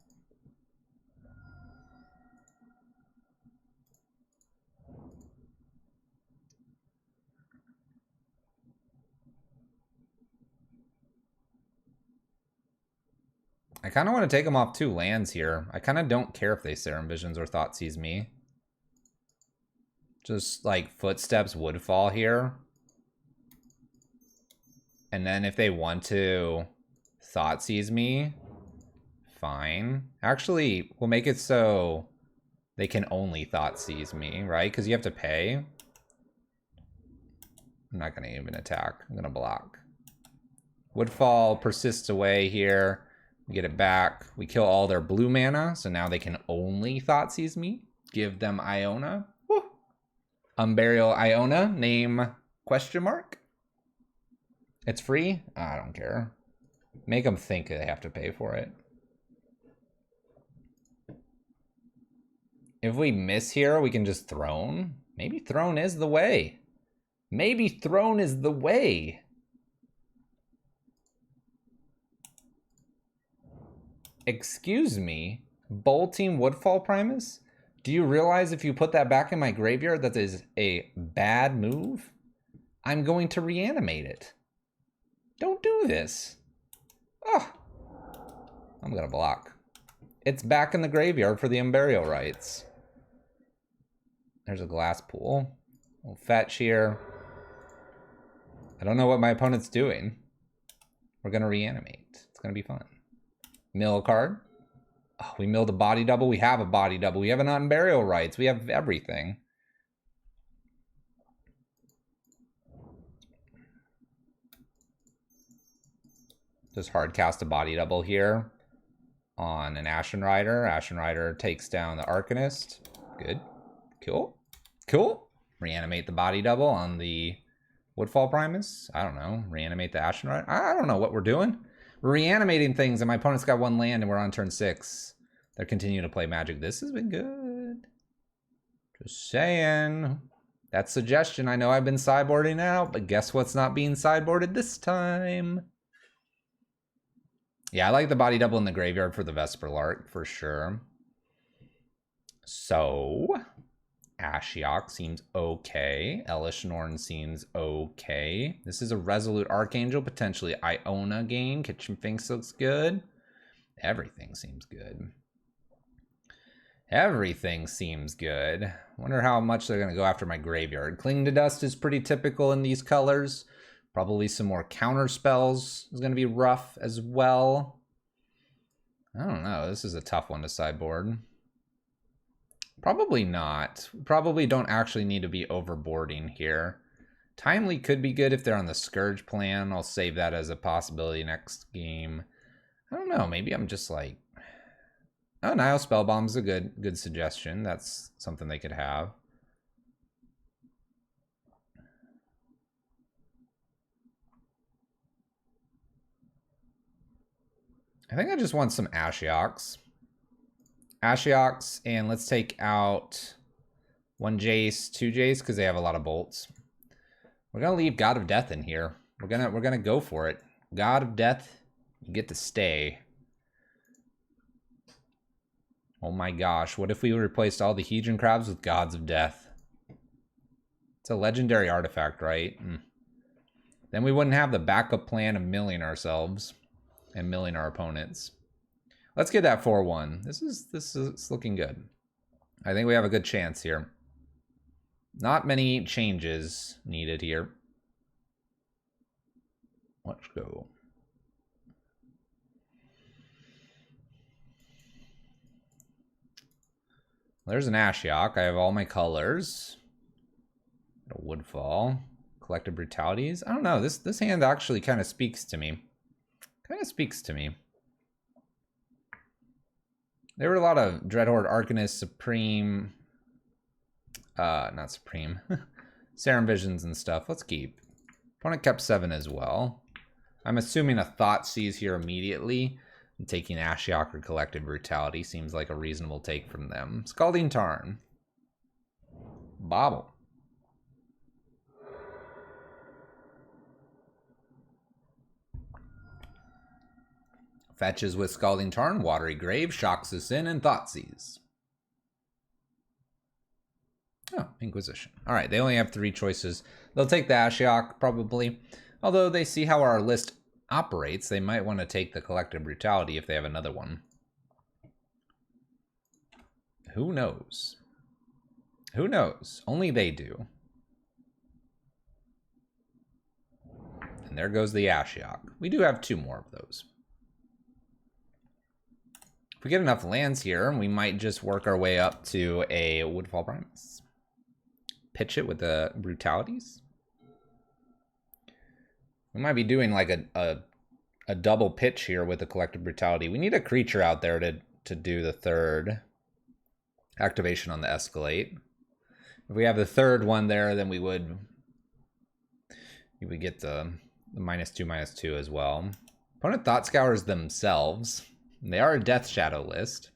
Speaker 1: I kind of want to take them off 2 lands here. I kind of don't care if they Serum Visions or Thoughtseize me. Just like Footsteps Woodfall here. And then if they want to Thoughtseize me, fine. Actually, we'll make it so they can only Thoughtseize me, right? Because you have to pay. I'm not going to even attack. I'm going to block. Woodfall persists away here. We get it back. We kill all their blue mana, so now they can only Thoughtseize me. Give them Iona. Woo. Unburial Iona, name question mark. It's free? I don't care. Make them think they have to pay for it. If we miss here, we can just Throne. Maybe Throne is the way. Maybe Throne is the way. Excuse me? Bolting Woodfall Primus? Do you realize if you put that back in my graveyard that is a bad move? I'm going to reanimate it. Don't do this. Oh, I'm going to block. It's back in the graveyard for the Unburial Rites. There's a glass pool. We'll fetch here. I don't know what my opponent's doing. We're going to reanimate. It's going to be fun. Mill a card. Oh, we milled a body double. We have a body double. We have an Unburial Rites. We have everything. Just hard cast a body double here on an Ashen Rider. Ashen Rider takes down the Arcanist. Good. Cool. Cool. Reanimate the body double on the Woodfall Primus. I don't know. Reanimate the Ashen Rider. I don't know what we're doing. We're reanimating things and my opponent's got 1 land and we're on turn 6. They're continuing to play Magic. This has been good. Just saying. That suggestion. I know I've been sideboarding out, but guess what's not being sideboarded this time? Yeah, I like the body double in the graveyard for the Vesperlark, for sure. So, Ashiok seems okay. Elishnorn seems okay. This is a Resolute Archangel, potentially Iona game. Kitchen Finks looks good. Everything seems good. Everything seems good. Wonder how much they're going to go after my graveyard. Cling to Dust is pretty typical in these colors. Probably some more counter spells is going to be rough as well. I don't know. This is a tough one to sideboard. Probably not. Probably don't actually need to be overboarding here. Timely could be good if they're on the Scourge plan. I'll save that as a possibility next game. I don't know. Maybe I'm just like... Oh, Nile Spellbomb's a good suggestion. That's something they could have. I think I just want some Ashioks. Ashioks, and let's take out 1 Jace, 2 Jace, because they have a lot of bolts. We're gonna leave God of Death in here. We're gonna go for it. God of Death, you get to stay. Oh my gosh, what if we replaced all the Hedron crabs with Gods of Death? It's a legendary artifact, right? Then we wouldn't have the backup plan of milling ourselves and milling our opponents. Let's get that 4-1. This is looking good. I think we have a good chance here. Not many changes needed here. Let's go. There's an Ashiok. I have all my colors. A Woodfall. Collective Brutalities. I don't know. This hand actually kind of speaks to me. There were a lot of Dreadhorde, Arcanist, Supreme. Not Supreme. Serum Visions and stuff. Let's keep. Opponent kept 7 as well. I'm assuming a Thoughtseize here immediately. And taking Ashiok or Collective Brutality seems like a reasonable take from them. Scalding Tarn. Bobble. Fetches with Scalding Tarn, Watery Grave, shocks us in, and Thoughtseize. Oh, Inquisition. All right, they only have 3 choices. They'll take the Ashiok, probably. Although they see how our list operates, they might want to take the Collective Brutality if they have another one. Who knows? Who knows? Only they do. And there goes the Ashiok. We do have 2 more of those. If we get enough lands here, we might just work our way up to a Woodfall Primus. Pitch it with the Brutalities. We might be doing like a double pitch here with the Collective Brutality. We need a creature out there to do the 3rd activation on the Escalate. If we have the 3rd one there, then we would get the -2/-2 as well. Opponent Thought Scours themselves. They are a Death Shadow list.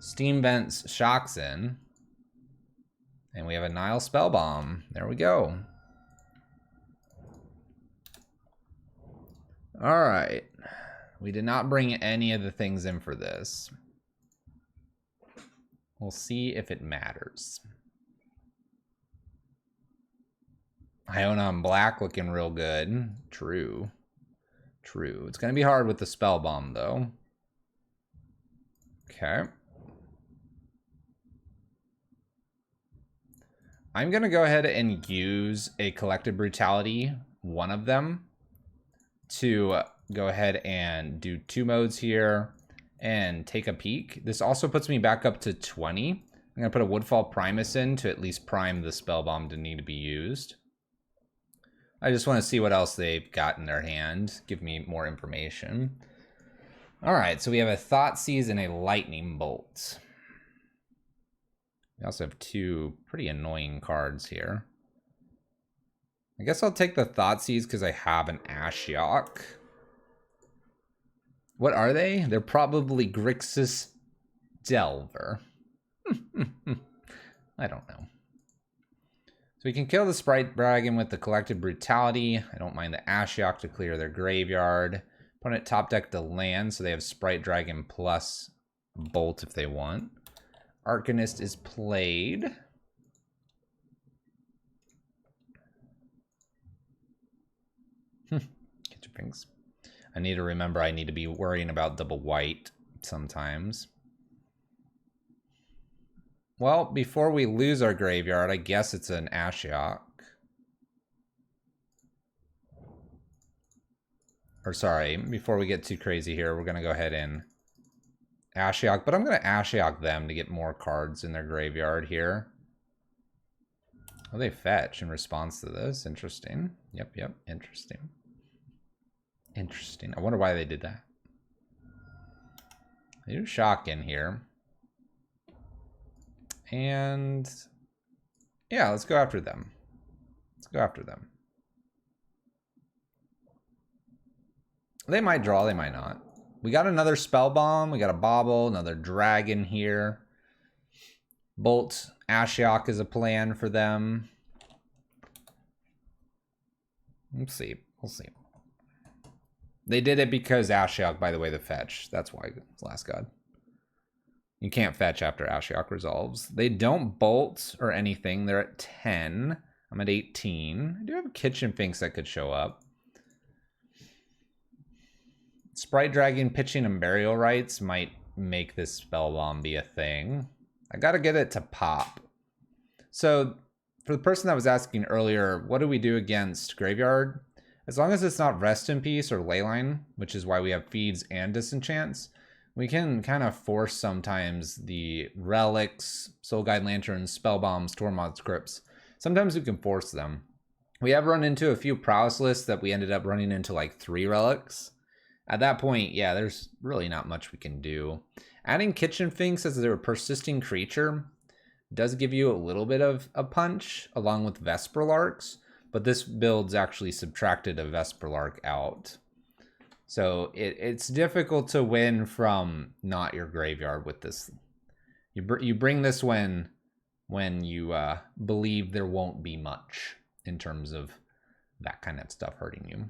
Speaker 1: Steam Vents shocks in. And we have a Nile Spellbomb. There we go. Alright. We did not bring any of the things in for this. We'll see if it matters. Iona on black looking real good. True. True. It's going to be hard with the Spellbomb, though. Okay. I'm going to go ahead and use a Collective Brutality, one of them, to go ahead and do 2 modes here and take a peek. This also puts me back up to 20. I'm going to put a Woodfall Primus in to at least prime the Spellbomb to need to be used. I just want to see what else they've got in their hand. Give me more information. Alright, so we have a Thoughtseize and a Lightning Bolt. We also have 2 pretty annoying cards here. I guess I'll take the Thoughtseize because I have an Ashiok. What are they? They're probably Grixis Delver. I don't know. So we can kill the Sprite Dragon with the Collective Brutality. I don't mind the Ashiok to clear their graveyard. Opponent top deck to land, so they have Sprite Dragon plus Bolt if they want. Arcanist is played. Get your things. I need to remember I need to be worrying about double white sometimes. Well, before we lose our graveyard, I guess it's an Ashiok. Or sorry, before we get too crazy here, we're going to go ahead and Ashiok, but I'm going to Ashiok them to get more cards in their graveyard here. Oh, they fetch in response to this. Interesting. Yep, interesting. Interesting. I wonder why they did that. They do shock in here. And yeah, let's go after them. Let's go after them. They might draw, they might not. We got another Spell Bomb. We got a Bobble, another Dragon here. Bolt Ashiok is a plan for them. We'll see. We'll see. They did it because Ashiok, by the way, the fetch. That's why it's Last God. You can't fetch after Ashiok resolves. They don't bolt or anything. They're at 10. I'm at 18. I do have Kitchen Finks that could show up. Sprite Dragon pitching and Burial Rites might make this Spell Bomb be a thing. I gotta get it to pop. So, for the person that was asking earlier, what do we do against Graveyard? As long as it's not Rest in Peace or Leyline, which is why we have Feeds and Disenchants, we can kind of force sometimes the Relics, Soul Guide Lanterns, Spell Bombs, Tormod Scripts. Sometimes we can force them. We have run into a few prowess lists that we ended up running into like 3 Relics. At that point, yeah, there's really not much we can do. Adding Kitchen Finks as a persisting creature does give you a little bit of a punch, along with Vesperlarks, but this build's actually subtracted a Vesperlark out. So it's difficult to win from not your graveyard with this. You bring this when you believe there won't be much in terms of that kind of stuff hurting you.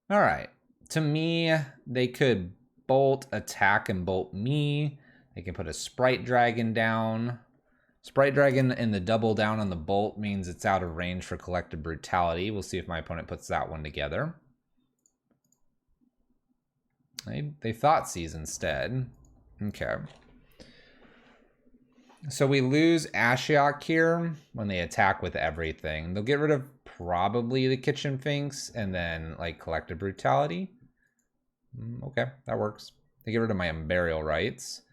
Speaker 1: All right. To me, they could bolt, attack, and bolt me. They can put a Sprite Dragon down. Sprite Dragon and the double down on the bolt means it's out of range for Collective Brutality. We'll see if my opponent puts that one together. They Thoughtseize instead. Okay. So we lose Ashiok here when they attack with everything. They'll get rid of probably the Kitchen Finks and then like Collective Brutality. Okay, that works. They get rid of my Burial Rites.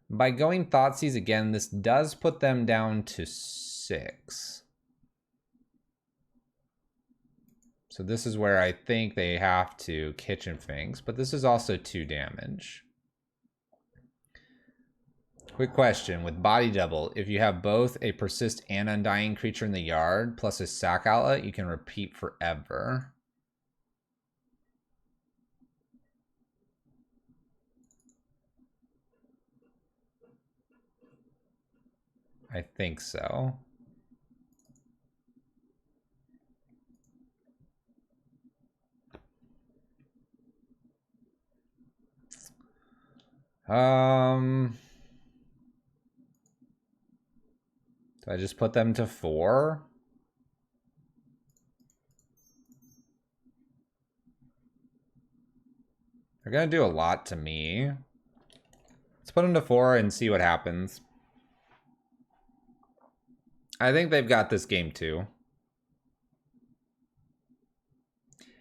Speaker 1: By going Thoughtseize again, this does put them down to 6. So this is where I think they have to Kitchen Finks, but this is also 2 damage. Quick question, with Body Double, if you have both a Persist and Undying creature in the yard, plus a sack outlet, you can repeat forever. I think so. Do I just put them to 4? They're gonna do a lot to me. Let's put them to 4 and see what happens. I think they've got this game too.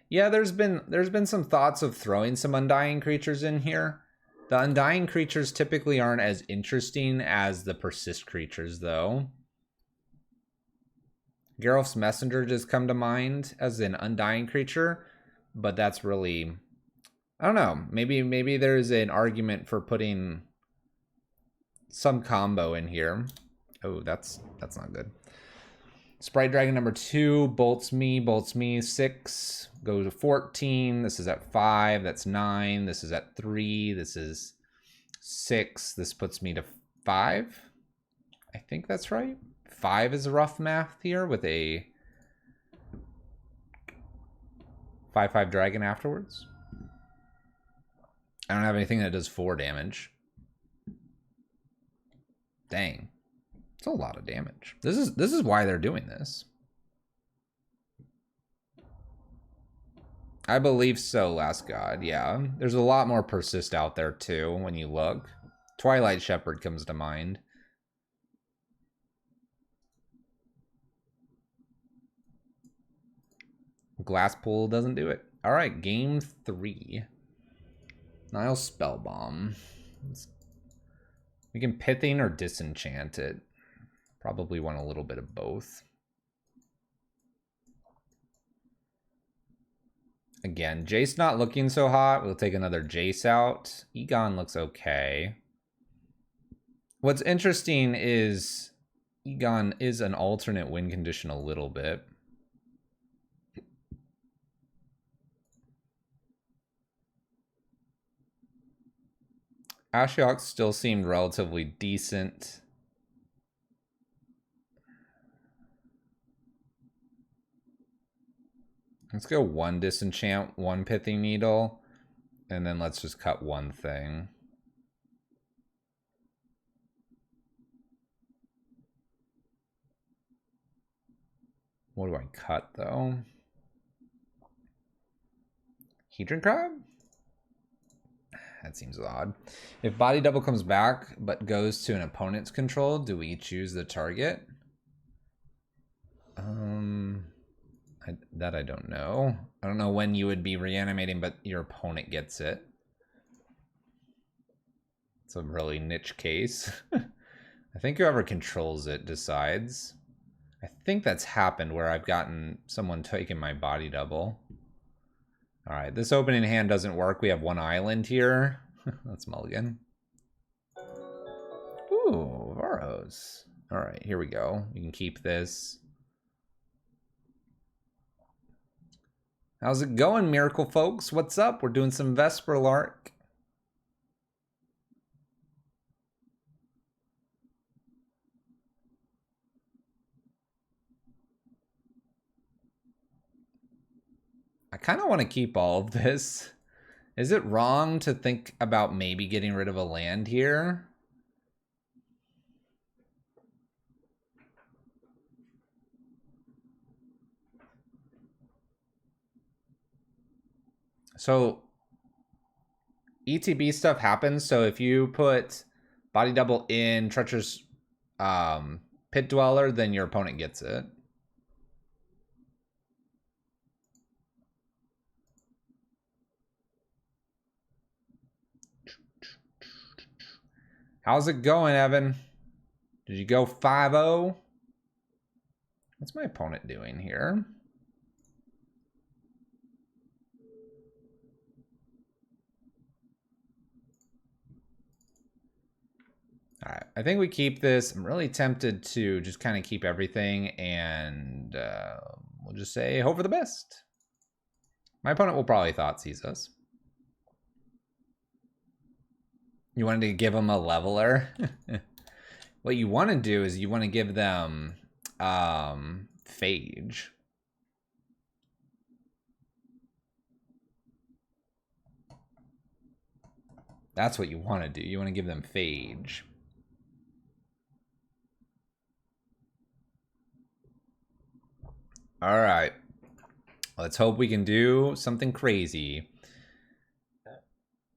Speaker 1: Yeah, there's been some thoughts of throwing some Undying creatures in here. The Undying creatures typically aren't as interesting as the Persist creatures, though. Geralf's Messenger just come to mind as an Undying creature, but that's really, I don't know. Maybe there's an argument for putting some combo in here. Oh, that's not good. Sprite Dragon number 2 bolts me 6, go to 14. This is at 5, that's 9. This is at 3, this is 6. This puts me to 5. I think that's right. 5 is rough math here with a 5/5 dragon afterwards. I don't have anything that does 4 damage. Dang. It's a lot of damage. This is why they're doing this. I believe so, Last God. Yeah. There's a lot more Persist out there too when you look. Twilight Shepherd comes to mind. Glass Pool doesn't do it. All right, game 3. Nile Spellbomb. We can Pithing or Disenchant it. Probably want a little bit of both. Again, Jace not looking so hot. We'll take another Jace out. Egon looks okay. What's interesting is Egon is an alternate win condition a little bit. Ashiok still seemed relatively decent. Let's go one Disenchant, one Pithing Needle, and then let's just cut one thing. What do I cut, though? Hedron Crab? That seems odd. If Body Double comes back, but goes to an opponent's control, do we choose the target? That I don't know. I don't know when you would be reanimating, but your opponent gets it. It's a really niche case. I think whoever controls it decides. I think that's happened where I've gotten someone taking my Body Double. All right, this opening hand doesn't work. We have one island here. Let's mulligan. Ooh, Varos. All right, here we go. We can keep this. How's it going, Miracle folks? What's up? We're doing some Vesperlark. I kind of want to keep all of this. Is it wrong to think about maybe getting rid of a land here? So ETB stuff happens. So if you put Body Double in Treacherous Pit Dweller, then your opponent gets it. How's it going, Evan? Did you go 5-0? What's my opponent doing here? All right, I think we keep this. I'm really tempted to just kind of keep everything, and we'll just say hope for the best. My opponent will probably Thoughtseize us. You wanted to give them a leveler? What you want to do is you want to give them Phage. That's what you want to do. You want to give them Phage. All right. Let's hope we can do something crazy.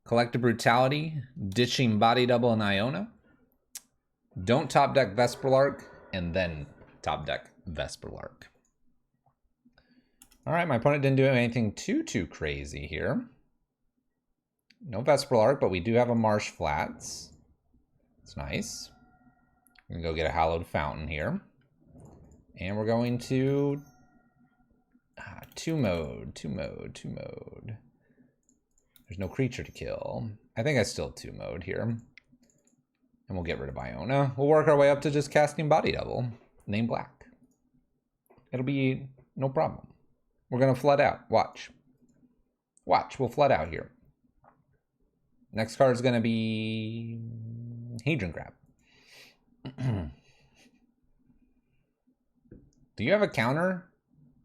Speaker 1: Collective Brutality, ditching Body Double and Iona. Don't top deck Vesperlark, and then top deck Vesperlark. All right, my opponent didn't do anything too crazy here. No Vesperlark, but we do have a Marsh Flats. It's nice. We're gonna go get a Hallowed Fountain here. And we're going to two mode. There's no creature to kill. I think I still 2-mode here. And we'll get rid of Iona. We'll work our way up to just casting Body Double. Name black. It'll be no problem. We're going to flood out. Watch. Watch. We'll flood out here. Next card is going to be Hedron Crab. Do you have a counter?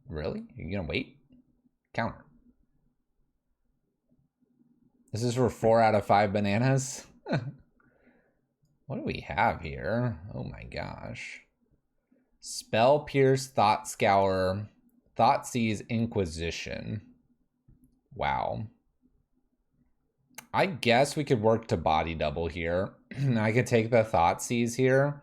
Speaker 1: Really? Are you going to wait? Counter. This is for 4 out of 5 bananas. What do we have here? Oh my gosh. Spell Pierce, Thought Scour, Thoughtseize, Inquisition. Wow. I guess we could work to Body Double here. I could take the Thoughtseize here.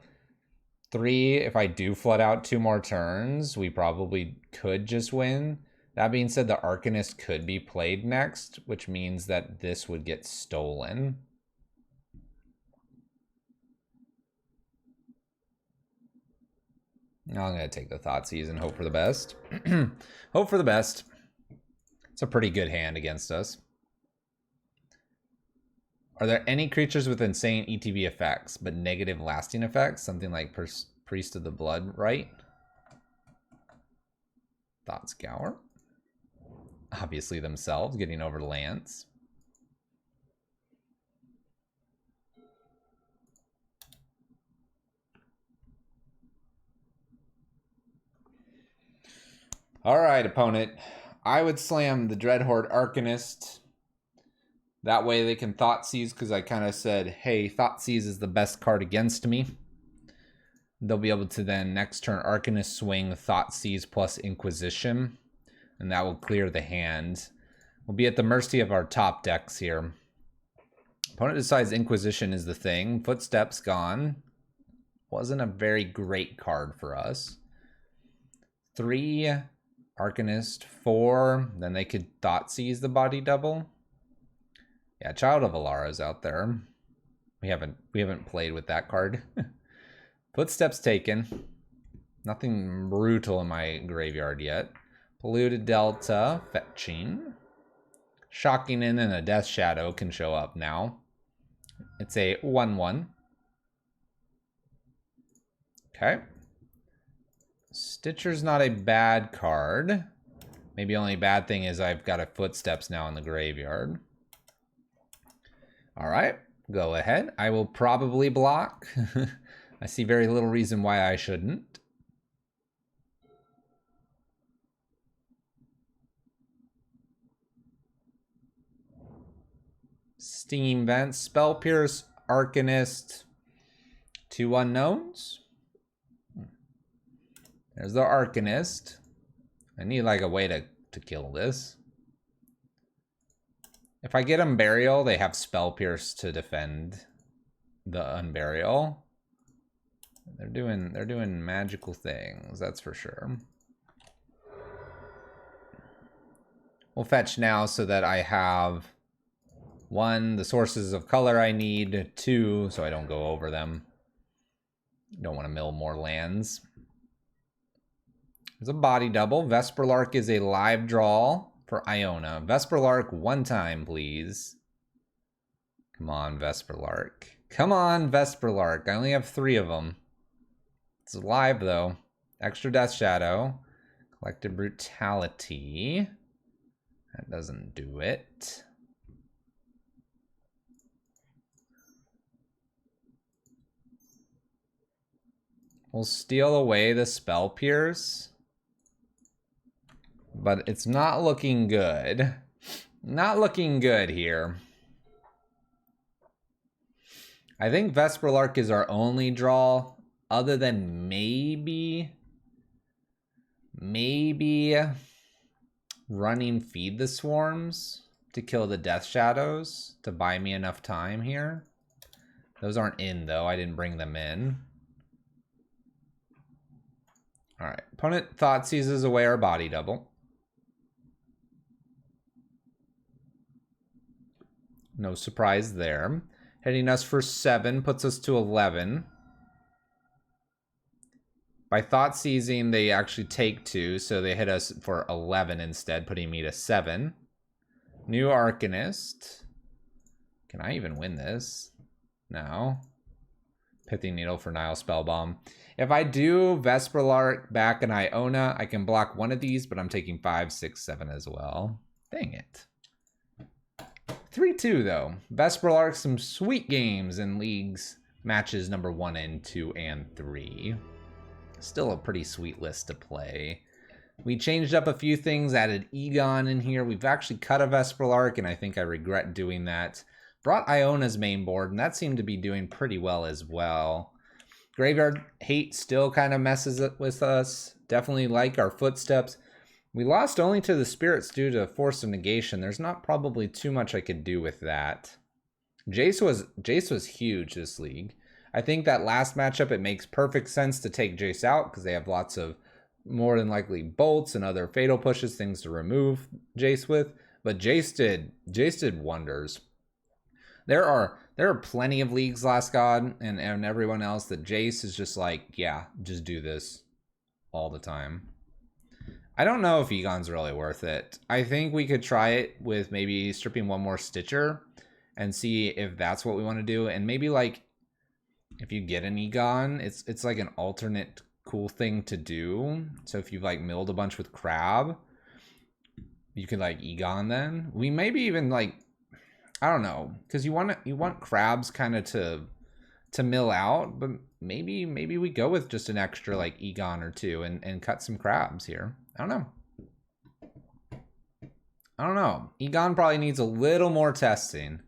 Speaker 1: 3, if I do flood out 2 more turns, we probably could just win. That being said, the Arcanist could be played next, which means that this would get stolen. I'm going to take the Thoughtseize and hope for the best. Hope for the best. It's a pretty good hand against us. Are there any creatures with insane ETB effects, but negative lasting effects? Something like Priest of the Blood, right? Thought Scour. Obviously themselves, getting over lands. Alright, opponent. I would slam the Dreadhorde Arcanist. That way they can Thoughtseize, because I kind of said, hey, Thoughtseize is the best card against me. They'll be able to then next turn Arcanist swing Thoughtseize plus Inquisition, and that will clear the hand. We'll be at the mercy of our top decks here. Opponent decides Inquisition is the thing. Footsteps gone. Wasn't a very great card for us. 3 Arcanist, 4. Then they could Thoughtseize the body double. Yeah, Child of Alara's out there. We haven't played with that card. Footsteps taken. Nothing brutal in my graveyard yet. Polluted Delta, fetching. Shocking In and a Death Shadow can show up now. It's a 1/1. Okay. Stitcher's not a bad card. Maybe only bad thing is I've got a Footsteps now in the graveyard. All right, go ahead. I will probably block. I see very little reason why I shouldn't. Steam Vent, Spell Pierce, Arcanist, 2 unknowns. There's the Arcanist. I need like a way to kill this. If I get Unburial, they have Spell Pierce to defend the Unburial. They're doing magical things, that's for sure. We'll fetch now so that I have 1, the sources of color I need, 2, so I don't go over them. Don't want to mill more lands. There's a body double. Vesperlark is a live draw for Iona. Vesperlark 1 time, please. Come on, Vesperlark. Come on, Vesperlark. I only have 3 of them. It's live, though. Extra Death Shadow. Collective Brutality. That doesn't do it. We'll steal away the Spell Pierce. But it's not looking good. Not looking good here. I think Vesperlark is our only draw, other than maybe running Feed the Swarms to kill the Death Shadows to buy me enough time here. Those aren't in, though. I didn't bring them in. All right. Opponent Thoughtseizes away our body double. No surprise there. Hitting us for 7 puts us to 11. By Thoughtseizing, they actually take 2, so they hit us for 11 instead, putting me to 7. New Arcanist. Can I even win this? No. Pithing Needle for Nile Spellbomb. If I do Vesperlark back in Iona, I can block one of these, but I'm taking 5, 6, 7 as well. Dang it. 3-2 though. Vesperlark, some sweet games in leagues, matches number 1 and 2 and 3. Still a pretty sweet list to play. We changed up a few things, added Egon in here. We've actually cut a Vesperlark, and I think I regret doing that. Brought Iona's main board, and that seemed to be doing pretty well as well. Graveyard Hate still kind of messes it with us. Definitely like our Footsteps. We lost only to the Spirits due to Force of Negation. There's not probably too much I could do with that. Jace was huge this league. I think that last matchup, it makes perfect sense to take Jace out because they have lots of more than likely bolts and other fatal pushes, things to remove Jace with. But Jace did wonders. There are plenty of leagues, Last God, and everyone else that Jace is just like, yeah, just do this all the time. I don't know if Egon's really worth it. I think we could try it with maybe stripping one more Stitcher and see if that's what we want to do. And maybe like if you get an Egon, it's like an alternate cool thing to do. So if you've like milled a bunch with Crab, you could like Egon then. We maybe even like, I don't know, because you want Crabs kind of to mill out, but maybe we go with just an extra like Egon or two and cut some Crabs here. I don't know. Egon probably needs a little more testing.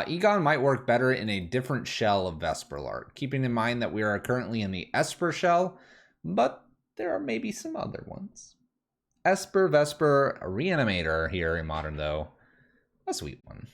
Speaker 1: Egon might work better in a different shell of Vesperlark, keeping in mind that we are currently in the Esper shell, but there are maybe some other ones. Esper, Vesper, Reanimator here in Modern, though. A sweet one.